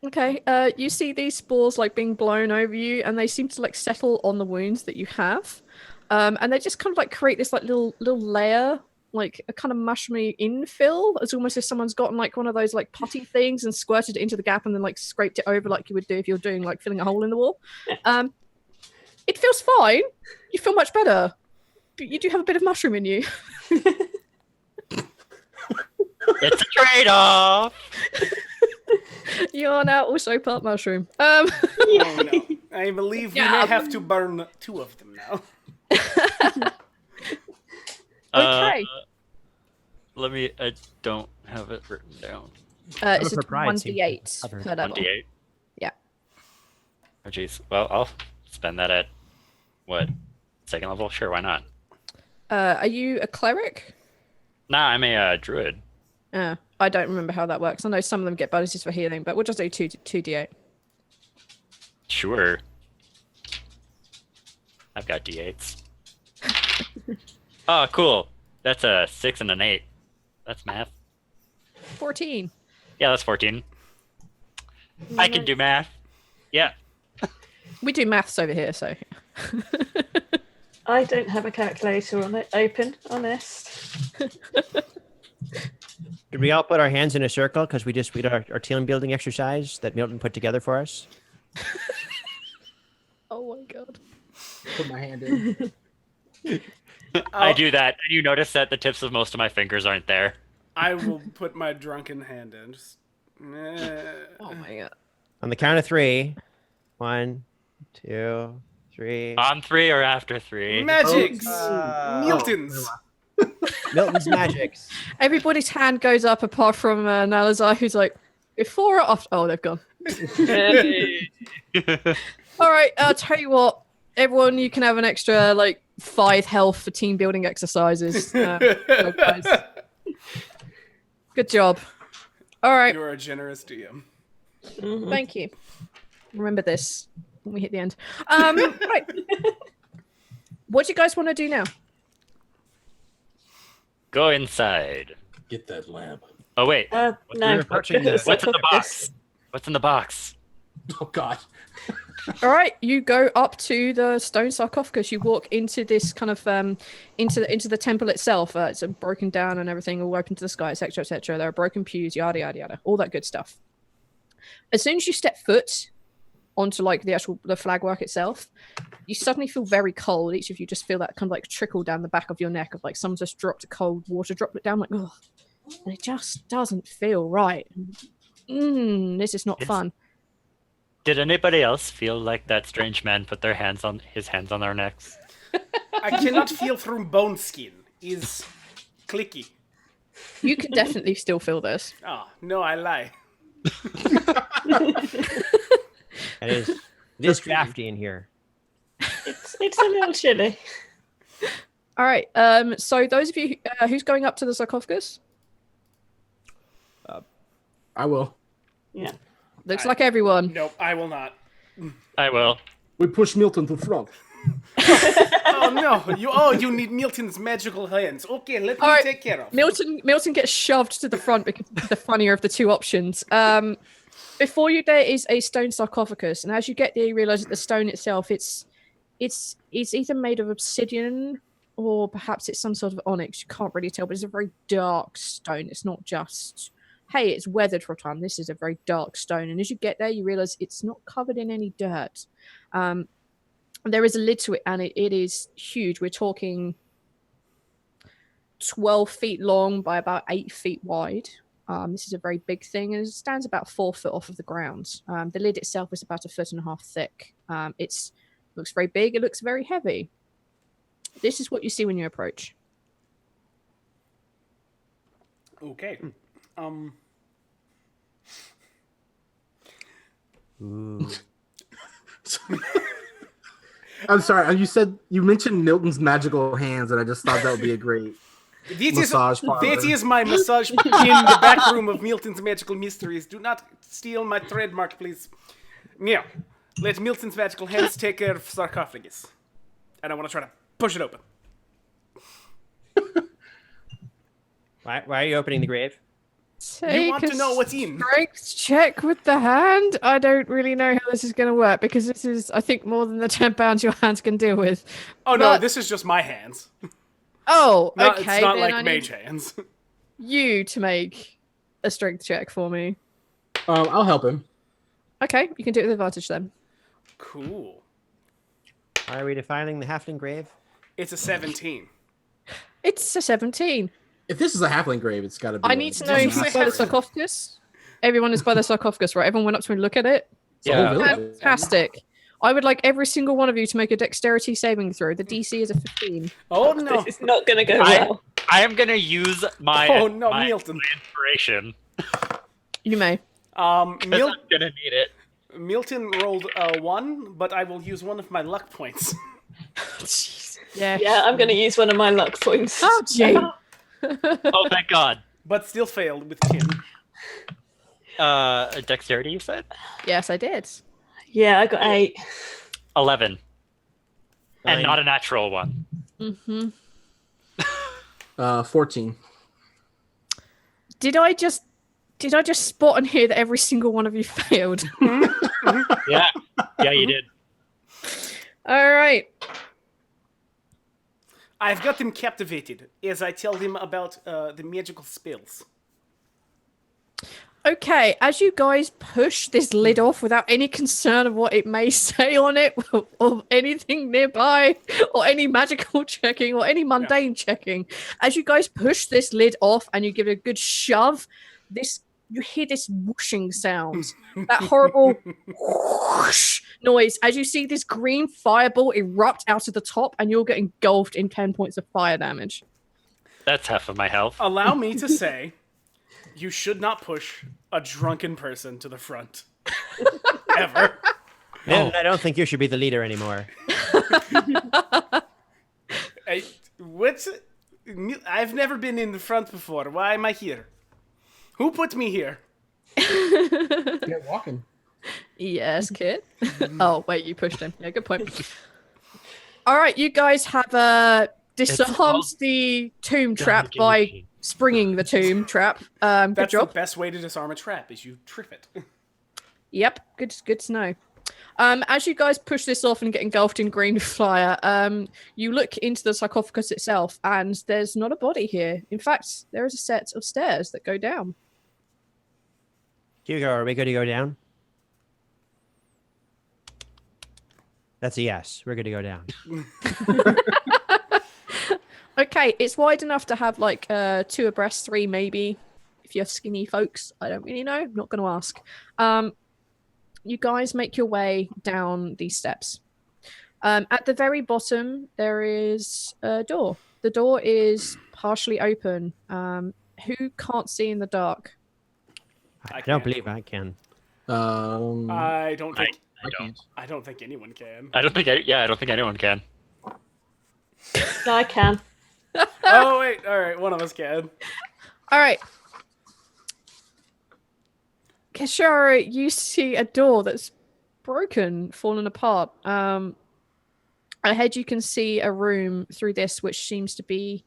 Okay, you see these spores like being blown over you, and they seem to like settle on the wounds that you have, and they just kind of like create this like little layer, like a kind of mushroomy infill. It's almost as someone's gotten like one of those like putty things and squirted it into the gap, and then like scraped it over like you would do if you're doing like filling a hole in the wall. It feels fine. You feel much better, but you do have a bit of mushroom in you. It's a trade-off. You are now also part mushroom. Oh, no. I believe we may have to burn 2 of them now. Okay. Let me. I don't have it written down. It's a pride 1d8 per level. 1d8. Yeah. Oh jeez. Well, I'll spend that at what? 2nd level? Sure, why not? Are you a cleric? Nah, I'm a druid. I don't remember how that works. I know some of them get bonuses for healing, but we'll just do 2d8. Sure. I've got d8s. Oh, cool. That's a 6 and an 8. That's math. 14. Yeah, that's 14. I can do math. Yeah. We do maths over here, so. I don't have a calculator on it open, honest. Did we all put our hands in a circle because we did our team building exercise that Milton put together for us? Oh my god. Put my hand in. I do that, and you notice that the tips of most of my fingers aren't there. I will put my drunken hand in. Just, Oh my god. On the count of 3. 1, 2, 3. On 3 or after 3? Magics! Oh, Miltons! Milton's magics. Everybody's hand goes up apart from Nalazar, who's like, before or after? Oh, they've gone. All right, I'll tell you what. Everyone, you can have an extra, 5 health for team building exercises. Go, guys. Good job. All right. You're a generous DM. Mhm. Thank you. Remember this when we hit the end. Right. What do you guys want to do now? Go inside. Get that lamp. Oh wait, No. We're approaching Look at the- what's in the box? sarcophagus. What's in the box? Oh God. All right, you go up to the stone sarcophagus. You walk into this kind of into the temple itself. It's broken down and everything, all open to the sky, etc., etc. There are broken pews, yada yada yada, all that good stuff. As soon as you step foot onto like the flagwork itself, you suddenly feel very cold. Each of you just feel that kind of like trickle down the back of your neck of like someone just dropped a cold water droplet down, like oh, and it just doesn't feel right. This is not fun. Did anybody else feel like that strange man put his hands on our necks? I cannot feel through bone skin. Is clicky. You can definitely still feel this. Oh, no, I lie. And it is drafty in here. It's a little chilly. All right. So those of you who's going up to the sarcophagus? I will. Yeah. Looks like everyone. Nope, I will not. I will. We push Milton to front. Oh no! You need Milton's magical hands. Okay, let me All right. take care of. Milton gets shoved to the front because it's the funnier of the two options. Before you, there is a stone sarcophagus, and as you get there, you realize that the stone itself it's either made of obsidian or perhaps it's some sort of onyx. You can't really tell, but it's a very dark stone. It's not just hey, it's weathered for a time. This is a very dark stone, and as you get there, you realize it's not covered in any dirt. There is a lid to it, and it is huge. We're talking 12 feet long by about 8 feet wide. This is a very big thing, and it stands about 4 foot off of the ground. The lid itself is about 1.5 feet thick. It looks very big. It looks very heavy. This is what you see when you approach. Okay. Ooh. I'm sorry. You mentioned Milton's magical hands, and I just thought that would be a great massage parlor. That is my massage in the back room of Milton's Magical Mysteries. Do not steal my trademark, please. Now, let Milton's magical hands take care of sarcophagus. And I want to try to push it open. Why are you opening the grave? You want to know what's in? Strength check with the hand. I don't really know how this is going to work because this is, I think, more than the 10 pounds your hands can deal with. Oh no, But- this is just my hands. Oh, No, okay. it's not then like I mage need hands. you to make a strength check for me. I'll help him. Okay, you can do it with advantage then. Cool. Are we defining the halfling grave? It's a 17. It's a 17. If this is a halfling grave, it's got to be. I need to know Did you who's say by the halfling? sarcophagus. Everyone is by the sarcophagus, right? Everyone went up to me and look at it. Yeah. Fantastic. I would like every single one of you to make a dexterity saving throw. The DC is a 15. Oh no. This is not going to go I- well. I am gonna use my Oh no, my Milton. inspiration. You may. 'Cause I'm gonna need it. Milton rolled a 1, but I will use one of my luck points. Jeez. Yeah. Yeah, I'm going to use one of my luck points. Oh, gee. Oh, thank God. But still failed with 10. Dexterity, you said? Yes, I did. Yeah, I got 8. 11. And Nine. not a natural one. Mm-hmm. 14. Did I just spot and hear that every single one of you failed? Yeah. Yeah, you did. All right. I've got them captivated as I tell them about the magical spells. Okay, as you guys push this lid off without any concern of what it may say on it, or anything nearby, or any magical checking, or any mundane checking, as you guys push this lid off and you give it a good shove, you hear this whooshing sound, that horrible whoosh noise, as you see this green fireball erupt out of the top, and you'll get engulfed in 10 points of fire damage. That's half of my health. Allow me to say, you should not push a drunken person to the front. Ever. Then I don't think you should be the leader anymore. I've never been in the front before. Why am I here? Who put me here? Yeah, walking. Yes, kid. Oh, wait, you pushed him. Yeah, good point. All right, you guys have disarmed called the tomb trap by delegation. springing the tomb trap. Good That's the job. best way to disarm a trap is you trip it. Yep, good to know. As you guys push this off and get engulfed in green fire, you look into the sarcophagus itself, and there's not a body here. In fact, there is a set of stairs that go down. Hugo, are we good to go down? That's a yes. We're good to go down. Okay, it's wide enough to have like 2 abreast, 3 maybe. If you're skinny folks, I don't really know. I'm not going to ask. You guys make your way down these steps. At the very bottom, there is a door. The door is partially open. Who can't see in the dark? I can't. don't believe I can. I don't think. I can't. I don't think anyone can. I don't think anyone can. No, I can. Oh wait, all right, one of us can. All right. Kashara, you see a door that's broken, fallen apart. Ahead, you can see a room through this, which seems to be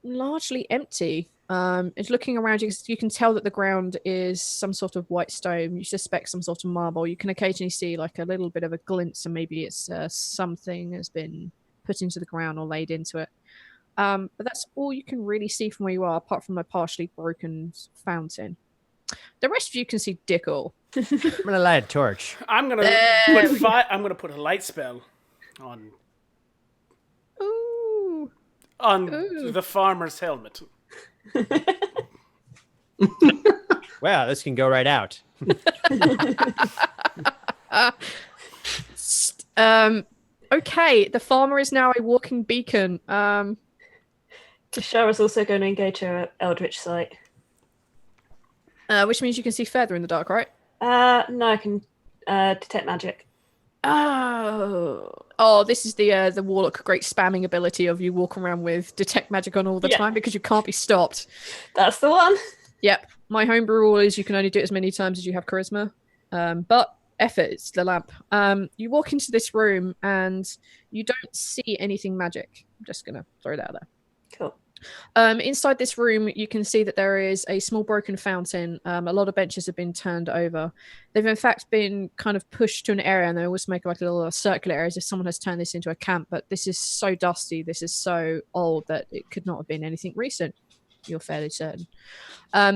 largely empty. It's looking around. You can tell that the ground is some sort of white stone. You suspect some sort of marble. You can occasionally see like a little bit of a glint, so maybe it's something has been put into the ground or laid into it. But that's all you can really see from where you are, apart from a partially broken fountain. The rest of you can see dick all. I'm gonna light a torch. I'm gonna put a light spell on Ooh. Ooh. the farmer's helmet. Wow, this can go right out. Okay, the farmer is now a walking beacon. Kashara's also going to engage her Eldritch Sight. Which means you can see further in the dark, right? No, I can detect magic. Oh, this is the warlock great spamming ability of you walk around with detect magic on all the time because you can't be stopped. That's the one. Yep. My homebrew rule is you can only do it as many times as you have charisma. But effort, it's the lamp. You walk into this room and you don't see anything magic. I'm just gonna throw that out there. Cool. Inside this room, you can see that there is a small broken fountain. A lot of benches have been turned over. They've in fact been kind of pushed to an area, and they always make like a little circular area as if someone has turned this into a camp. But this is so dusty, this is so old that it could not have been anything recent. You're fairly certain.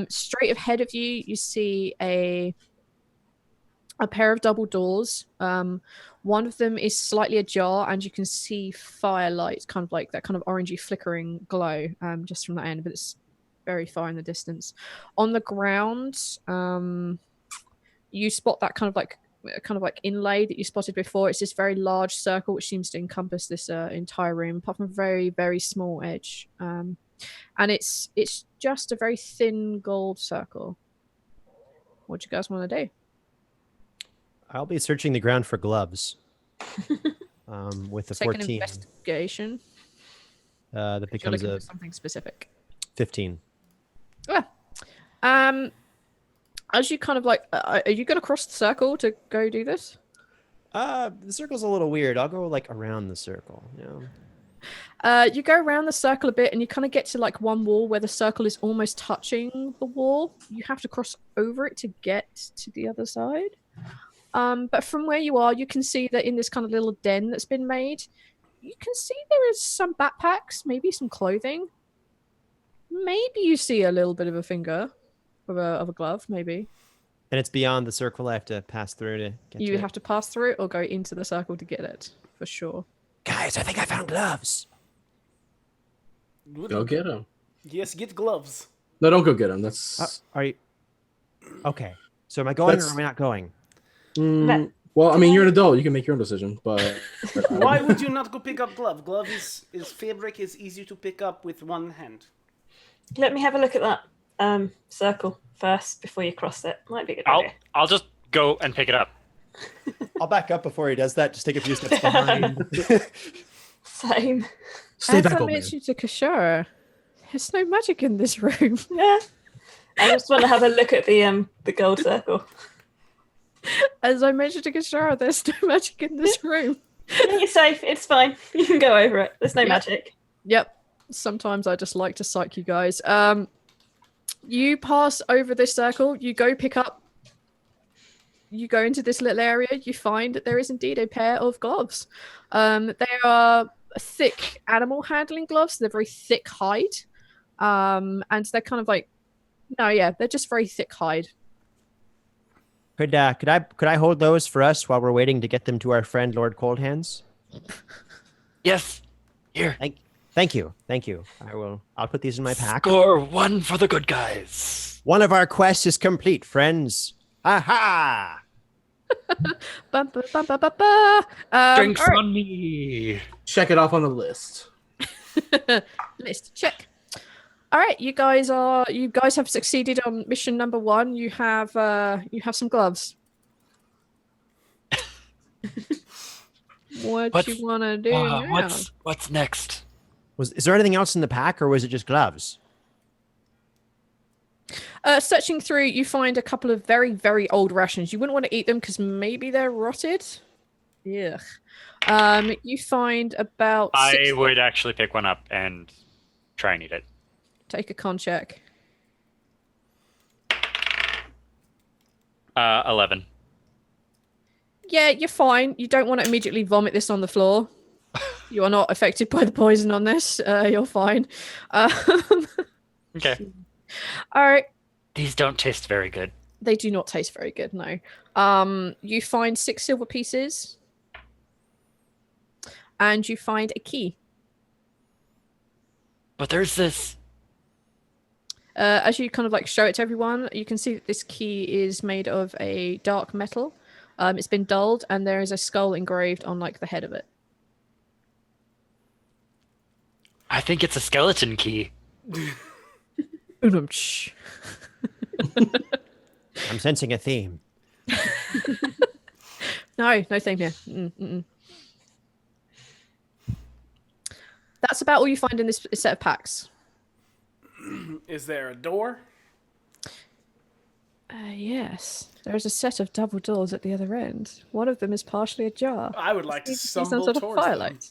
Straight ahead of you, you see a pair of double doors. One of them is slightly ajar, and you can see firelight, kind of like that kind of orangey flickering glow just from that end, but it's very far in the distance. On the ground, you spot that kind of like inlay that you spotted before. It's this very large circle which seems to encompass this entire room, apart from a very, very small edge. And it's just a very thin gold circle. What do you guys want to do? I'll be searching the ground for gloves. With the Take 14. an investigation. That You're becomes looking a for something specific. 15. As you kind of like, are you going to cross the circle to go do this? The circle's a little weird. I'll go like around the circle. Yeah. You go around the circle a bit, and you kind of get to like one wall where the circle is almost touching the wall. You have to cross over it to get to the other side. But from where you are, you can see that in this kind of little den that's been made, you can see there is some backpacks, maybe some clothing. Maybe you see a little bit of a finger of a glove, maybe. And it's beyond the circle. I have to pass through to get to You it. have to pass through it or go into the circle to get it, for sure. Guys, I think I found gloves. Go get him. Yes, get gloves. No, don't go get him. That's. Are you okay? So am I going or That's- am I not going? Well, I mean, you're an adult. You can make your own decision, but Why would you not go pick up glove? Glove is fabric is easy to pick up with one hand. Let me have a look at that circle first before you cross it. Might be a good idea. I'll just go and pick it up. I'll back up before he does that. Just take a few steps behind. Same. stay As back, I old man. mentioned to Kashara, there's no magic in this room. Yeah. I just want to have a look at the gold circle. As I mentioned to Kishara, there's no magic in this room. No, you're safe. It's fine. You can go over it. There's no Yep. magic. Yep. Sometimes I just like to psych you guys. You pass over this circle. You go pick up. You go into this little area. You find that there is indeed a pair of gloves. They are thick animal handling gloves. They're very thick hide. And they're kind of like, no, yeah, they're just very thick hide. Could I hold those for us while we're waiting to get them to our friend Lord Coldhands? Yes. Here. Thank you. I'll put these in my pack. Score 1 for the good guys. One of our quests is complete, friends. Aha! Bum, ba, bum, ba, ba, ba. Drinks all right. on me. Check it off on the list. List check. All right, you guys have succeeded on mission number 1. You have some gloves. What you want to do now? What's next? Is there anything else in the pack, or was it just gloves? Searching through, you find a couple of very, very old rations. You wouldn't want to eat them because maybe they're rotted. Yeah. You find about. I would actually pick one up and try and eat it. Take a con check. 11. Yeah, you're fine. You don't want to immediately vomit this on the floor. You are not affected by the poison on this. You're fine. Okay. All right. These don't taste very good. They do not taste very good, no. You find 6 silver pieces. And you find a key. But there's this. As you kind of like show it to everyone, you can see that this key is made of a dark metal. It's been dulled, and there is a skull engraved on like the head of it. I think it's a skeleton key. I'm sensing a theme. No theme here. Mm-mm. That's about all you find in this set of packs. Is there a door? Yes. There's a set of double doors at the other end. One of them is partially ajar. I would like to Seems be stumble towards them. firelight.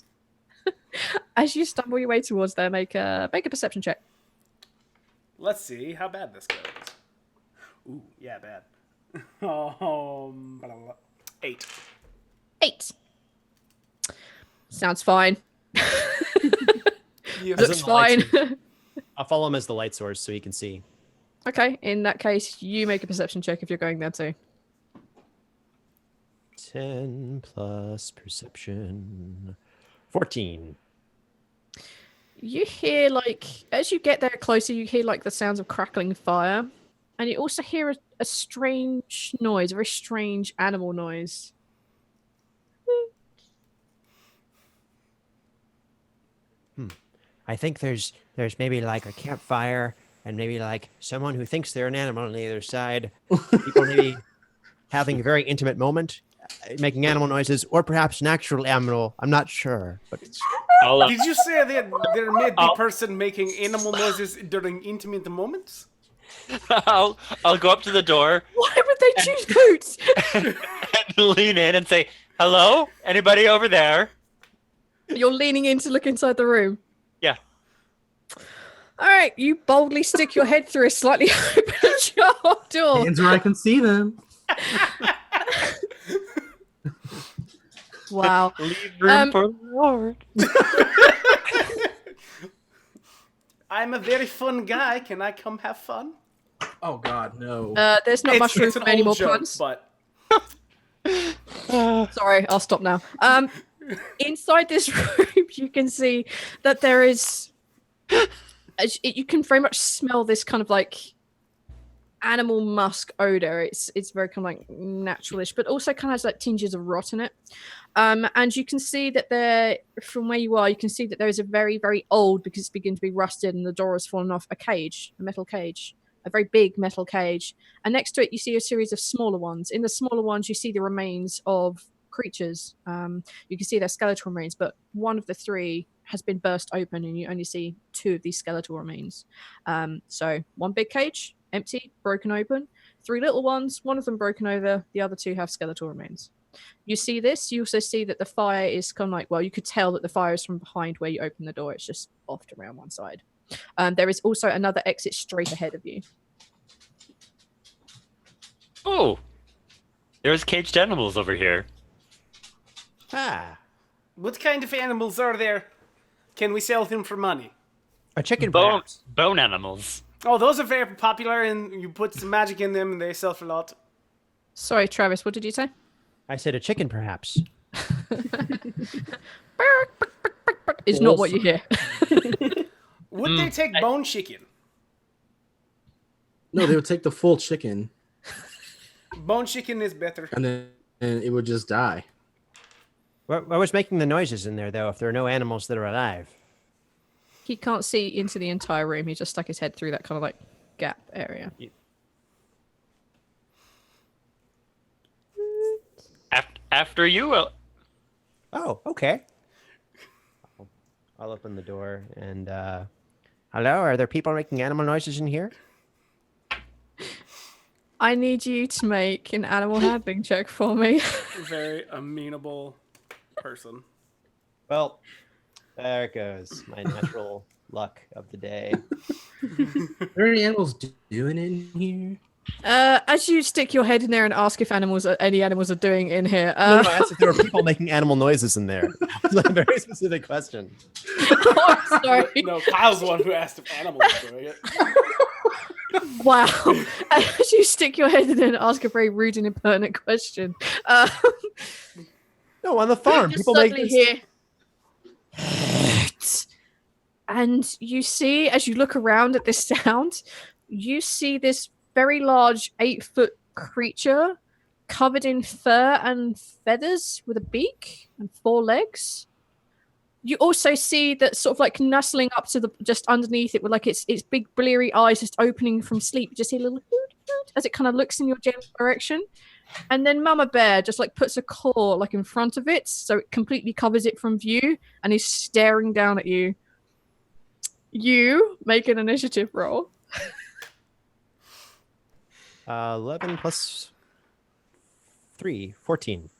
As you stumble your way towards there, make a perception check. Let's see how bad this goes. Ooh, yeah, bad. 8. 8. Sounds fine. You Looks fine. I'll follow him as the light source so he can see. Okay, in that case, you make a perception check if you're going there too. 10 plus perception. 14. You hear, like, as you get there closer, you hear, like, the sounds of crackling fire. And you also hear a strange noise, a very strange animal noise. I think there's maybe like a campfire and maybe like someone who thinks they're an animal on the other side. People maybe having a very intimate moment, making animal noises, or perhaps an actual animal. I'm not sure. But Did you say that there may be person making animal noises during intimate moments? I'll go up to the door Why would they choose boots? and lean in and say, "Hello? Anybody over there?" You're leaning in to look inside the room. Yeah. All right, you boldly stick your head through a slightly open jar door. Hands where I can see them. Wow. Leave room for the Lord. I'm a very fun guy. Can I come have fun? Oh God, no. There's not much room it's an for any more old joke, puns. but Sorry, I'll stop now. Inside this room, you can see that there is. You can very much smell this kind of like animal musk odor. It's very kind of like naturalish, but also kind of has like tinges of rot in it. And you can see that there, from where you are, you can see that there is a very, very old, because it's beginning to be rusted and the door has fallen off, a cage, a metal cage, a very big metal cage. And next to it, you see a series of smaller ones. In the smaller ones, you see the remains of creatures. You can see their skeletal remains, but one of the 3 has been burst open and you only see 2 of these skeletal remains. So one big cage, empty, broken open. 3 little ones, one of them broken over, the other 2 have skeletal remains. You see this, you also see that the fire is kind of like, well, you could tell that the fire is from behind where you open the door. It's just off to around one side. There is also another exit straight ahead of you. Oh, there's caged animals over here. Ah, What kind of animals are there? Can we sell them for money? a chicken Bone, perhaps. bone animals. Oh, those are very popular, and you put some magic in them, and they sell for a lot. Sorry, Travis, what did you say? I said a chicken perhaps. Is not what you hear. Would they take bone chicken? No, they would take the full chicken, Bone chicken is better. and then it would just die. What was making the noises in there, though, if there are no animals that are alive? He can't see into the entire room. He just stuck his head through that kind of like gap area. After you. Oh, okay. I'll open the door and, hello, are there people making animal noises in here? I need you to make an animal handling check for me. Very amenable person. Well, there it goes. My natural luck of the day. Are there any animals doing in here? As you stick your head in there and ask if any animals are doing in here. No, I asked if there were people making animal noises in there. It's a very specific question. Oh, I'm sorry. No, Kyle's the one who asked if animals were doing it. Wow. As you stick your head in there and ask a very rude and impertinent question. No, on the farm, You people make suddenly this. hear, and you see, as you look around at this sound, you see this very large 8-foot creature covered in fur and feathers with a beak and 4 legs. You also see that sort of like nestling up to the just underneath it with like its big bleary eyes just opening from sleep. You just see a little hoot hoot as it kind of looks in your general direction. And then Mama Bear just like puts a claw like in front of it so it completely covers it from view and is staring down at you. You make an initiative roll. 11 plus 3, 14.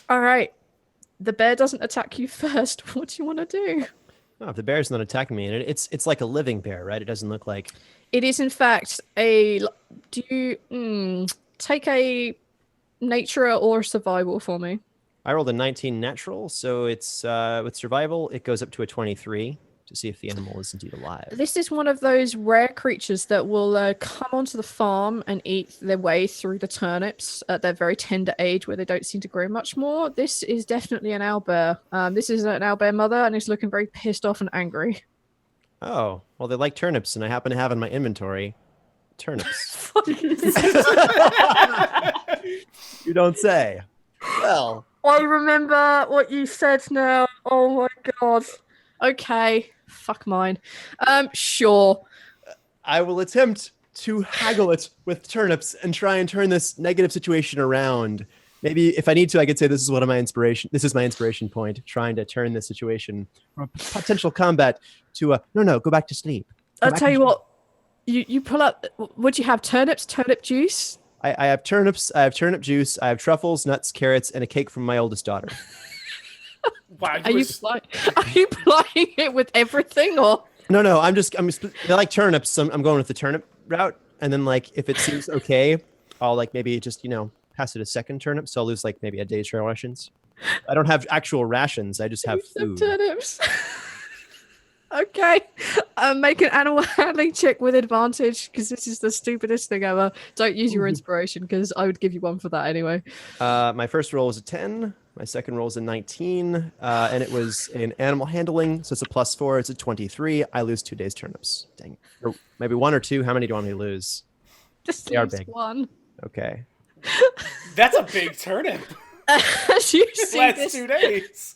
All right. The bear doesn't attack you first. What do you want to do? Oh, if the bear's not attacking me, and it's like a living bear, right? It doesn't look like. It is, in fact, a. Do you take a nature or survival for me? I rolled a 19 natural, so it's with survival, it goes up to a 23 to see if the animal is indeed alive. This is one of those rare creatures that will come onto the farm and eat their way through the turnips at their very tender age where they don't seem to grow much more. This is definitely an owlbear. This is an owlbear mother and it's looking very pissed off and angry. Oh, well, they like turnips, and I happen to have in my inventory turnips. You don't say. Well, I remember what you said now. Oh my god. Okay. Fuck mine. Sure. I will attempt to haggle it with turnips and try and turn this negative situation around. Maybe if I need to, I could say this is my inspiration point, trying to turn this situation from potential combat to no, go back to sleep. I'll tell you what. You pull up. What do you have? Turnips, turnip juice. I have turnips. I have turnip juice. I have truffles, nuts, carrots, and a cake from my oldest daughter. Wow, Are you plying it with everything, or? No. I'm I like turnips. So I'm going with the turnip route, and then like if it seems okay, I'll like maybe just pass it a second turnip, so I'll lose like maybe a day's rations. I don't have actual rations. I just have food. Turnips. Okay. Make an animal handling check with advantage because this is the stupidest thing ever. Don't use your inspiration because I would give you one for that anyway. My first roll was a 10. My second roll is a 19. And it was in animal handling, so it's a +4. It's a 23. I lose 2 days turnips. Dang. Or maybe 1 or 2. How many do you want me to lose? Just They are lose big. one. Okay. That's a big turnip. As you see Last this, 2 days.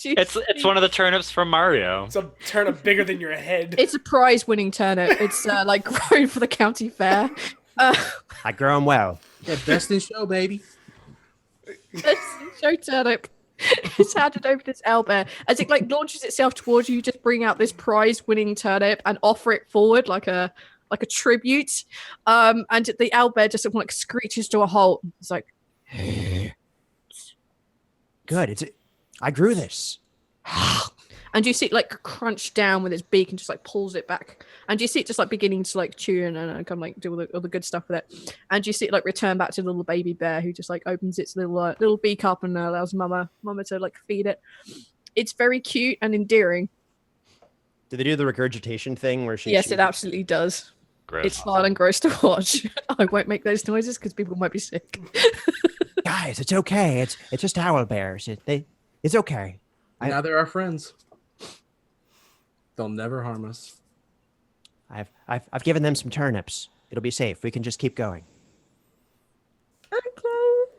It's one of the turnips from Mario. It's a turnip bigger than your head. It's a prize-winning turnip. It's like grown for the county fair. I grow them well. Yeah, best in show, baby. Show turnip. It's handed over to this owlbear. As it like launches itself towards you, you just bring out this prize-winning turnip and offer it forward like a like a tribute. And the owlbear just like screeches to a halt. It's like, Good. I grew this. and you see it like crunch down with its beak and just like pulls it back. And you see it just like beginning to like chew and kind of like do all the good stuff with it. And you see it like return back to the little baby bear who just like opens its little beak up and allows mama to like feed it. It's very cute and endearing. Do they do the regurgitation thing where she? Yes, it absolutely does. Gross. It's fun and gross to watch. I won't make those noises because people might be sick. Guys, it's okay. It's just owl bears. It's okay. Now they're our friends. They'll never harm us. I've given them some turnips. It'll be safe. We can just keep going. Okay.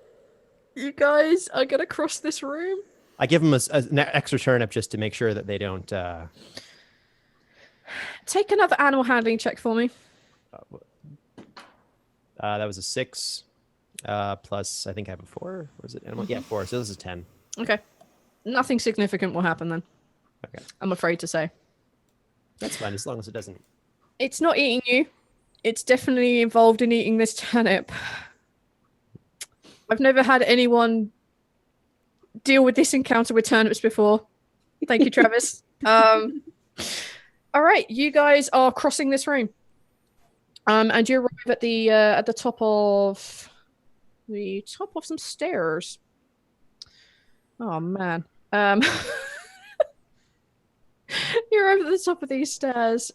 You guys are gonna cross this room. I give them an extra turnip just to make sure that they don't. Take another animal handling check for me. That was a 6. Plus, I think I have a 4. Or is it animal? Yeah, 4. So this is 10. Okay. Nothing significant will happen then. Okay. I'm afraid to say. That's fine as long as it doesn't. It's not eating you. It's definitely involved in eating this turnip. I've never had anyone deal with this encounter with turnips before. Thank you, Travis. All right, you guys are crossing this room. And you arrive at the top of some stairs. Oh man. You're over the top of these stairs.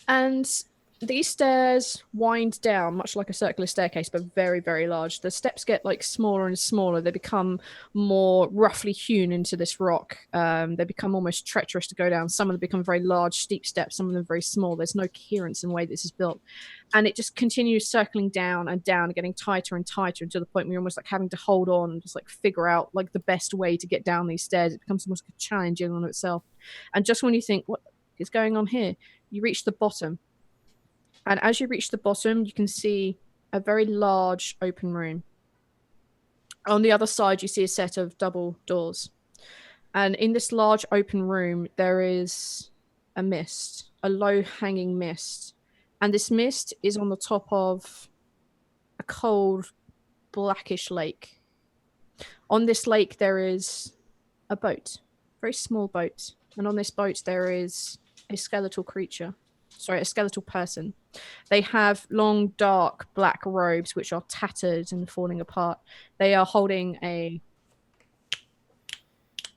And these stairs wind down much like a circular staircase, but very, very large. The steps get like smaller and smaller. They become more roughly hewn into this rock. They become almost treacherous to go down. Some of them become very large, steep steps. Some of them very small. There's no coherence in the way this is built. And it just continues circling down and down, getting tighter and tighter to the point where you're almost like having to hold on and just like figure out like the best way to get down these stairs. It becomes almost like a challenge in on itself. And just when you think, what is going on here? You reach the bottom. And as you reach the bottom, you can see a very large open room. On the other side, you see a set of double doors. And in this large open room, there is a mist, a low-hanging mist. And this mist is on the top of a cold, blackish lake. On this lake, there is a boat, a very small boat. And on this boat, there is a skeletal creature. Sorry, a skeletal person. They have long, dark, black robes which are tattered and falling apart. They are holding a...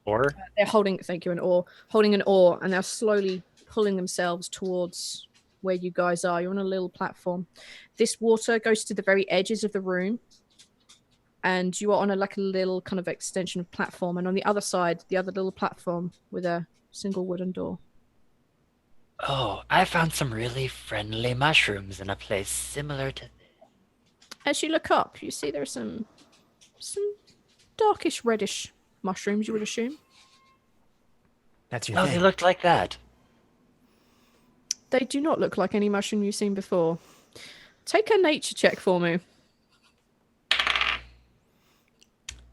Or? They're holding, thank you, an oar. Holding an oar, and they're slowly pulling themselves towards where you guys are. You're on a little platform. This water goes to the very edges of the room, and you are on a little kind of extension of platform. And on the other side, the other little platform with a single wooden door. Oh, I found some really friendly mushrooms in a place similar to this. As you look up, you see there's some darkish reddish mushrooms, you would assume. That's your Oh, thing. they looked like that. They do not look like any mushroom you've seen before. Take a nature check for me.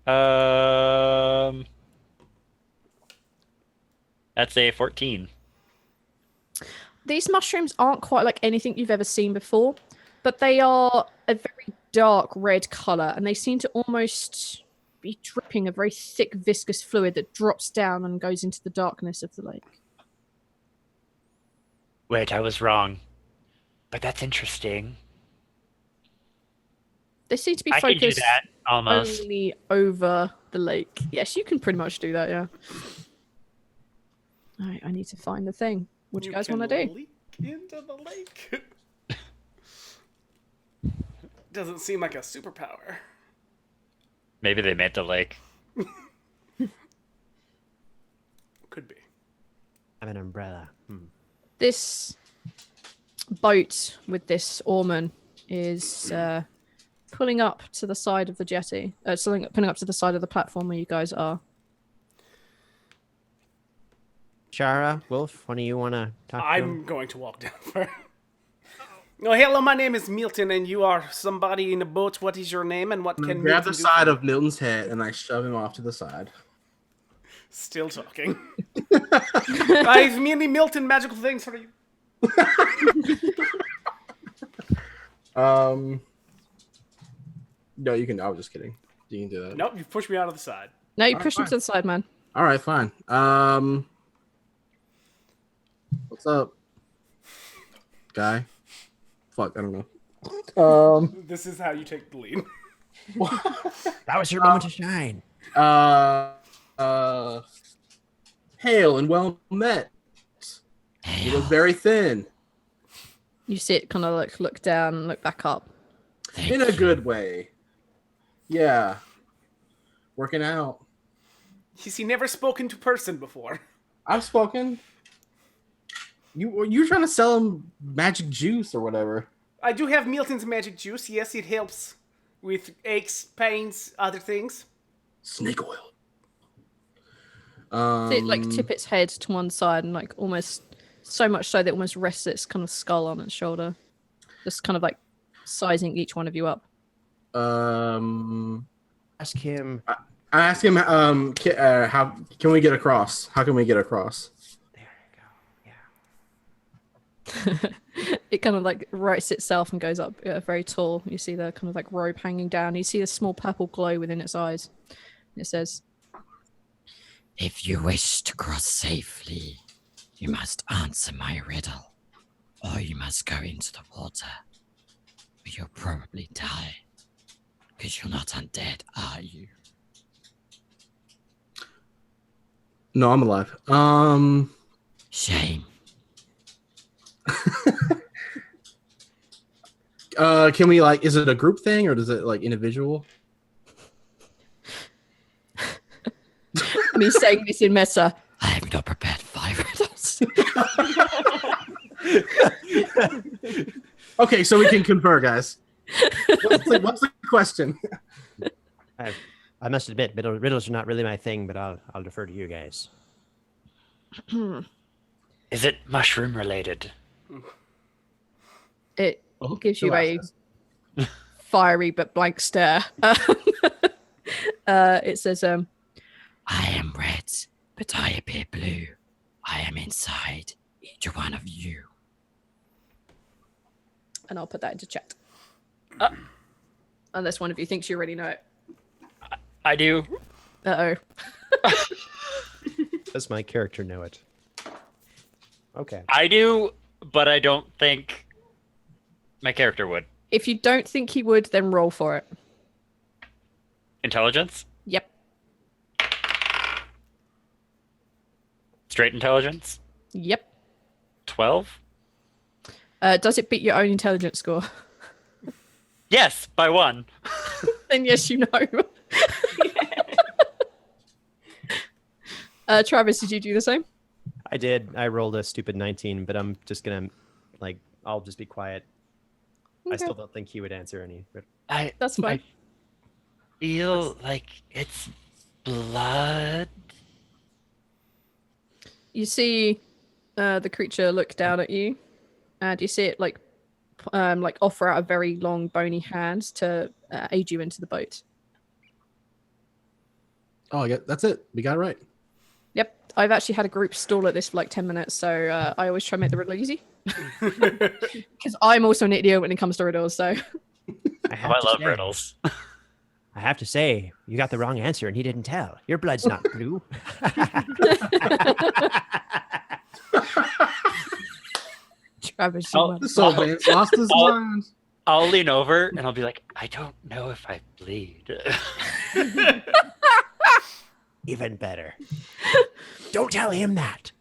That's a 14. These mushrooms aren't quite like anything you've ever seen before, but they are a very dark red color, and they seem to almost be dripping a very thick, viscous fluid that drops down and goes into the darkness of the lake. Wait, I was wrong. But that's interesting. They seem to be I can do focused that, almost. only over the lake. Yes, you can pretty much do that, yeah. All right, I need to find the thing. What do you guys want to do? Leak into the lake. Doesn't seem like a superpower. Maybe they made the lake. Could be. I have an umbrella. This boat with this oarman is pulling up to the side of the jetty. Pulling up to the side of the platform where you guys are. Shara, Wolf, one of you want to talk to him? I'm going to walk down first. Oh, hello, my name is Milton, and you are somebody in a boat. What is your name, and what can Grab Milton the do side for you? of Milton's head, and I shove him off to the side. Still talking. I have many Milton magical things for you. No, you can. I was just kidding. You can do that. Nope, you pushed me out of the side. No, you Alright, push him fine. to the side, man. All right, fine. What's up, guy? Fuck, I don't know. This is how you take the lead. That was your moment to shine. Hail and well met. You look very thin. You see it kind of like look down and look back up. In a good way. Yeah. Working out. He's never spoken to person before. I've spoken. You trying to sell him magic juice or whatever? I do have Milton's magic juice. Yes, it helps with aches, pains, other things. Snake oil. See it like tip its head to one side and like almost so much so that it almost rests its kind of skull on its shoulder. Just kind of like sizing each one of you up. Ask him. I asked him, how can we get across? How can we get across? There you go. Yeah. It kind of like rights itself and goes up very tall. You see the kind of like robe hanging down. You see a small purple glow within its eyes. It says, If you wish to cross safely, you must answer my riddle, or you must go into the water, or you'll probably die, because you're not undead, are you? No, I'm alive. Shame. Can we like? Is it a group thing or does it like individual? me saying this in meta. I have not prepared 5 riddles. Okay, so we can confer, guys. What's the question? I must admit, riddles are not really my thing, but I'll defer to you guys. Is it mushroom related? It Oh, gives you who a asked fiery but blank stare. It says, I am red, but I appear blue. I am inside each one of you. and I'll put that into chat. Unless one of you thinks you already know it. I do. Uh-oh. Does my character know it? Okay. I do, but I don't think my character would. If you don't think he would, then roll for it. Intelligence? Yep. Straight intelligence? Yep. 12? Does it beat your own intelligence score? Yes, by 1. Then yes, you know. Travis, did you do the same? I did. I rolled a stupid 19, but I'm just gonna, I'll just be quiet. I Okay. still don't think he would answer any. That's fine. I feel like it's blood. You see the creature look down at you, and you see it like offer out a very long bony hand to aid you into the boat. Oh, yeah, that's it. We got it right. Yep, I've actually had a group stall at this for like 10 minutes, so I always try to make the riddle easy. Because I'm also an idiot when it comes to riddles, so... I love riddles. I have to say, you got the wrong answer and he didn't tell. Your blood's not blue. Travis, Oh, This old man's lost his mind. I'll lean over and I'll be like, I don't know if I bleed. Even better. Don't tell him that.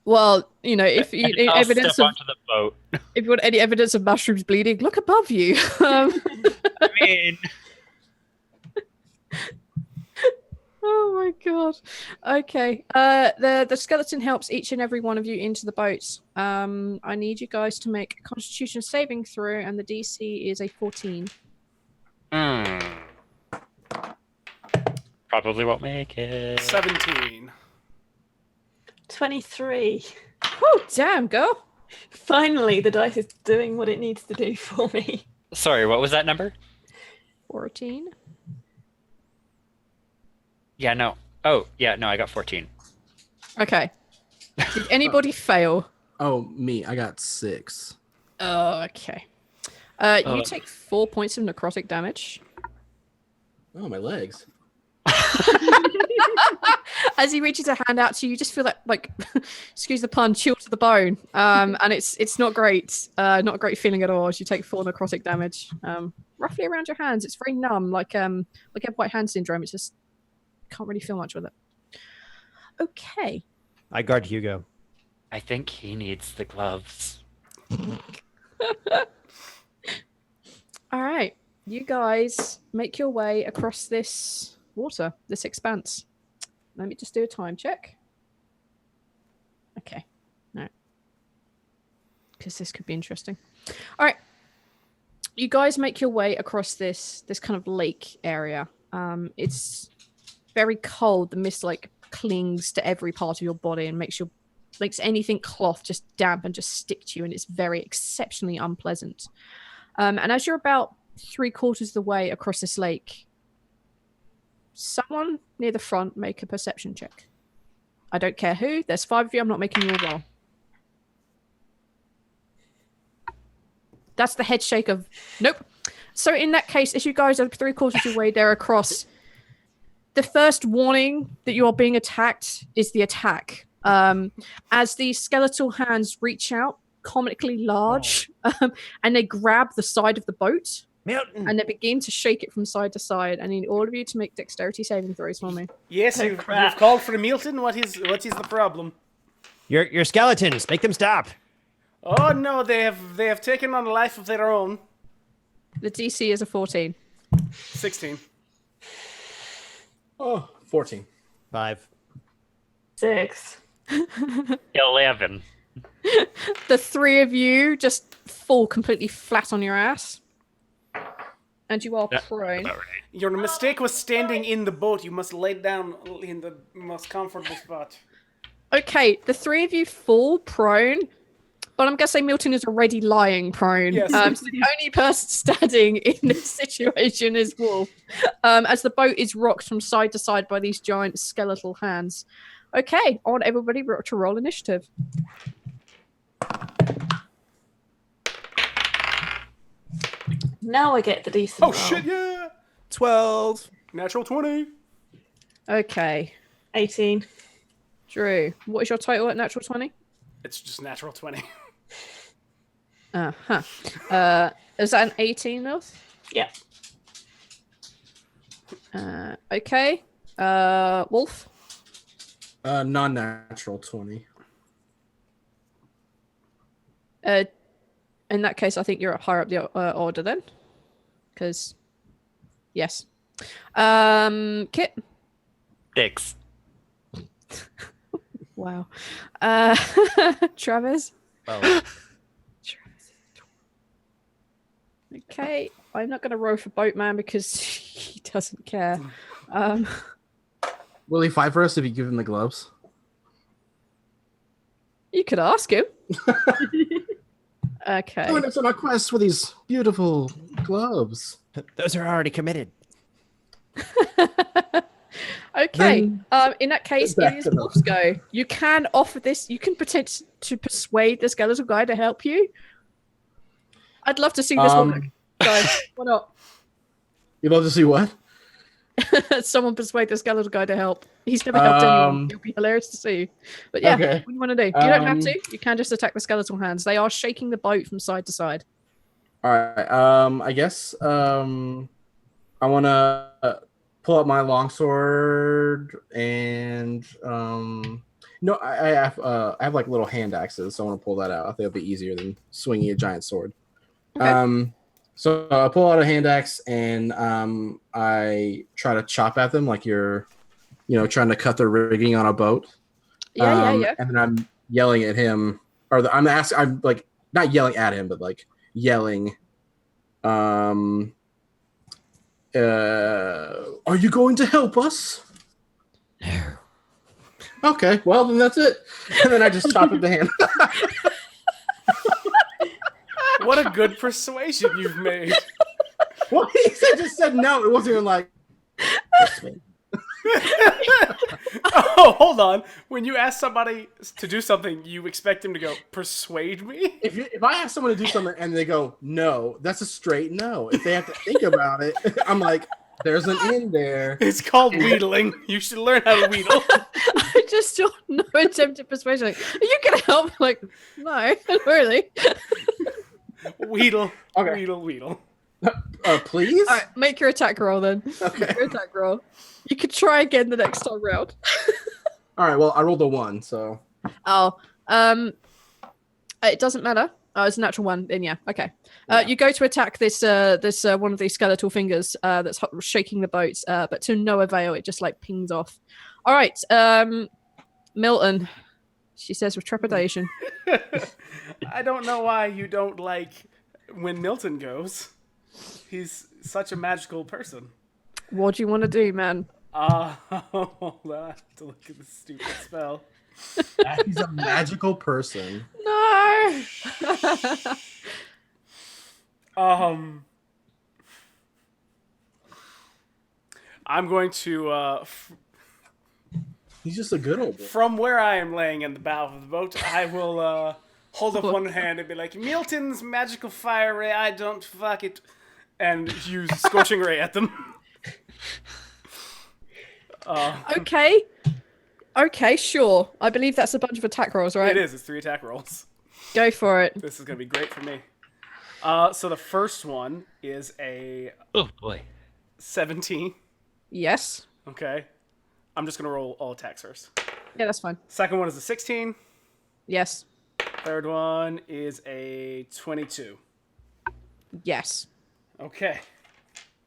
well, you know, if you I'll evidence step of onto the boat. if you want any evidence of mushrooms bleeding, look above you. I mean, Oh my god. Okay. The skeleton helps each and every one of you into the boat. I need you guys to make a Constitution saving throw, and the DC is a 14. probably won't make it. 17. 23. Oh damn, girl. Finally, the dice is doing what it needs to do for me. Sorry, what was that number? 14. Yeah, no. Oh, yeah, no, I got 14. Okay. Did anybody fail? Oh, me. I got 6. Oh, okay. You take 4 points of necrotic damage. Oh, my legs. As he reaches a hand out to you, you just feel that, like, excuse the pun, chill to the bone. And it's not great. Not a great feeling at all as you take 4 necrotic damage. Roughly around your hands. It's very numb, like you have white hand syndrome. It's just can't really feel much with it. Okay. I guard Hugo. I think he needs the gloves. All right. You guys make your way across this water, this expanse. Let me just do a time check. Okay. All right. Because this could be interesting. All right. You guys make your way across this kind of lake area. It's very cold. The mist like clings to every part of your body and makes anything cloth just damp and just stick to you, and it's very exceptionally unpleasant. And as you're about 3/4 of the way across this lake, someone near the front make a perception check. I don't care who. There's 5 of you. I'm not making you a roll. That's the head shake of nope. So in that case, as you guys are 3/4 of your way there across, the first warning that you are being attacked is the attack. As these skeletal hands reach out, comically large, and they grab the side of the boat. Milton. And they begin to shake it from side to side. I need all of you to make dexterity saving throws for me. Yes, you've called for Milton. What is the problem? Your skeletons, make them stop. Oh no, they have taken on a life of their own. The DC is a 14. 16. Oh, 14. 5. 6. 11. The 3 of you just fall completely flat on your ass. And you are prone. About right. Your mistake was standing in the boat. You must lay down in the most comfortable spot. Okay, the 3 of you fall prone, but I'm going to say Milton is already lying prone. Yes. So the only person standing in this situation is Wolf, as the boat is rocked from side to side by these giant skeletal hands. Okay, I want everybody to roll initiative. Now I get the decent Oh roll. shit! Yeah. 12. Natural 20. Okay, 18. Drew, what is your total at natural 20? It's just natural 20. Uh-huh. Is that an 18, Milth? Yeah. Okay. Wolf? Non-natural 20. In that case, I think you're higher up the order then. Because, yes. Kit? 6. Wow. Travis? Oh. Okay. I'm not going to row for Boatman because he doesn't care. Will he fight for us if you give him the gloves? You could ask him. Okay. Join us on our quest for these beautiful gloves. Those are already committed. Okay. In that case, back it is to them. Wolf's go. You can offer this. You can pretend to persuade the skeletal guy to help you. I'd love to see this work. So, why not? You'd love to see what? Someone persuade the skeletal guy to help. He's never helped anyone. It'll be hilarious to see. But yeah, Okay. what do you want to do? You don't have to. You can just attack the skeletal hands. They are shaking the boat from side to side. All right. I guess I want to pull up my longsword and no, I have like little hand axes, so I want to pull that out. I think it'll be easier than swinging a giant sword. Okay. So I pull out a hand axe and I try to chop at them like you're, trying to cut the rigging on a boat. Yeah. And then I'm yelling at him, or I'm like not yelling at him, but like yelling. Are you going to help us? No. Okay, well then that's it. And then I just chop at the hand. What a good persuasion you've made. Well, he just said no. It wasn't even like. Oh, hold on. When you ask somebody to do something, you expect them to go, persuade me? If I ask someone to do something and they go no, that's a straight no. If they have to think about it, I'm like, there's an in there. It's called wheedling. You should learn how to wheedle. I just don't know attempted persuasion. Like, are you gonna help? Like, no, not really. Wheedle. Okay. Wheedle, wheedle. Please? All right, make your attack roll then. Okay. Make your attack roll. You could try again the next time round. All right, well, I rolled a 1, so. Oh, it doesn't matter. Oh, it's a natural one. Then yeah, okay. Yeah. You go to attack this one of these skeletal fingers that's shaking the boat, but to no avail. It just like pings off. All right, Milton. She says with trepidation. I don't know why you don't like when Milton goes. He's such a magical person. What do you want to do, man? Hold on. I have to look at the stupid spell. He's a magical person. No. I'm going to He's just a good old boy. from where I am laying in the bow of the boat, I will hold up one hand and be like, Milton's magical fire ray, I don't fuck it, and use scorching ray at them. Okay, sure. I believe that's a bunch of attack rolls, right? It is. It's 3 attack rolls. Go for it. This is going to be great for me. So the first one is a Oh boy. 17. Yes. Okay. I'm just going to roll all attacks first. Yeah, that's fine. Second one is a 16. Yes. Third one is a 22. Yes. Okay.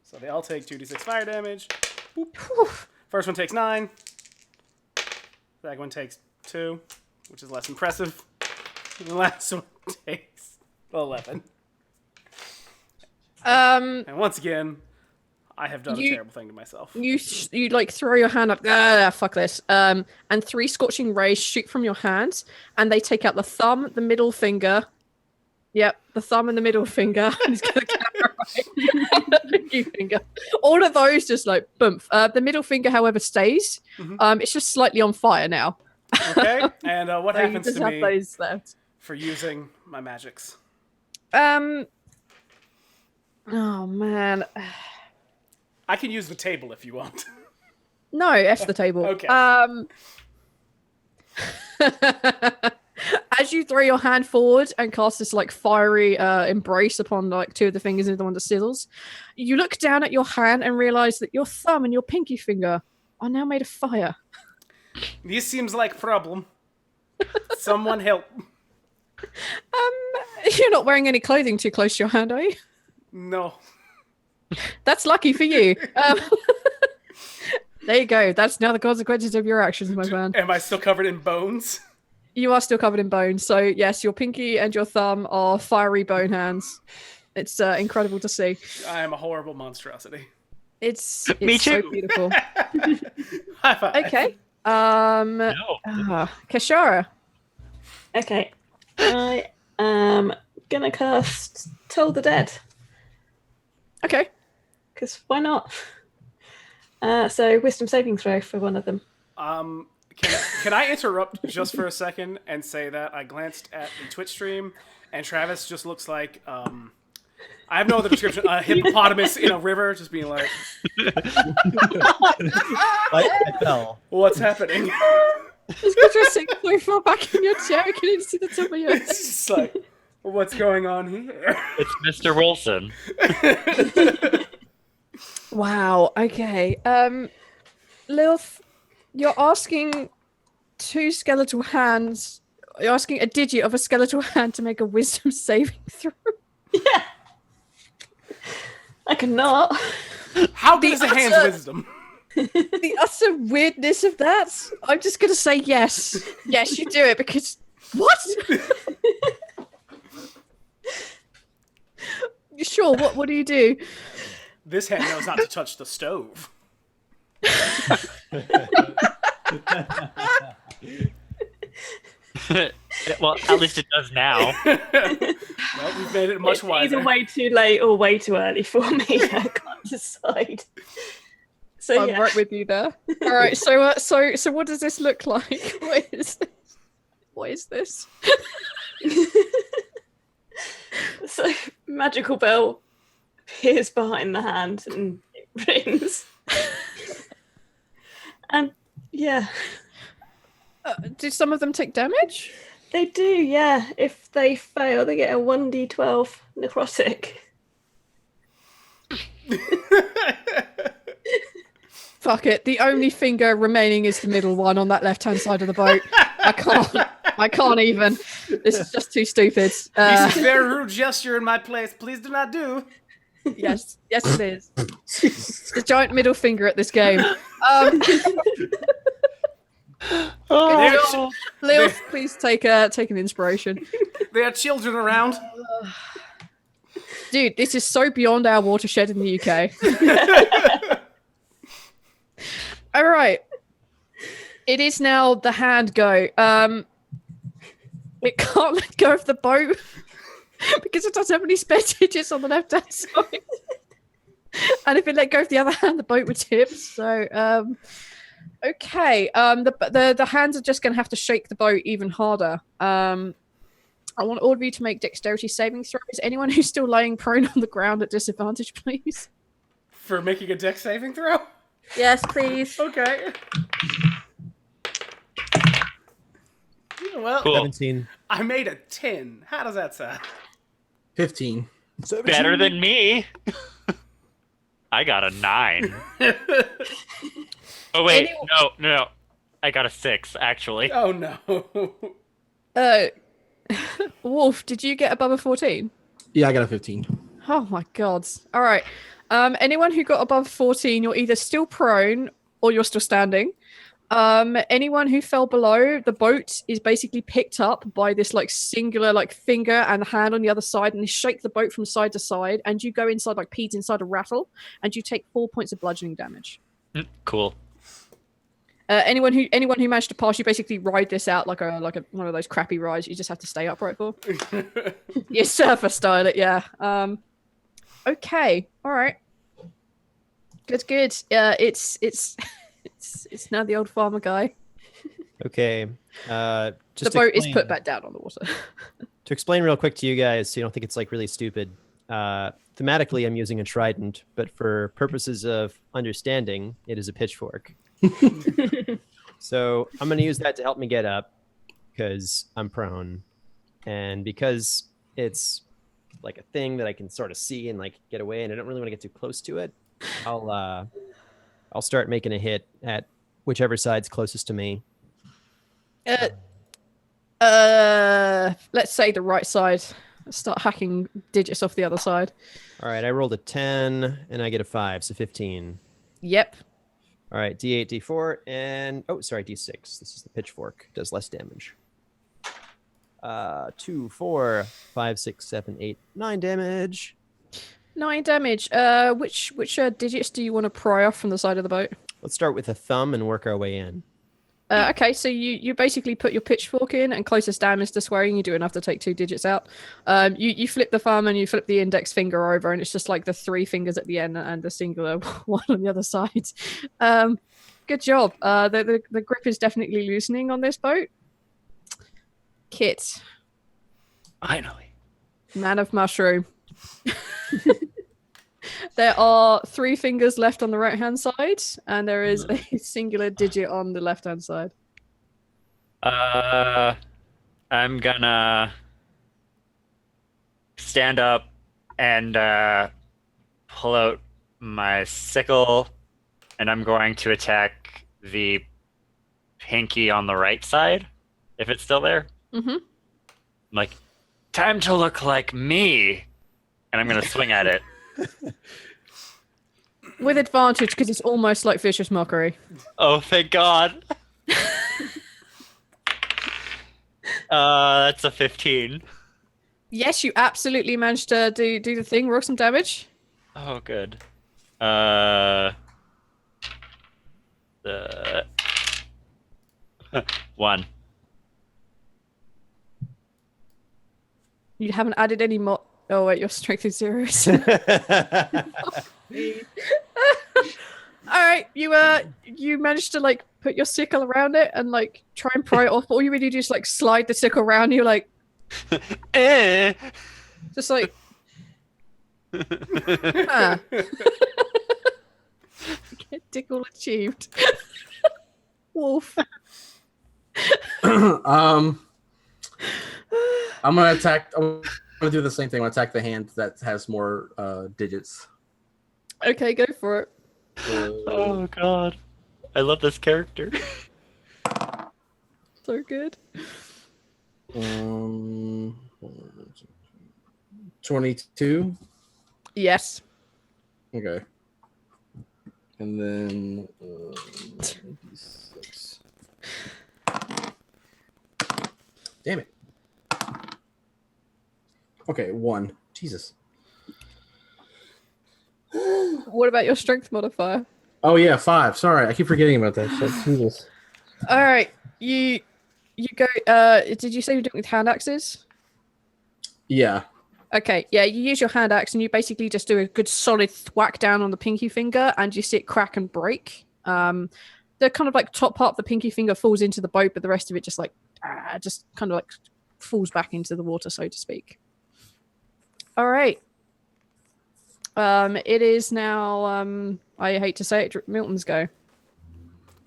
So they all take 2d6 fire damage. Boop. First one takes 9. Second one takes 2, which is less impressive. And the last one takes 11. And once again, I have done a terrible thing to myself. You like throw your hand up. Fuck this. And 3 scorching rays shoot from your hands, and they take out the thumb, the middle finger. Yep, the thumb and the middle finger. He's got the camera right. The pinky finger. All of those just like boom. The middle finger, however, stays. Mm-hmm. It's just slightly on fire now. Okay. And what So you happens just to have me those left. for using my magics? Oh man. I can use the table if you want. No, F the table. Okay. As you throw your hand forward and cast this like fiery embrace upon like 2 of the fingers and the one that sizzles, you look down at your hand and realize that your thumb and your pinky finger are now made of fire. This seems like problem. Someone help. You're not wearing any clothing too close to your hand, are you? No. That's lucky for you. There you go. That's now the consequences of your actions, my man. Am I still covered in bones? You are still covered in bones. So yes, your pinky and your thumb are fiery bone hands. It's incredible to see. I am a horrible monstrosity. It's Me so too. beautiful. High five. Okay. No. Kashara. Okay. I am gonna cast Toll the Dead. Okay. Because why not? So wisdom saving throw for one of them. Can I interrupt just for a second and say that I glanced at the Twitch stream and Travis just looks like I have no other description. A hippopotamus in a river, just being like, I fell. "What's happening?" Just because you're sitting so far back in your chair, I can see the top of your head. It's just like, what's going on here? It's Mr. Wilson. Wow. Okay. Lilith, you're asking 2 skeletal hands. You're asking a digit of a skeletal hand to make a wisdom saving throw. Yeah. I cannot. How good is a hand's wisdom? The utter weirdness of that. I'm just gonna say yes. Yes, you do it because what? Sure. What do you do? This hand knows not to touch the stove. Well, at least it does now. Well, we've made it much It's wiser. either way too late or way too early for me. I can't decide. So I'm yeah. right with you there. All right, so what does this look like? What is this? What is this? So magical bell appears behind the hand and it rings. And yeah, Do some of them take damage? they do, yeah. If they fail, they get a 1d12 necrotic. Fuck it. The only finger remaining is the middle one on that left-hand side of the boat. I can't even. This is just too stupid. This is very rude gesture in my place. Please do not do. Yes, it is. It's the giant middle finger at this game. Oh, Lil, please take an inspiration. There are children around. Dude, this is so beyond our watershed in the UK. All right. It is now the hand go. It can't let go of the boat because it doesn't have any spare digits on the left-hand side. And if it let go of the other hand, the boat would tip. So, okay. The hands are just going to have to shake the boat even harder. I want all of you to make dexterity saving throws. Anyone who's still laying prone on the ground at disadvantage, please. For making a dex saving throw? Yes, please. Okay. Yeah, well, Cool. 17. I made a 10. How does that sound? 15. better than me. I got a 9. Oh wait, no. I got a 6 actually. Oh no. Wolf, did you get above a 14? Yeah, I got a 15. Oh my god. All right. Anyone who got above 14, you're either still prone or you're still standing. Anyone who fell below, the boat is basically picked up by this like singular like finger and hand on the other side, and they shake the boat from side to side, and you go inside like peas inside a rattle, and you take 4 points of bludgeoning damage. Cool. Anyone who managed to pass, you basically ride this out like a one of those crappy rides you just have to stay upright for. You surfer style it, yeah. Okay, all right. Good. It's now the old farmer guy. Okay. Just The boat is explain- put back down on the water. To explain real quick to you guys, so you don't think it's like really stupid. Thematically, I'm using a trident, but for purposes of understanding, it is a pitchfork. So I'm going to use that to help me get up because I'm prone, and because it's like a thing that I can sort of see and like get away, and I don't really want to get too close to it. I'll start making a hit at whichever side's closest to me. Let's say the right side. Start hacking digits off the other side. All right, I rolled a 10 and I get a 5, so 15. Yep. All right, D8, D4, and D6. This is the pitchfork. Does less damage. 2, 4, 5, 6, 7, 8, 9 damage. 9 damage. Which digits do you want to pry off from the side of the boat? Let's start with a thumb and work our way in. Okay, so you basically put your pitchfork in, and closest down is to swearing. You do enough to take 2 digits out. You flip the thumb and you flip the index finger over, and it's just like the 3 fingers at the end and the singular one on the other side. Good job. The grip is definitely loosening on this boat. Kit, Finally. man of mushroom. There are 3 fingers left on the right-hand side, and there is a singular digit on the left-hand side. I'm gonna stand up and pull out my sickle, and I'm going to attack the pinky on the right side, if it's still there. Mm-hmm. I'm like, time to look like me, and I'm gonna swing at it. With advantage, because it's almost like vicious mockery. Oh, thank God. That's a 15. Yes, you absolutely managed to do the thing. Roll some damage. Oh, good. The 1. You haven't added any more. Oh wait, your strength is 0. All right, you managed to like put your sickle around it and like try and pry it off. All you really do is like slide the sickle around. And you're like, just like, ah. Tickle achieved. Wolf. I'm gonna attack. I'm gonna do the same thing. I'm gonna attack the hand that has more digits. Okay, go for it. Oh god, I love this character. So good. 22. Yes. Okay. And then 6. Damn it. Okay, 1. Jesus. What about your strength modifier? Oh yeah, 5. Sorry, I keep forgetting about that shit. Jesus. All right, you go. Did you say you're doing it with hand axes? Yeah. Okay, yeah, you use your hand axe and you basically just do a good solid thwack down on the pinky finger and you see it crack and break. The kind of like top part of the pinky finger falls into the boat, but the rest of it just like just kind of like falls back into the water, so to speak. All right. It is now. I hate to say it, Milton's go.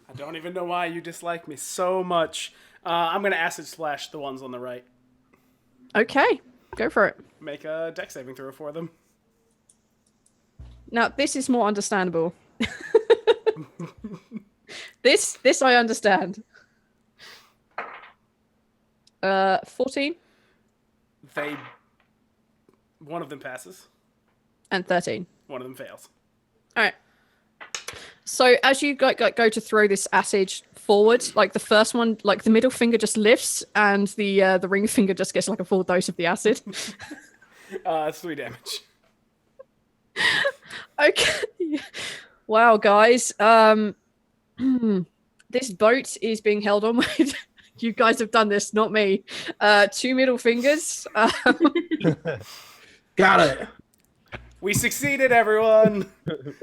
I don't even know why you dislike me so much. I'm gonna acid splash the ones on the right. Okay, go for it. Make a dex saving throw for them. Now this is more understandable. This I understand. 14. One of them passes. And 13. One of them fails. All right. So as you go to throw this acid forward, like the first one, like the middle finger just lifts, and the ring finger just gets like a full dose of the acid. 3 damage. Okay. Wow, guys. This boat is being held on with. You guys have done this, not me. 2 middle fingers. Got it. We succeeded, everyone.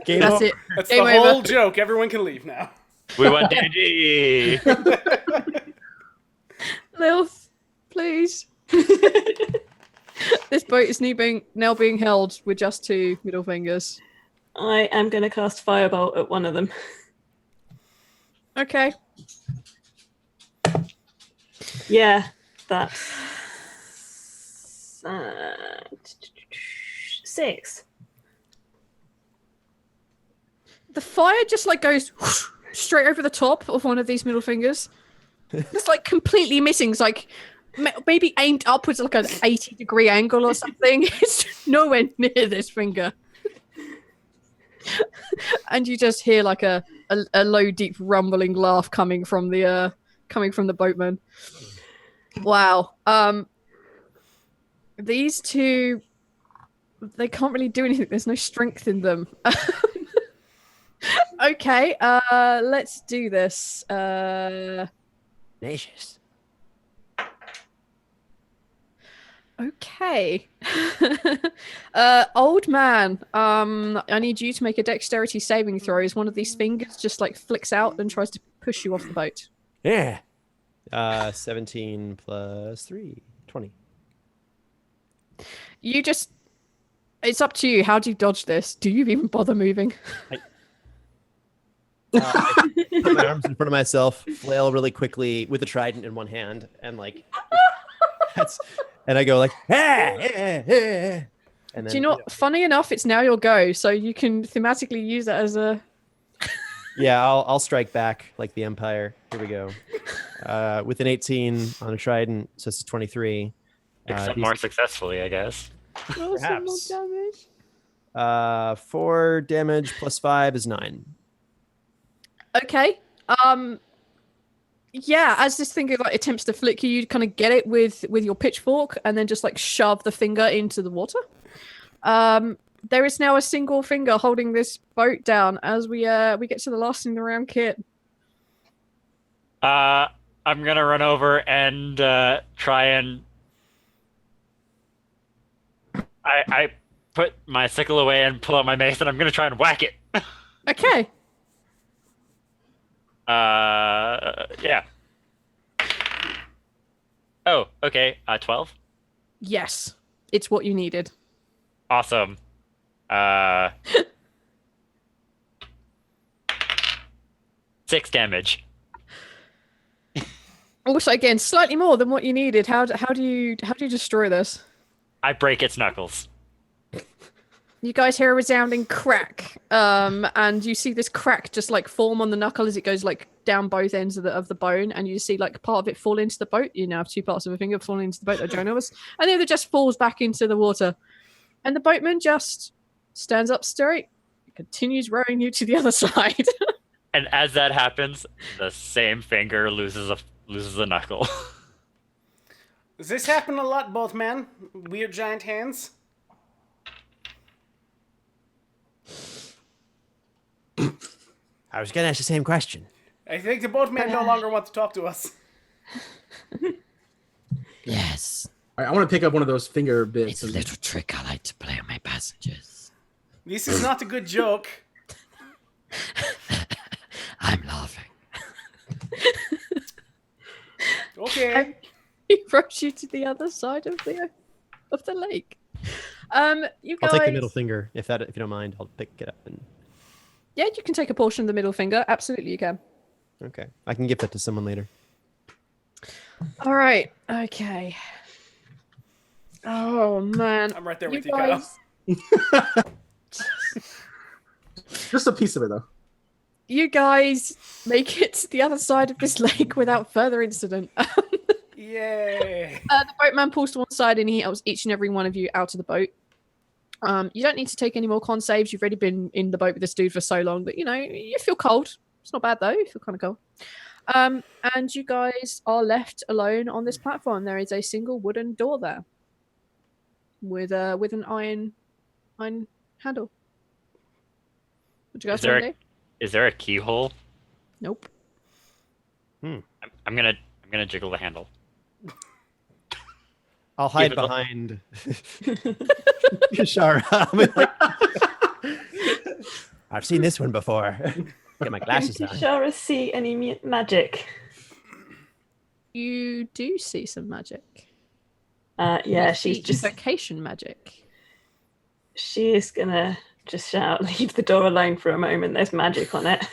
That's it. That's Game the whole over. joke. Everyone can leave now. We won D&D. Lilith, please. This boat is now being held with just 2 middle fingers. I am going to cast Firebolt at one of them. Okay. Yeah, that's 6. The fire just like goes straight over the top of one of these middle fingers. It's like completely missing. It's like maybe aimed upwards like an 80-degree angle or something. It's nowhere near this finger. And you just hear like a low, deep rumbling laugh coming from the boatman. Wow. These two, they can't really do anything. There's no strength in them. Okay, let's do this. Gracious. Okay. Old man, I need you to make a dexterity saving throw as one of these fingers just like flicks out and tries to push you off the boat. Yeah. 17 plus 3, 20. It's up to you. How do you dodge this? Do you even bother moving? I put my arms in front of myself, flail really quickly with the trident in one hand, and like, and I go like, and then, Do you know what? Funny enough, it's now your go, so you can thematically use that as a. Yeah, I'll strike back like the Empire. Here we go. With an 18 on a trident, so this is 23. Except more successfully, I guess. Perhaps. Some more damage. 4 damage plus 5 is 9. Okay. Yeah, as this thing like attempts to flick you, you kind of get it with your pitchfork and then just like shove the finger into the water. There is now a single finger holding this boat down as we get to the last in the round, Kit. I'm gonna run over and try and I put my sickle away and pull out my mace and I'm gonna try and whack it. Okay. Yeah. Oh, okay. 12. Yes, it's what you needed. Awesome. 6 damage. Also, again, slightly more than what you needed. How do you destroy this? I break its knuckles. You guys hear a resounding crack, and you see this crack just like form on the knuckle as it goes like down both ends of the bone, and you see like part of it fall into the boat. You now have 2 parts of a finger falling into the boat that are ginormous, and then it just falls back into the water, and the boatman just stands up straight, and continues rowing you to the other side. And as that happens, the same finger loses a knuckle. Does this happen a lot, both man? Weird giant hands? I was going to ask the same question. I think the boat man no longer wants to talk to us. Yes, All right, I want to pick up one of those finger bits. it's a little trick I like to play on my passengers. This is not a good joke. I'm laughing. Okay. He rows you to the other side of the lake. You guys. I'll take the middle finger if you don't mind. I'll pick it up and. Yeah, you can take a portion of the middle finger. Absolutely, you can. Okay, I can give that to someone later. All right. Okay. Oh man. I'm right there with you, Kyle. Just a piece of it, though. You guys make it to the other side of this lake without further incident. Yay. The boatman pulls to one side and he helps each and every one of you out of the boat. You don't need to take any more con saves. You've already been in the boat with this dude for so long that, you feel cold. It's not bad, though. You feel kind of cold. And you guys are left alone on this platform. There is a single wooden door there with an iron handle. What do you guys want to do? Is there a keyhole? Nope. I'm gonna jiggle the handle. I'll hide Give it a- behind Shara. I've seen this one before. Get my glasses Can on. Kishara see any magic? You do see some magic. Yeah, You she's see just evocation magic. she is gonna just shout, "Leave the door alone for a moment. There's magic on it.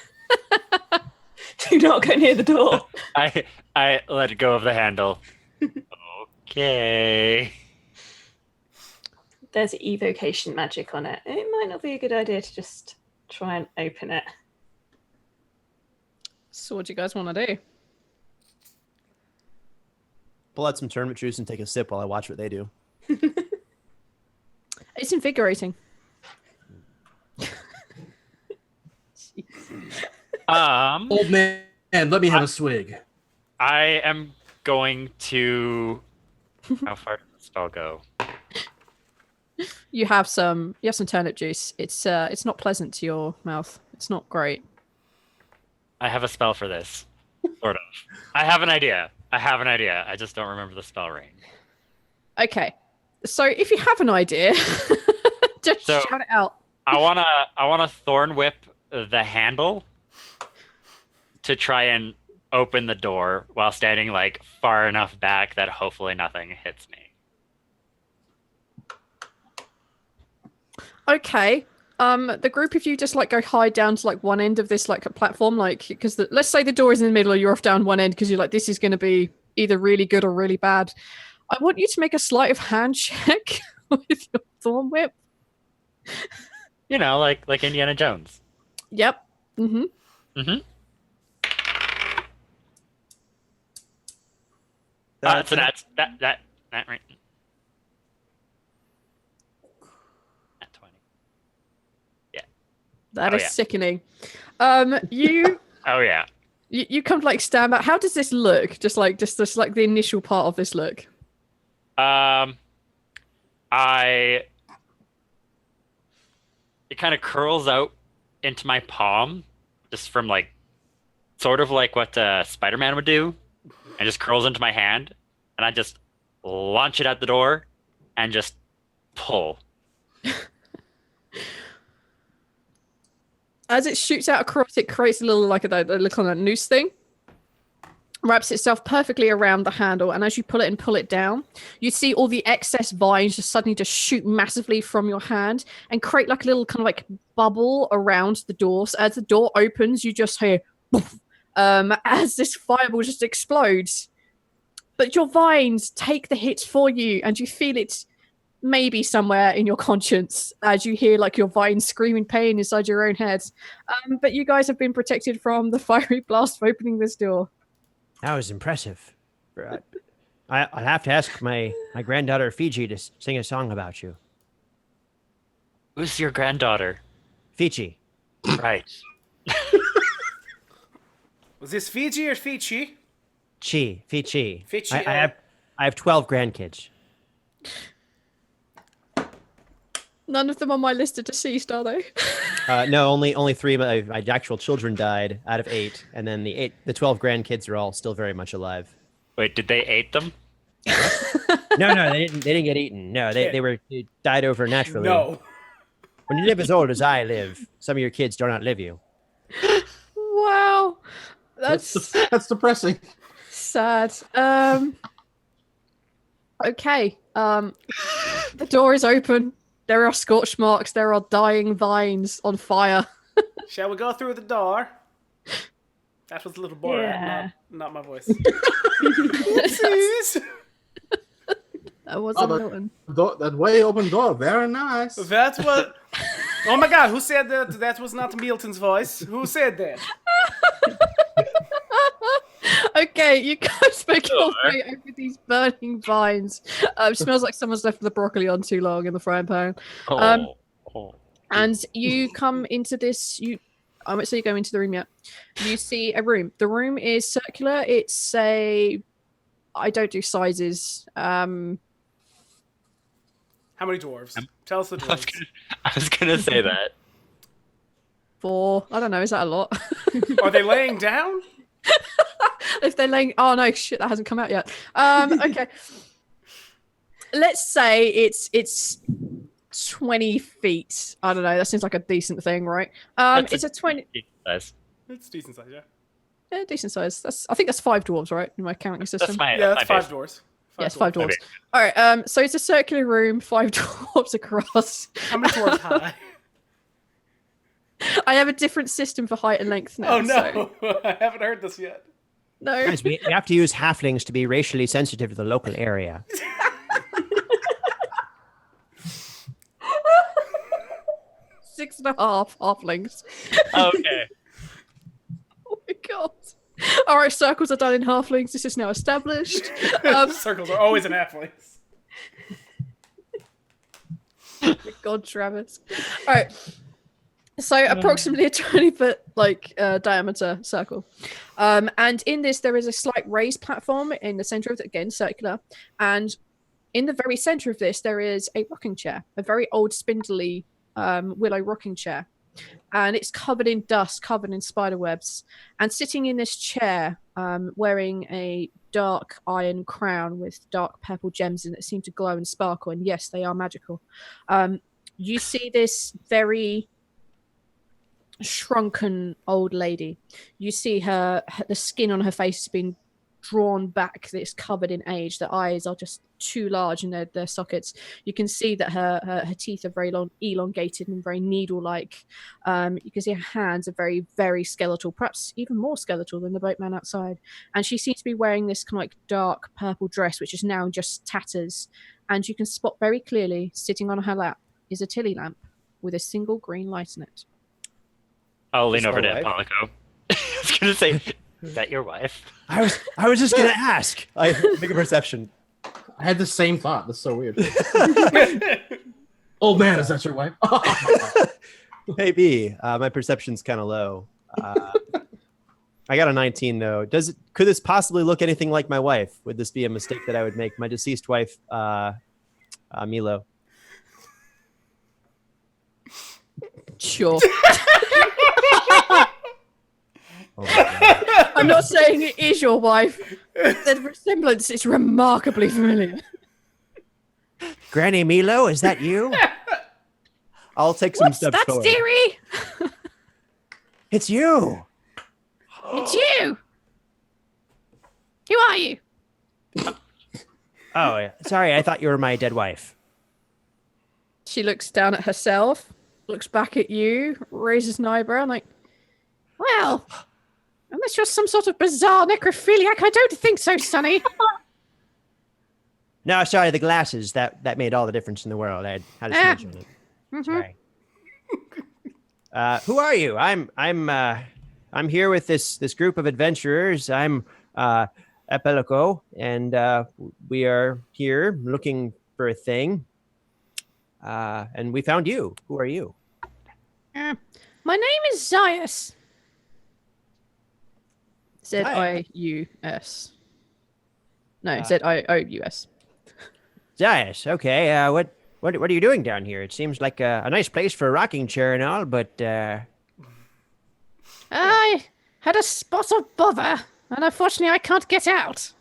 Do not go near the door." I let go of the handle. Okay. There's evocation magic on it. It might not be a good idea to just try and open it. So what do you guys want to do? Pull out some turnip juice and take a sip while I watch what they do. It's invigorating. Old man, let me have a swig. I am going to. How far does the spell go? You have some turnip juice. It's not pleasant to your mouth. It's not great. I have a spell for this. Sort of. I have an idea. I just don't remember the spell range. Okay. So if you have an idea, just So- shout it out. I wanna thorn whip the handle to try and open the door while standing like far enough back that hopefully nothing hits me. Okay. The group of you just like go hide down to like one end of this like platform, like because let's say the door is in the middle, or you're off down one end because you're like this is going to be either really good or really bad. I want you to make a sleight of hand check with your thorn whip. You know, like Indiana Jones. Yep. Mm-hmm. Mm-hmm. That's So that's that right. At 20. That Oh, is yeah. sickening. You Oh yeah. you come to like stand back. How does this look? Just like the initial part of this look. It kind of curls out into my palm, just from like, sort of like what Spider-Man would do, and just curls into my hand, and I just launch it at the door, and just pull. as it shoots out across, it creates a little like a little kind of noose thing. Wraps itself perfectly around the handle, and as you pull it and pull it down, you see all the excess vines just suddenly just shoot massively from your hand and create like a little kind of like bubble around the door. So as the door opens, you just hear poof, as this fireball just explodes. But your vines take the hits for you, and you feel it maybe somewhere in your conscience as you hear like your vines scream in pain inside your own head. But you guys have been protected from the fiery blast of opening this door. That was impressive. I'll have to ask my granddaughter Fiji to sing a song about you. Who's your granddaughter? Fiji. Right. Was this Fiji or Fiji? Fiji. Fiji. I have 12 grandkids. None of them on my list are deceased, are they? No, only 3 of my actual children died out of 8, and then the 12 grandkids are all still very much alive. Wait, did they eat them? No, they didn't get eaten. No, they died over naturally. No. When you live as old as I live, some of your kids do not live you. Wow. That's depressing. Sad. Okay. The door is open. There are scorch marks. There are dying vines on fire. Shall we go through the door? That was a little boring. Yeah. Not my voice. Oopsies. That wasn't Milton. That way open door, very nice. That's what. Oh my God! Who said that? That was not Milton's voice. Who said that? Okay, you guys make your way over these burning vines. Smells like someone's left the broccoli on too long in the frying pan. And you come into this. So you go into the room. Yeah, you see a room. The room is circular. It's I don't do sizes. How many dwarves? Tell us the dwarves. I was gonna say that. 4. I don't know. Is that a lot? Are they laying down? If they're laying, oh no, shit, that hasn't come out yet. Okay, let's say it's 20 feet. I don't know. That seems like a decent thing, right? It's a 20. Size. It's decent size, yeah. Yeah, decent size. I think that's 5 dwarves, right? In my counting system. That's fine. Yeah, that's 5 dwarves. Yes, 5 dwarves. All right. So it's a circular room, 5 dwarves across. How many dwarves high? I have a different system for height and length now. Oh no, so. I haven't heard this yet. No. Guys, we have to use halflings to be racially sensitive to the local area. 6.5 halflings. Okay. Oh my God. All right, circles are done in halflings. This is now established. Circles are always in halflings. God, Travis. All right. So approximately a 20-foot diameter circle. And in this, there is a slight raised platform in the center of it, again, circular. And in the very center of this, there is a rocking chair, a very old, spindly willow rocking chair. And it's covered in dust, covered in spider webs. And sitting in this chair, wearing a dark iron crown with dark purple gems in it that seem to glow and sparkle. And yes, they are magical. You see this very shrunken old lady. You see the skin on her face has been drawn back, that it's covered in age. The eyes are just too large in their sockets. You can see that her teeth are very long, elongated and very needle-like. You can see her hands are very, very skeletal, perhaps even more skeletal than the boatman outside. And she seems to be wearing this kind of like dark purple dress, which is now just tatters. And you can spot very clearly, sitting on her lap, is a tilly lamp with a single green light in it. I'll lean over to wife? Polico. I was gonna say, is that your wife? I was just gonna ask. I make a perception. I had the same thought. That's so weird. Old man, is that your wife? Maybe. My perception's kind of low. I got a 19 though. Could this possibly look anything like my wife? Would this be a mistake that I would make? My deceased wife, Milo. Sure. Oh I'm not saying it is your wife. The resemblance is remarkably familiar. Granny Milo, is that you? I'll take some What's steps that forward. theory? It's you. It's you! Who are you? Oh, sorry. I thought you were my dead wife. She looks down at herself, looks back at you, raises an eyebrow, and like, well, unless you're some sort of bizarre necrophiliac, I don't think so, Sonny. No, sorry. The glasses that made all the difference in the world. I had a smudge on it. Sorry. Who are you? I'm here with this group of adventurers. I'm Epelico, and we are here looking for a thing. And we found you. Who are you? My name is Zias. Z-I-U-S. No, Z-I-O-U-S. Zias. Okay. What are you doing down here? It seems like a nice place for a rocking chair and all, but I had a spot of bother, and unfortunately I can't get out.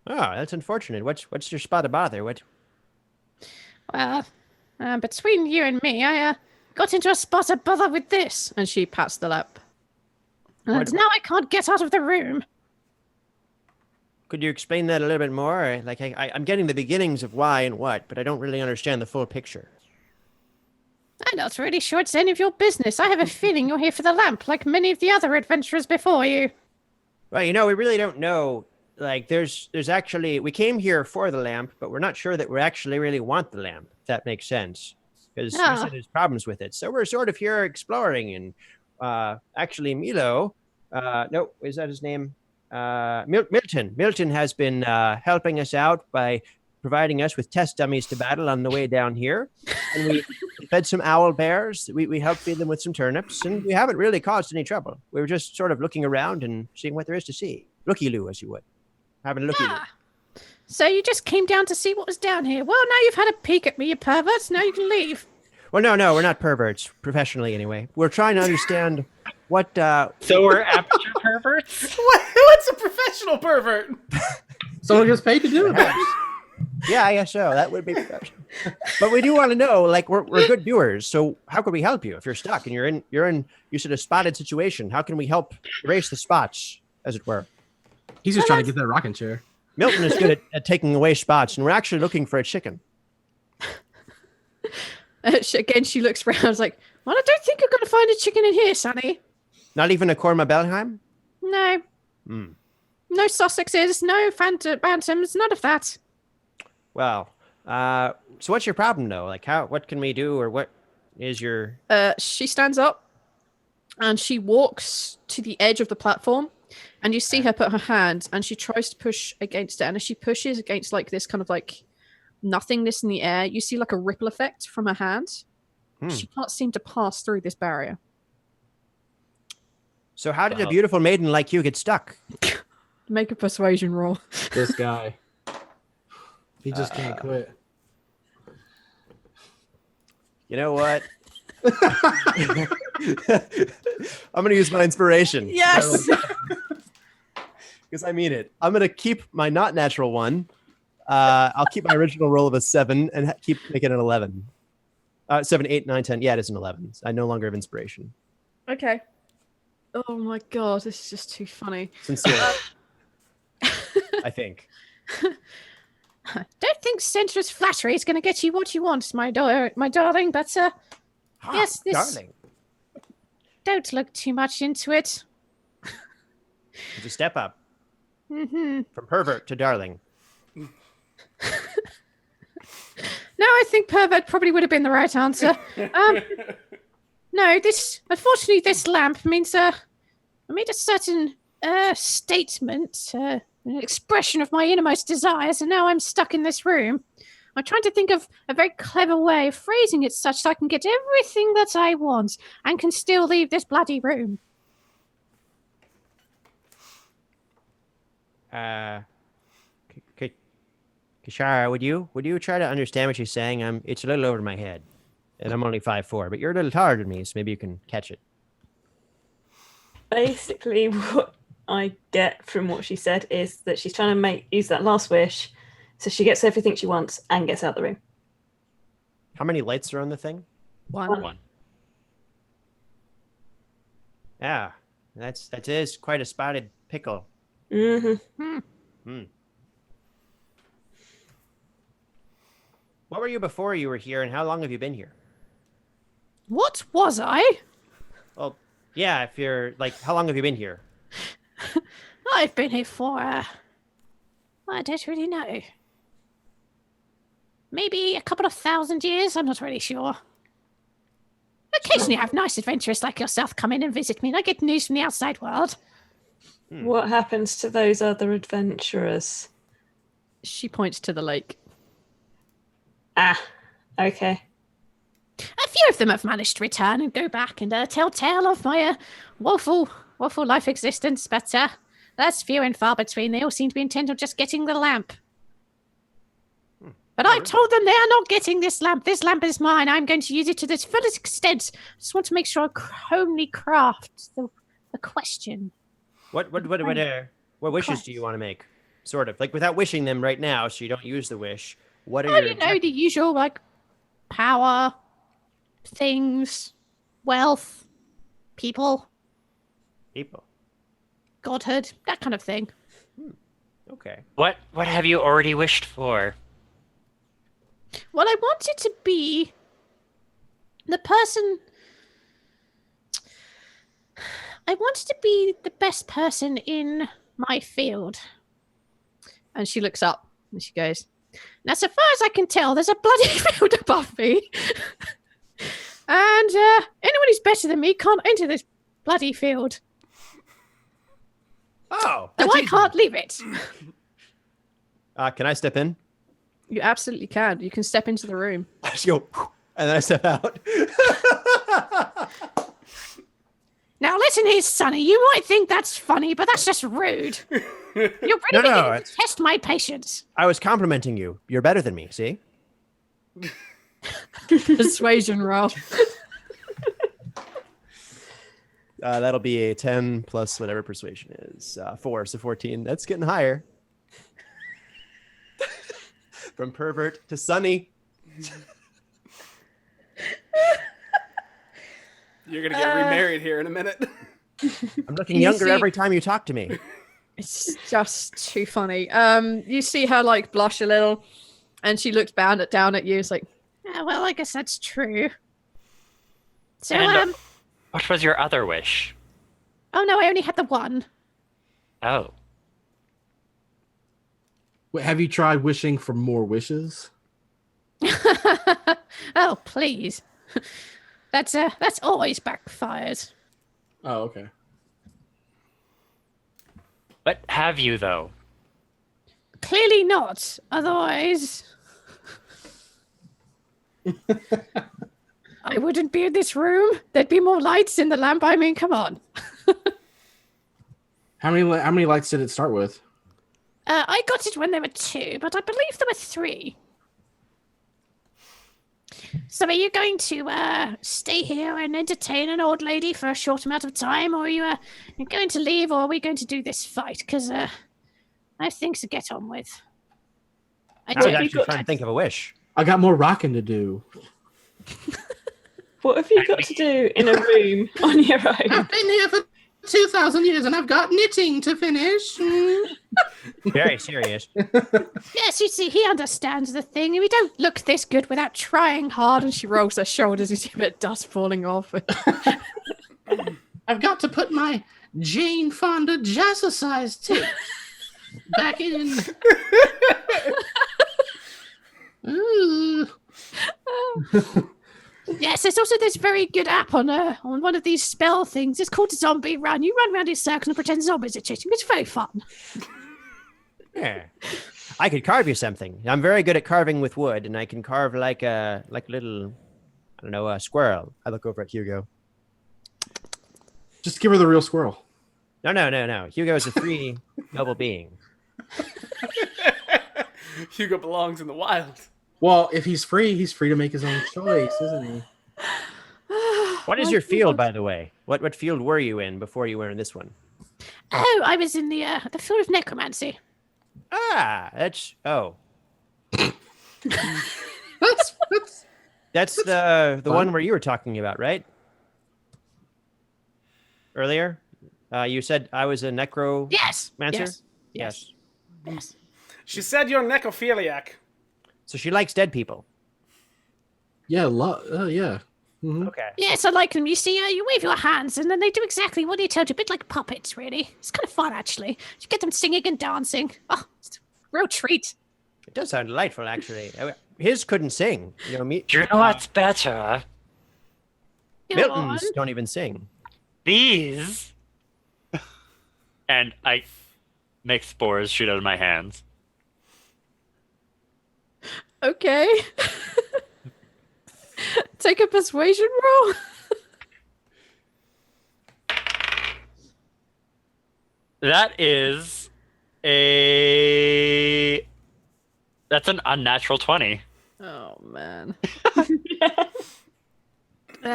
oh, that's unfortunate. What's your spot of bother? What? Well, between you and me, I got into a spot of bother with this. And she pats the lamp. And now I can't get out of the room. Could you explain that a little bit more? Like, I'm getting the beginnings of why and what, but I don't really understand the full picture. I'm not really sure it's any of your business. I have a feeling you're here for the lamp, like many of the other adventurers before you. Well, we really don't know. Like, there's actually, we came here for the lamp, but we're not sure that we actually really want the lamp, if that makes sense. Because you said there's problems with it. So we're sort of here exploring, and actually Milo, no, is that his name? Milton. Milton has been helping us out by providing us with test dummies to battle on the way down here. And we fed some owl bears. We helped feed them with some turnips, and we haven't really caused any trouble. We were just sort of looking around and seeing what there is to see. Looky-loo, as you would. Having a looky-loo. So you just came down to see what was down here. Well, now you've had a peek at me, you perverts. Now you can leave. Well, no, we're not perverts, professionally anyway. We're trying to understand what... So we're aperture perverts? What's a professional pervert? Someone gets paid to do it. Yeah, I guess so. That would be professional. But we do want to know, like, we're good viewers, so how can we help you if you're stuck and you're in you said a spotted situation? How can we help erase the spots, as it were? He's just trying to get that rocking chair. Milton is good at taking away spots, and we're actually looking for a chicken. Again, she looks around. I was like, well, I don't think you're going to find a chicken in here, Sonny. Not even a Korma Belheim? No. No Sussexes, no Bantams, none of that. Well, so what's your problem, though? Like, what can we do, or what is your... She stands up, and she walks to the edge of the platform, and you see her put her hand, and she tries to push against it, and as she pushes against, like, this kind of, like, nothingness in the air, you see, like, a ripple effect from her hand. She can't seem to pass through this barrier. So how did a beautiful maiden like you get stuck? Make a persuasion roll. This guy. He just can't quit. You know what? I'm going to use my inspiration. Yes! Because I mean it. I'm going to keep my not natural one. I'll keep my original roll of a 7 and keep making it an 11. 7, 8, 9, 10. Yeah, it is an 11. I no longer have inspiration. Okay. Oh my god, this is just too funny. Sincerely. I think. Don't think sensuous flattery is going to get you what you want, my darling, but yes, this... Darling. Don't look too much into it. It's a step up. Mm-hmm. From pervert to darling. No, I think pervert probably would have been the right answer. No, unfortunately, this lamp means I made a certain statement, an expression of my innermost desires, and now I'm stuck in this room. I'm trying to think of a very clever way of phrasing it such that I can get everything that I want and can still leave this bloody room. Kishara, would you try to understand what she's saying? It's a little over my head, and I'm only 5'4", but you're a little taller than me, so maybe you can catch it. Basically, what I get from what she said is that she's trying to use that last wish, so she gets everything she wants and gets out of the room. How many lights are on the thing? One. Yeah, that is quite a spotted pickle. Mm-hmm. What were you before you were here, and how long have you been here? What was I? Well, yeah, if you're like, how long have you been here? I've been here for, I don't really know. Maybe a couple of 1,000 years? I'm not really sure. Occasionally I have nice adventurers like yourself come in and visit me, and I get news from the outside world. What happens to those other adventurers? She points to the lake. Ah, okay. A few of them have managed to return and go back and tell tale of my woeful life existence, but that's few and far between. They all seem to be intent on just getting the lamp. But I've told them they are not getting this lamp. This lamp is mine. I'm going to use it to its fullest extent. I just want to make sure I only craft the question. What wishes do you want to make? Sort of like without wishing them right now, so you don't use the wish. What are your You know, the usual, like, power, things, wealth, people, people? godhood, that kind of thing. Okay. What have you already wished for? Well, I wanted to be the person... I wanted to be the best person in my field. And she looks up and she goes, now, so far as I can tell, there's a bloody field above me. And anyone who's better than me can't enter this bloody field. Oh, So I can't leave it. Can I step in? You absolutely can. You can step into the room. I just go, and then I step out. Now listen here, Sonny. You might think that's funny, but that's just rude. You're really beginning to test my patience. I was complimenting you. You're better than me, see? Persuasion roll. That'll be a 10 plus whatever persuasion is. 4, so 14. That's getting higher. From pervert to Sunny. You're gonna get remarried here in a minute. I'm looking younger every time you talk to me. It's just too funny. You see her like blush a little, and she looks down at you. It's like, yeah, well, I guess that's true. So, And, what was your other wish? oh no, I only had the one. Oh. Wait, have you tried wishing for more wishes? Oh, please. That's always backfired. Oh, okay. What have you, though? Clearly not. Otherwise, I wouldn't be in this room. There'd be more lights in the lamp. I mean, come on. How many lights did it start with? I got it when there were 2, but I believe there were 3. So are you going to stay here and entertain an old lady for a short amount of time, or are you you're going to leave, or are we going to do this fight? Because I have things to get on with. I was actually trying to think of a wish. I got more rocking to do. What have you got to do in a room on your own? I've been here for 2,000 years and I've got knitting to finish. Very serious. Yes, you see, he understands the thing. We don't look this good without trying hard. And she rolls her shoulders. You see a bit of dust falling off. I've got to put my Jane Fonda jazzercise tip back in. Ooh. Yes, there's also this very good app on one of these spell things. It's called Zombie Run. You run around in circles and pretend zombies are chasing. It's very fun. Yeah. I could carve you something. I'm very good at carving with wood, and I can carve like a little, I don't know, a squirrel. I look over at Hugo. Just give her the real squirrel. No. Hugo is a free, noble being. Hugo belongs in the wild. Well, if he's free to make his own choice, isn't he? What is your field, by the way? What field were you in before you were in this one? Oh, I was in the field of necromancy. That's That's the fun. one where you were talking about, right? earlier? You said I was a necromancer? Yes. Yes. She said you're necrophiliac. So she likes dead people. Yeah, yeah. Mhm. Okay. Yes, I like them. You see, you wave your hands and then they do exactly what you told you. A bit like puppets, really. It's kind of fun, actually. You get them singing and dancing. Oh, it's a real treat. It does sound delightful, actually. His couldn't sing. You know, You know what's better? Milton's don't even sing. These. And I make spores shoot out of my hands. Okay. Take a persuasion roll. That is that's an unnatural 20. Oh man.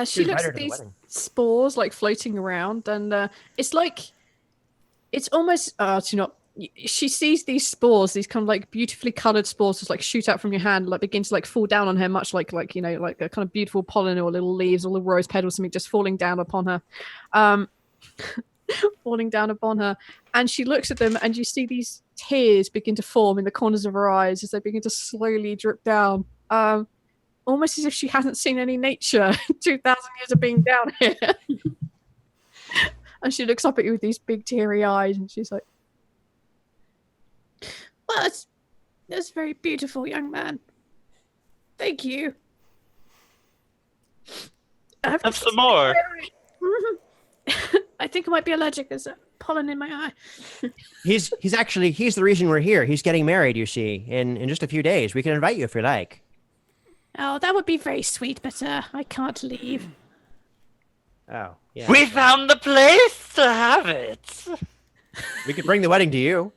She She looks invited her at to the these wedding. spores like floating around, and it's almost. Do you know? She sees these spores, these kind of like beautifully colored spores, just like shoot out from your hand, like begin to like fall down on her, much like you know, like a kind of beautiful pollen or little leaves or little rose petals, something just falling down upon her. Falling down upon her, and she looks at them, and you see these tears begin to form in the corners of her eyes as they begin to slowly drip down, almost as if she hasn't seen any nature in 2,000 years of being down here. And she looks up at you with these big teary eyes, and she's like, Well, that's very beautiful, young man. Thank you. Have some more. I think I might be allergic. There's pollen in my eye. He's the reason we're here. He's getting married, you see, in just a few days. We can invite you if you like. Oh, that would be very sweet, but I can't leave. Oh, yeah. We found the place to have it. We could bring the wedding to you.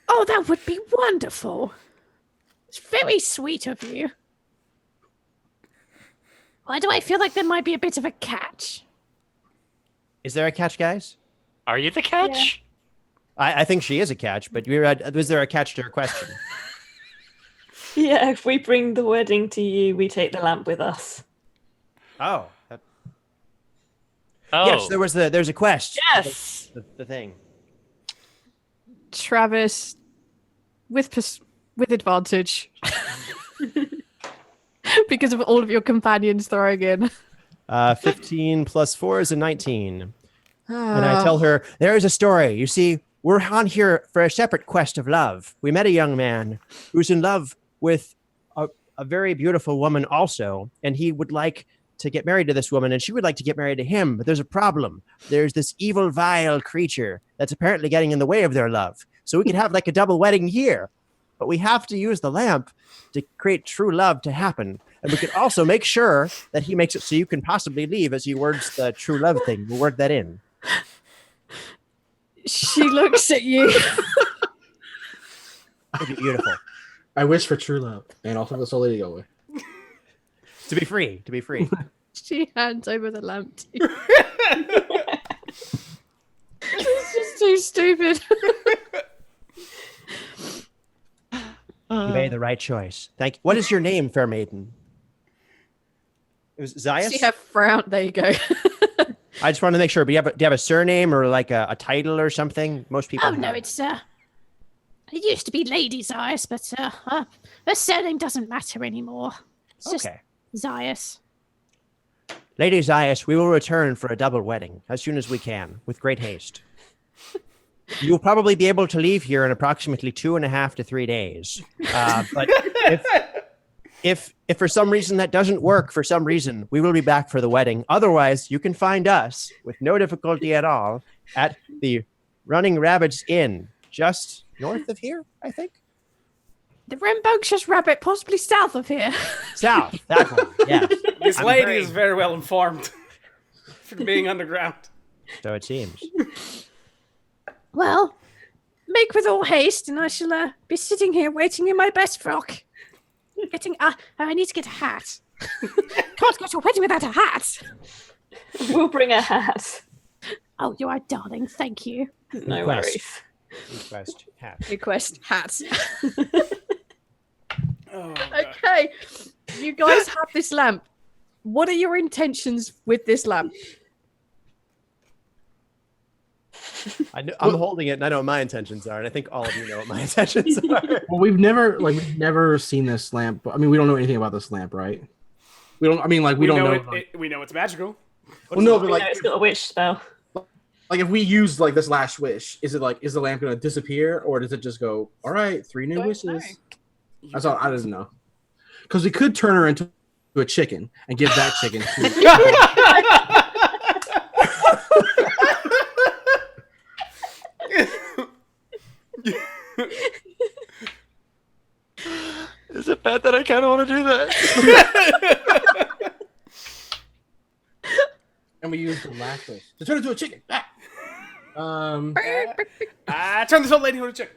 Oh, that would be wonderful. It's very sweet of you. Why do I feel like there might be a bit of a catch? Is there a catch, guys? Are you the catch? I think she is a catch, but was there a catch to her question? Yeah, if we bring the wedding to you, we take the lamp with us. Oh. Oh. Yes, there's a quest. Yes. The thing. Travis, with advantage, because of all of your companions throwing in. 15 plus 4 is a 19. And I tell her, there is a story. You see, we're on here for a separate quest of love. We met a young man who's in love with a very beautiful woman also, and he would like to get married to this woman, and she would like to get married to him, but there's a problem. There's this evil, vile creature that's apparently getting in the way of their love. So we could have like a double wedding here, but we have to use the lamp to create true love to happen. And we could also make sure that he makes it so you can possibly leave as he words the true love thing. We'll word that in. She looks at you. It'd be beautiful. I wish for true love, and also the soul to away. To be free. She hands over the lamp to you. It's just too stupid. You made the right choice. Thank you. What is your name, fair maiden? It was Zaius? See her frown. There you go. I just wanted to make sure. But do you have a surname or like a title or something? Most people. Oh, no, it's, it used to be Lady Zaius, but, her surname doesn't matter anymore. It's just Okay. Zaius. Lady Zaius, we will return for a double wedding as soon as we can, with great haste. You'll probably be able to leave here in approximately 2.5 to 3 days. But if for some reason that doesn't work, for some reason, we will be back for the wedding. Otherwise, you can find us with no difficulty at all at the Running Rabbits Inn, just north of here, I think. The rambunctious rabbit, possibly south of here. South, that one, yeah. This I'm lady very- is very well informed from being underground. So it seems. Well, make with all haste, and I shall be sitting here waiting in my best frock. I need to get a hat. Can't go to a wedding without a hat. We'll bring a hat. Oh, you are darling. Thank you. No Request. worries. Request hat. Request hat. Oh, God. Okay, you guys have this lamp. What are your intentions with this lamp? I'm holding it, and I know what my intentions are, and I think all of you know what my intentions are. Well, we've never seen this lamp. I mean, we don't know anything about this lamp, right? We don't. I mean, like we don't know. We know it's magical. Well, no, but We know it's got a witch spell. like if we use like this last wish, is the lamp gonna disappear, or does it just go? All right, 3 new wishes. That's all. I don't know. Because we could turn her into a chicken and give that chicken to. Is it bad that I kind of want to do that? And we use the last wish to turn into a chicken. Turn this old lady into a chicken.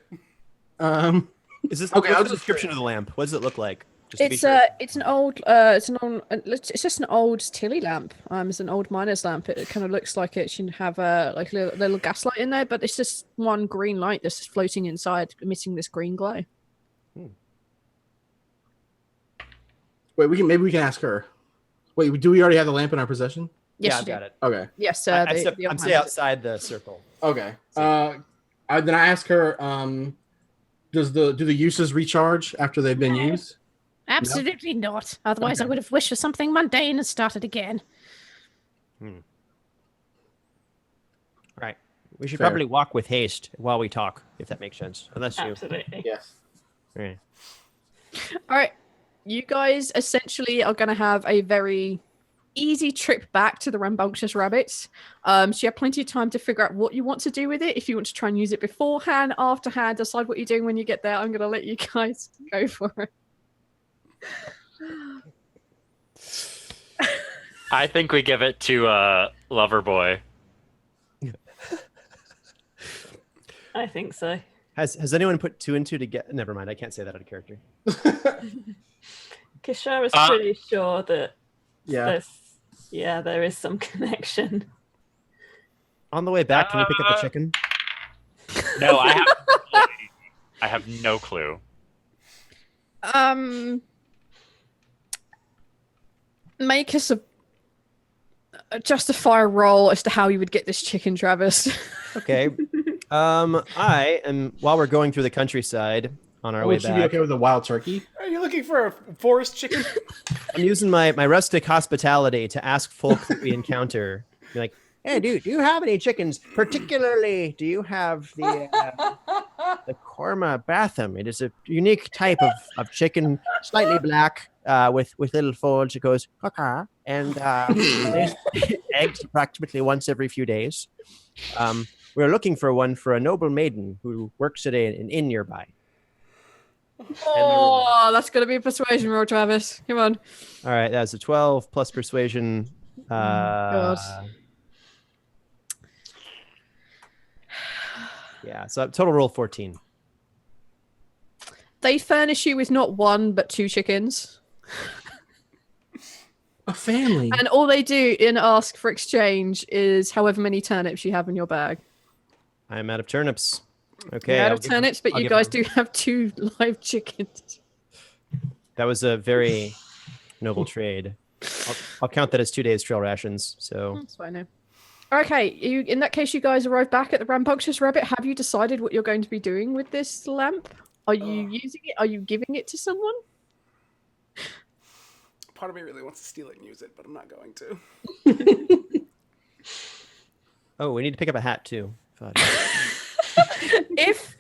Is this Okay, what's I'll the just- description of the lamp? What does it look like? Just to be It's sure. it's just an old Tilly lamp. It's an old miner's lamp. It kind of looks like it should have a little gaslight in there, but it's just one green light that's just floating inside, emitting this green glow. Wait, maybe we can ask her. Wait, do we already have the lamp in our possession? Yes, Yeah, you I've do. got it. Okay. Yes, I'm stay outside the circle. Okay. Then I ask her. Do the uses recharge after they've been used? Absolutely not. Otherwise, I Okay. would have wished for something mundane and started again. Right. We should Fair. probably walk with haste while we talk, if that makes sense. Unless you. Absolutely. Yes. Right. All right, you guys essentially are going to have a very easy trip back to the rambunctious rabbits. So you have plenty of time to figure out what you want to do with it. If you want to try and use it beforehand, afterhand, decide what you're doing when you get there. I'm going to let you guys go for it. I think we give it to Loverboy. I think so. Has anyone put 2 and 2 together? Never mind. I can't say that out of character. Kishara's pretty sure that there is some connection. On the way back, can you pick up a chicken? No, I have no clue. Make us a justify a roll as to how you would get this chicken, Travis. Okay. I am while we're going through the countryside on our way Would she be back. okay with a wild turkey? Are you looking for a forest chicken? I'm using my rustic hospitality to ask folk that we encounter. Be like, hey, do you have any chickens? Particularly, do you have the Korma Batham? It is a unique type of chicken, slightly black, with little folds. It goes caca, and lays eggs approximately once every few days. We're looking for one for a noble maiden who works at an inn nearby. Oh, that's going to be a persuasion roll, Travis. Come on. All right, that's a 12 plus persuasion. God. Yeah, so total roll 14. They furnish you with not 1, but 2 chickens. A family. And all they do in ask for exchange is however many turnips you have in your bag. I'm out of turnips. Okay. You're out I'll of give- turnips, but I'll you give guys them- do have 2 live chickens. That was a very noble trade. I'll count that as 2 days trail rations. So That's what I know. Okay, in that case, you guys arrive back at the rambunctious rabbit. Have you decided what you're going to be doing with this lamp? Are you using it? Are you giving it to someone? Part of me really wants to steal it and use it, but I'm not going to. oh, we need to pick up a hat too. Fuck. If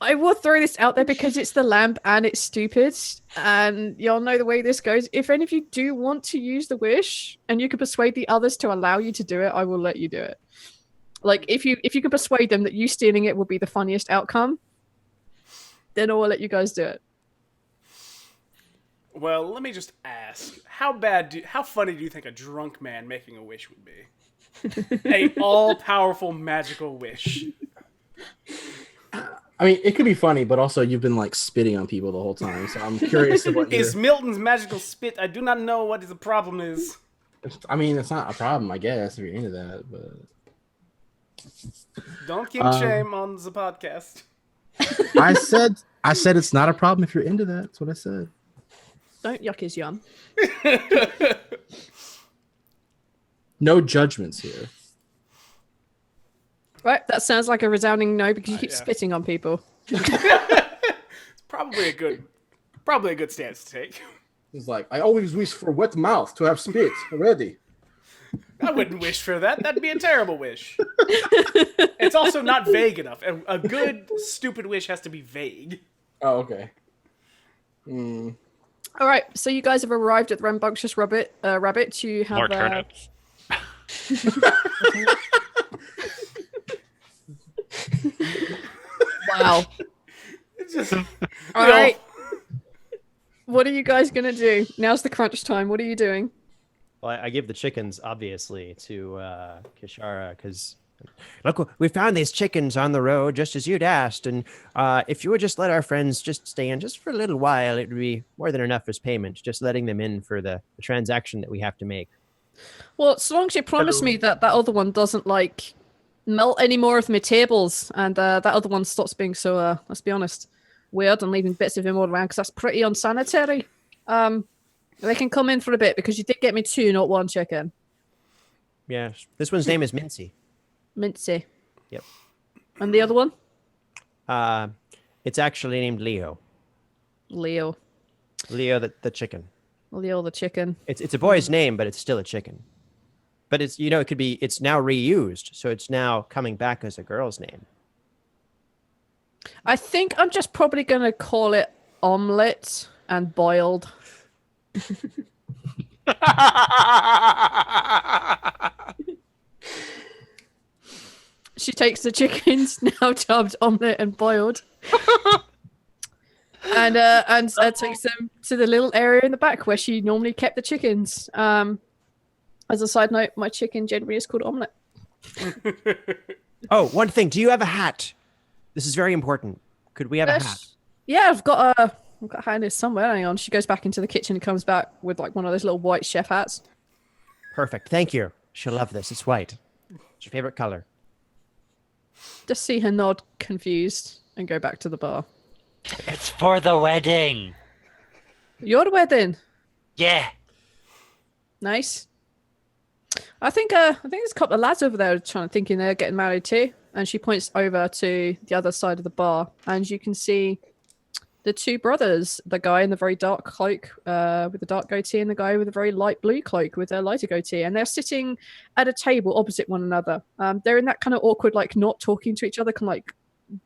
I will throw this out there because it's the lamp and it's stupid, and y'all know the way this goes. If any of you do want to use the wish and you can persuade the others to allow you to do it, I will let you do it. Like if you can persuade them that you stealing it will be the funniest outcome, then I will let you guys do it. Well, let me just ask: how funny do you think a drunk man making a wish would be? A all-powerful magical wish. I mean, it could be funny, but also you've been like spitting on people the whole time, so I'm curious of what Is Milton's magical spit? I do not know what the problem is. I mean, it's not a problem, I guess, if you're into that, but Don't kink shame on the podcast. I said it's not a problem if you're into that. That's what I said. Don't yuck his yum. No judgments here. Right, that sounds like a resounding no because you keep yeah. spitting on people. It's probably a good stance to take. He's like, I always wish for wet mouth to have spit already. I wouldn't wish for that. That'd be a terrible wish. It's also not vague enough. A good, stupid wish has to be vague. Oh, okay. All right, so you guys have arrived at the rambunctious rabbit. You have More turnips. Wow. It's just, All right. What are you guys gonna do? Now's the crunch time. What are you doing? Well, I give the chickens obviously to Kishara because Look, we found these chickens on the road just as you'd asked, and if you would just let our friends just stay in just for a little while, it would be more than enough as payment. Just letting them in for the transaction that we have to make. Well, so long as you promise me that that other one doesn't like melt any more of my tables, and that other one stops being so, let's be honest, weird and leaving bits of him all around, because that's pretty unsanitary. They can come in for a bit because you did get me 2, not 1 chicken. Yes, this one's name is Mincy. Mincy. Yep. And the other one? It's actually named Leo. Leo. Leo the chicken. Leo the chicken. It's a boy's name, but it's still a chicken. But it's it could be it's now reused, so it's now coming back as a girl's name. I think I'm just probably going to call it omelette and boiled. She takes the chickens, now dubbed omelette and boiled, and takes them to the little area in the back where she normally kept the chickens. As a side note, my chicken generally is called omelette. Oh, one thing. Do you have a hat? This is very important. Could we have a hat? Yeah, I've got a hat in here somewhere. Hang on. She goes back into the kitchen and comes back with like one of those little white chef hats. Perfect. Thank you. She'll love this. It's white. It's your favorite color. Just see her nod, confused, and go back to the bar. It's for the wedding. Your wedding. Yeah. Nice. I think there's a couple of lads over there thinking they're getting married too. And she points over to the other side of the bar, and you can see the 2 brothers, the guy in the very dark cloak with the dark goatee and the guy with a very light blue cloak with a lighter goatee. And they're sitting at a table opposite one another. They're in that kind of awkward, like not talking to each other, kind of like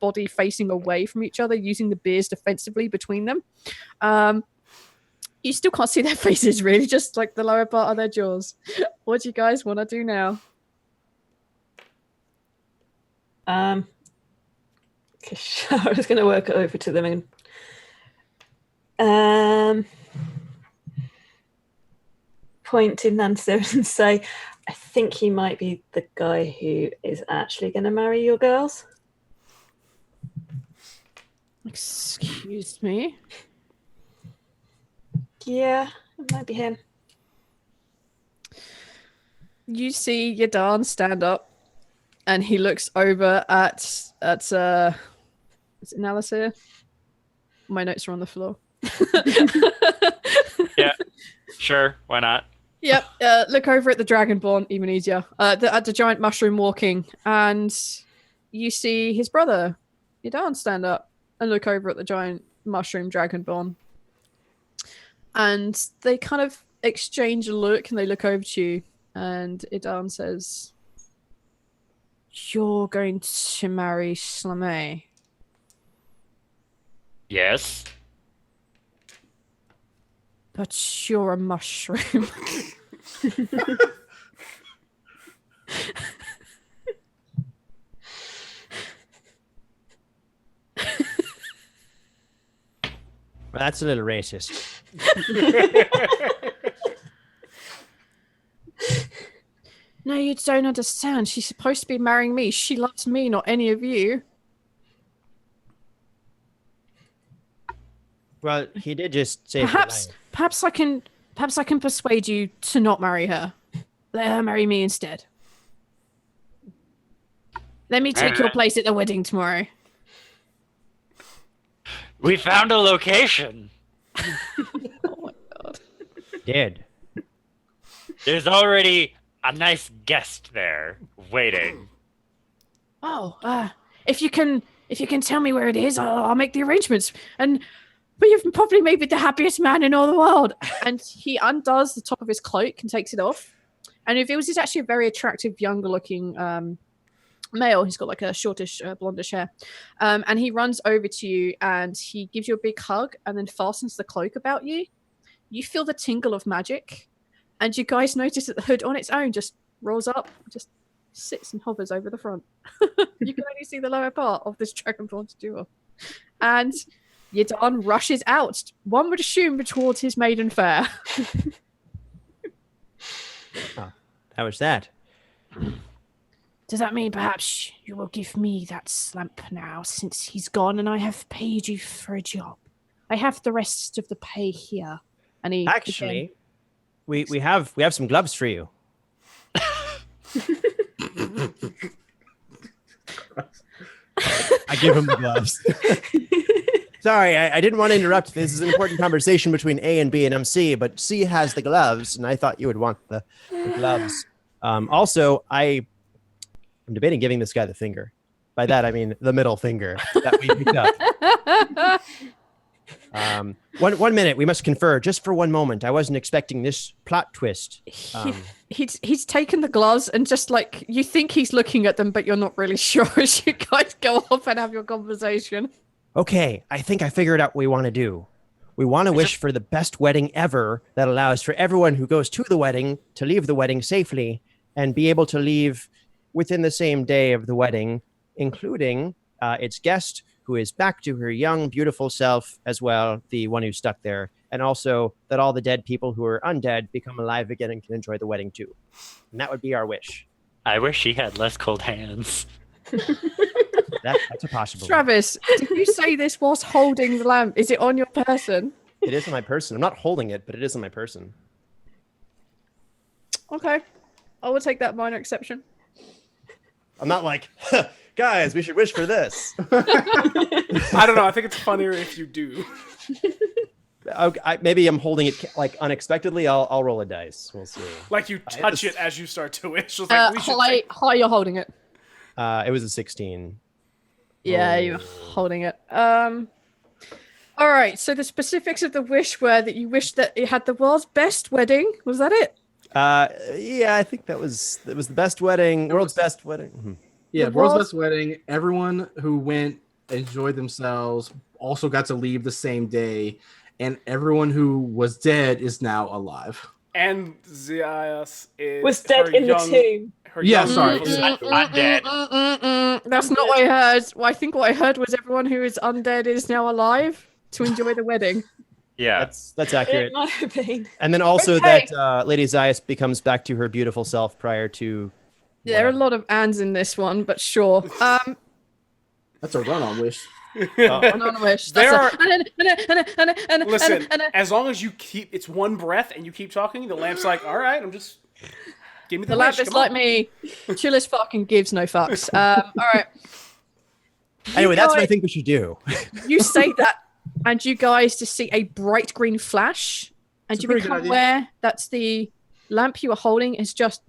body facing away from each other, using the beers defensively between them. You still can't see their faces, really, just like the lower part of their jaws. What do you guys want to do now? I was going to work it over to them and point to Nancy and say, I think he might be the guy who is actually going to marry your girls. Excuse me? Yeah, it might be him. You see Yadan stand up, and he looks over at is it Nalisir? My notes are on the floor. Yeah. Sure. Why not? Yep. Look over at the Dragonborn, even easier. At the giant mushroom walking, and you see his brother, Yadan, stand up and look over at the giant mushroom Dragonborn. And they kind of exchange a look, and they look over to you, and Idan says, "You're going to marry Slamé." Yes. But you're a mushroom. Well, that's a little racist. No, you don't understand. She's supposed to be marrying me. She loves me, not any of you. Well, he did just say Perhaps I can persuade you to not marry her. Let her marry me instead. Let me take your place at the wedding tomorrow. We found a location. Oh my god. Did. There's already a nice guest there waiting. if you can tell me where it is, I'll make the arrangements. But you've probably made me the happiest man in all the world. And he undoes the top of his cloak and takes it off, and reveals he's actually a very attractive, younger-looking male. He's got like a shortish, blondish hair, and he runs over to you and he gives you a big hug and then fastens the cloak about you. You feel the tingle of magic, and you guys notice that the hood on its own just rolls up, just sits and hovers over the front. You can only see the lower part of this dragonborn's jewel. And Yadon rushes out, one would assume, towards his maiden fair. How was that? Does that mean perhaps you will give me that slump now, since he's gone and I have paid you for a job? I have the rest of the pay here. And he Actually, we have some gloves for you. I give him the gloves. Sorry, I didn't want to interrupt. This is an important conversation between A and B and MC, but C has the gloves, and I thought you would want the gloves. Also, I'm debating giving this guy the finger. By that, I mean the middle finger that we picked up. 1 minute, we must confer just for one moment. I wasn't expecting this plot twist. He's taken the gloves and just like, you think he's looking at them, but you're not really sure as you guys go off and have your conversation. Okay, I think I figured out what we want to do. We want to wish for the best wedding ever that allows for everyone who goes to the wedding to leave the wedding safely and be able to leave within the same day of the wedding, including its guest, who is back to her young, beautiful self as well, the one who's stuck there, and also that all the dead people who are undead become alive again and can enjoy the wedding too. And that would be our wish. I wish she had less cold hands. That's a possible. Travis, did you say this whilst holding the lamp? Is it on your person? It is on my person. I'm not holding it, but it is on my person. Okay. I will take that minor exception. I'm not like, guys, we should wish for this. I don't know. I think it's funnier if you do. Maybe I'm holding it like unexpectedly. I'll roll a dice. We'll see. Like you touch it as you start to wish. It's like, we should high, you're holding it. It was a 16. Yeah, you're holding it. All right. So the specifics of the wish were that you wished that it had the world's best wedding. Was that it? Yeah, I think that was the best wedding, world's best wedding. Yeah, world's best wedding. Everyone who went enjoyed themselves. Also got to leave the same day, and everyone who was dead is now alive. And Zias was dead in the tomb. Yeah, sorry. Undead. That's not what I heard. Well, I think what I heard was everyone who is undead is now alive to enjoy the wedding. Yeah, that's accurate. It might have been. And then also that Lady Zias becomes back to her beautiful self prior to. Yeah, there are a lot of ands in this one, but sure. That's a run-on wish. Run-on wish. Listen, as long as you keep, it's one breath and you keep talking, the lamp's like, all right, I'm just, give me the lamp wish, is like me, chill as fuck and gives no fucks. All right. Anyway, that's what I think we should do. You say that, and you guys just see a bright green flash, and you become aware that the lamp you are holding is just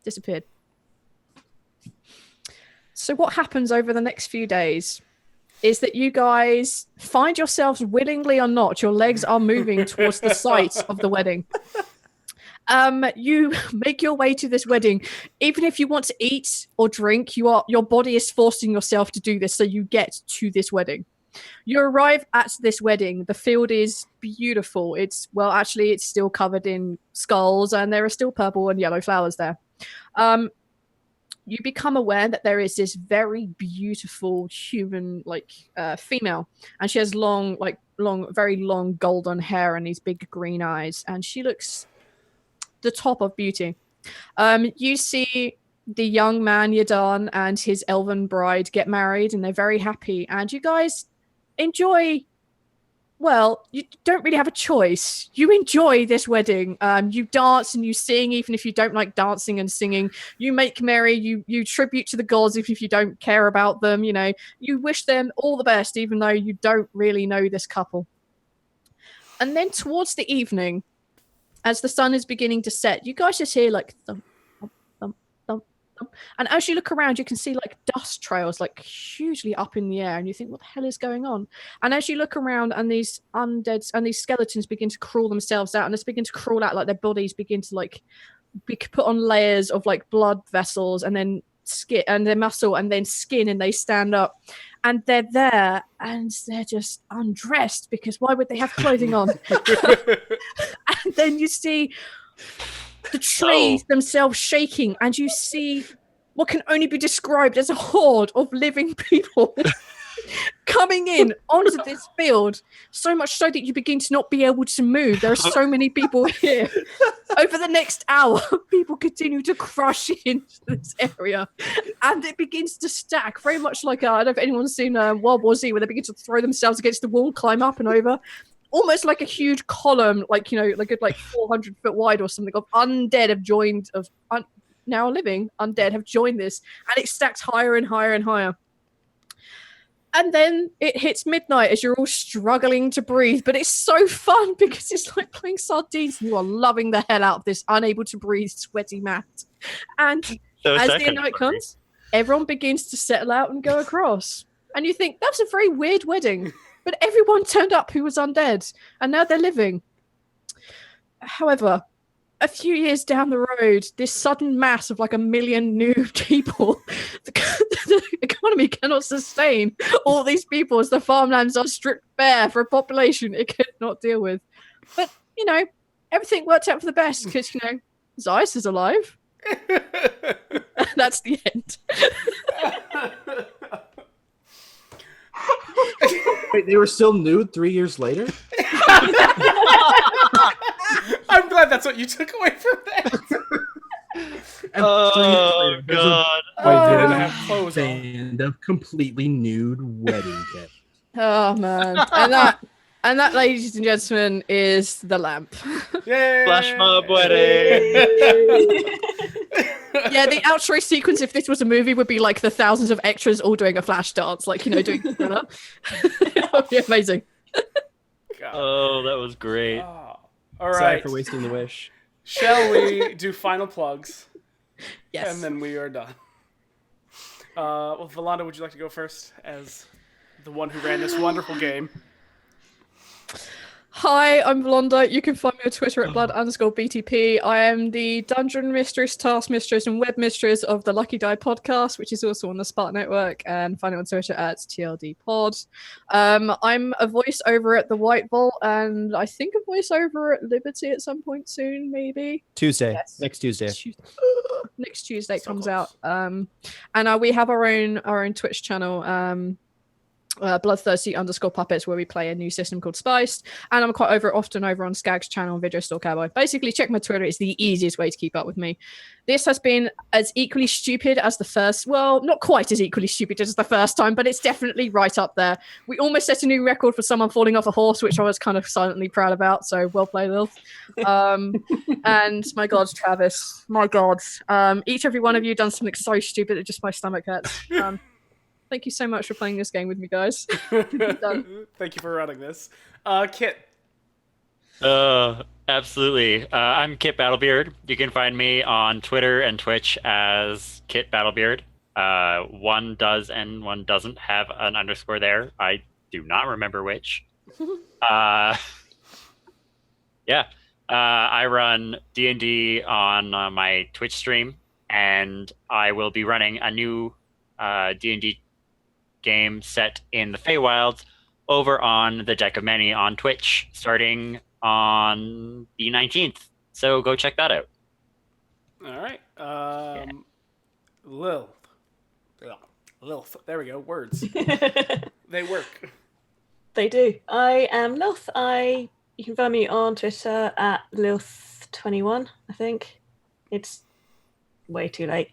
disappeared. So what happens over the next few days is that you guys find yourselves, willingly or not, your legs are moving towards the site of the wedding. You make your way to this wedding. Even if you want to eat or drink, your body is forcing yourself to do this, so you get to this wedding. You arrive at this wedding. The field is beautiful. It's still covered in skulls, and there are still purple and yellow flowers there. You become aware that there is this very beautiful human, female, and she has very long golden hair and these big green eyes, and she looks the top of beauty. You see the young man Yadan and his elven bride get married, and they're very happy, and you guys enjoy. Well, you don't really have a choice. You enjoy this wedding. You dance and you sing, even if you don't like dancing and singing. You make merry. You tribute to the gods, even if you don't care about them. You know, you wish them all the best, even though you don't really know this couple. And then towards the evening, as the sun is beginning to set, you guys just hear like thump, thump, thump, thump, And as you look around, you can see like dust trails like hugely up in the air, and you think, what the hell is going on? And as you look around, and these undead and these skeletons begin to crawl themselves out, and they begin to crawl out like their bodies begin to like be put on layers of like blood vessels, and then skin and their muscle, and then skin, and they stand up, and they're there, and they're just undressed, because why would they have clothing on? And then you see the trees themselves shaking, and you see what can only be described as a horde of living people coming in onto this field, so much so that you begin to not be able to move. There are so many people here. Over the next hour, people continue to crush into this area, and it begins to stack, very much like, I don't know if anyone's seen World War Z, where they begin to throw themselves against the wall, climb up and over. Almost like a huge column, like, you know, like 400 foot wide or something, of undead have joined, now living undead have joined this, and it stacks higher and higher and higher. And then it hits midnight as you're all struggling to breathe, but it's so fun because it's like playing sardines, and you are loving the hell out of this unable to breathe, sweaty mat. And as the night comes, everyone begins to settle out and go across. And you think, that was a very weird wedding. But everyone turned up who was undead, and now they're living. However, a few years down the road, this sudden mass of like 1 million new people, the economy cannot sustain all these people as the farmlands are stripped bare for a population it could not deal with. But, you know, everything worked out for the best because, you know, Zeiss is alive. That's the end. Wait, they were still nude 3 years later? I'm glad that's what you took away from that. Oh, God. They didn't have clothes on. Band of completely nude wedding guests. Oh, man. And that, ladies and gentlemen, is the lamp. Yay! Flash mob wedding. Yeah, the outro sequence, if this was a movie, would be like the thousands of extras all doing a flash dance, like, you know, doing Thriller. It would be amazing. God. Oh, that was great. Oh. All Sorry right. for wasting the wish. Shall we do final plugs? Yes. And then we are done. Well, Volanda, would you like to go first as the one who ran this wonderful game? Hi, I'm Volanda. You can find me on Twitter at blood_BTP. I am the dungeon mistress, task mistress, and web mistress of the Lucky Die podcast, which is also on the Spark Network, and find it on Twitter at TLDpod. I'm a voiceover at the White Vault, and I think a voiceover at Liberty at some point soon, maybe. Tuesday. Yes. Next Tuesday. Next Tuesday it So comes close. out. And we have our own Twitch channel. Bloodthirsty_puppets, where we play a new system called Spiced, and I'm quite often over on Skag's channel, Video Store Cowboy. Basically, check my Twitter; it's the easiest way to keep up with me. This has been as equally stupid as the first. Well, not quite as equally stupid as the first time, but it's definitely right up there. We almost set a new record for someone falling off a horse, which I was kind of silently proud about. So well played, Lil. And my God, Travis, my God, every one of you done something so stupid that just my stomach hurts. Thank you so much for playing this game with me, guys. Thank you for running this. Kit. Absolutely. I'm Kit Battlebeard. You can find me on Twitter and Twitch as Kit Battlebeard. One does and one doesn't have an underscore there. I do not remember which. I run D&D on my Twitch stream, and I will be running a new D&D game set in the Feywilds over on the Deck of Many on Twitch starting on the 19th. So go check that out. All right. Lil. There we go. Words. They work. They do. I am Lilth. You can find me on Twitter at Lilth21, I think. It's way too late.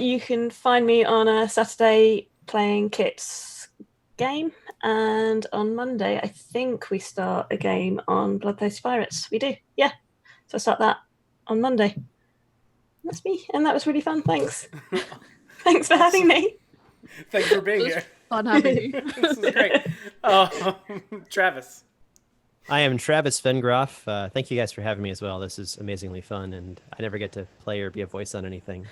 You can find me on a Saturday playing Kit's game, and on Monday I think we start a game on Bloodthirsty Pirates. We do, yeah. So I start that on Monday. That's me, and that was really fun. Thanks. Thanks for having me. Thanks for being here. Fun having you. This is great. Travis. I am Travis Vengroff. Thank you guys for having me as well. This is amazingly fun, and I never get to play or be a voice on anything.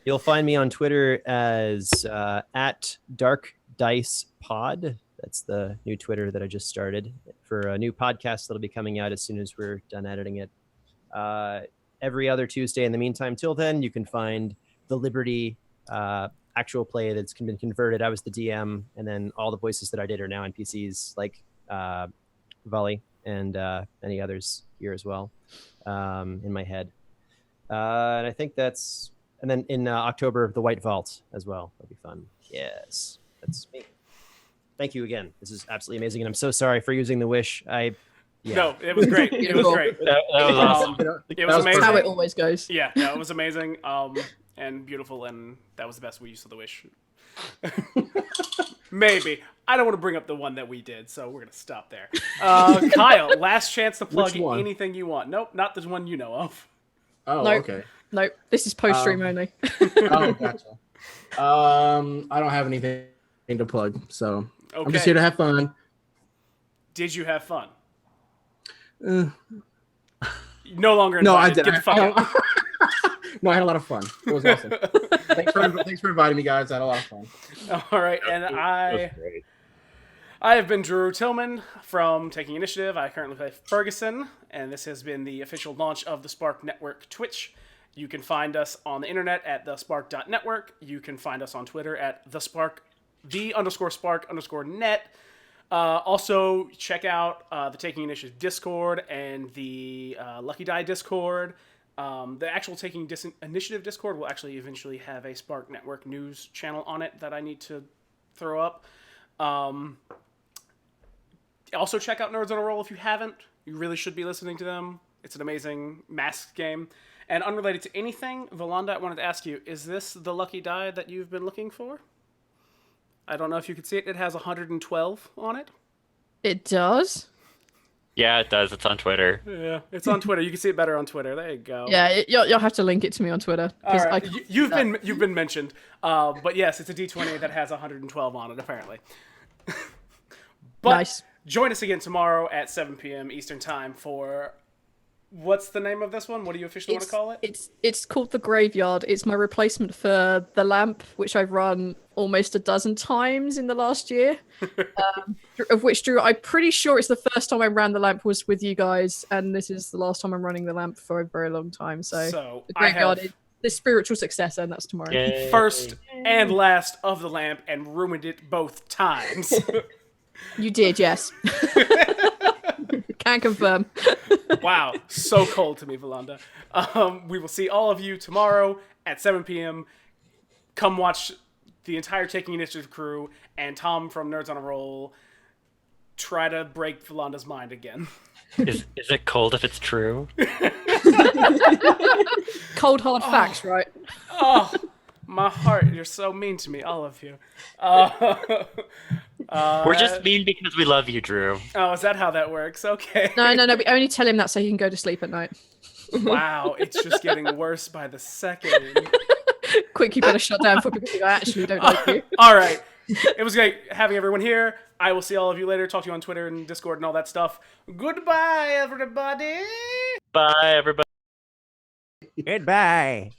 You'll find me on Twitter as at Dark Dice Pod. That's the new Twitter that I just started for a new podcast that'll be coming out as soon as we're done editing it. Every other Tuesday. In the meantime, till then, you can find the Liberty actual play that's been converted. I was the DM, and then all the voices that I did are now NPCs, like Volley and many others here as well in my head. And I think that's, and then in October, the White Vault as well. That'll be fun. Yes, that's me. Thank you again. This is absolutely amazing, and I'm so sorry for using the wish. No, it was great. It was great. That was awesome. It was amazing. How it always goes. Yeah, no, it was amazing and beautiful, and that was the best use of the wish. Maybe. I don't want to bring up the one that we did, so we're going to stop there. Kyle, last chance to plug anything you want. Nope, not the one you know of. Oh, Nope. okay. Nope, this is post-stream only. Oh, gotcha. I don't have anything to plug, so I'm just here to have fun. Did you have fun? No, No longer invited. I didn't. Get the fuck out. No, I had a lot of fun. It was awesome. Thanks for inviting me, guys. I had a lot of fun. All right, and I have been Drew Tillman from Taking Initiative. I currently play Ferguson, and this has been the official launch of the Spark Network Twitch. You can find us on the internet at thespark.network. You can find us on Twitter at _spark_net. Also, check out the Taking Initiative Discord and the Lucky Die Discord. The actual Taking Initiative Discord will actually eventually have a Spark Network news channel on it that I need to throw up. Also, check out Nerds on a Roll if you haven't. You really should be listening to them. It's an amazing masked game. And unrelated to anything, Volanda, I wanted to ask you, is this the lucky die that you've been looking for? I don't know if you can see it. It has 112 on it. It does? Yeah, it does. It's on Twitter. Yeah, it's on Twitter. You can see it better on Twitter. There you go. Yeah, you'll have to link it to me on Twitter. All right. You've been mentioned. But yes, it's a D20 that has 112 on it, apparently. But Nice. Join us again tomorrow at 7 p.m. Eastern Time for... What's the name of this one? What do you officially want to call it? It's called The Graveyard. It's my replacement for The Lamp, which I've run almost a dozen times in the last year. Of which, Drew, I'm pretty sure it's the first time I ran The Lamp was with you guys, and this is the last time I'm running The Lamp for a very long time. So The Graveyard is the spiritual successor, and that's tomorrow. Yay. First and last of The Lamp, and ruined it both times. You did, yes. Can confirm. Wow, so cold to me, Volanda. We will see all of you tomorrow at 7 p.m. Come watch the entire Taking Initiative crew and Tom from Nerds on a Roll try to break Volanda's mind again. Is it cold if it's true? Cold hard facts, right? Oh, my heart, you're so mean to me, all of you. We're just mean because we love you, Drew. Oh, is that how that works? Okay. No. We only tell him that so he can go to sleep at night. Wow, it's just getting worse by the second. Quick, you better shut down for people who actually don't like you. All right. It was great having everyone here. I will see all of you later. Talk to you on Twitter and Discord and all that stuff. Goodbye, everybody. Bye, everybody. Goodbye.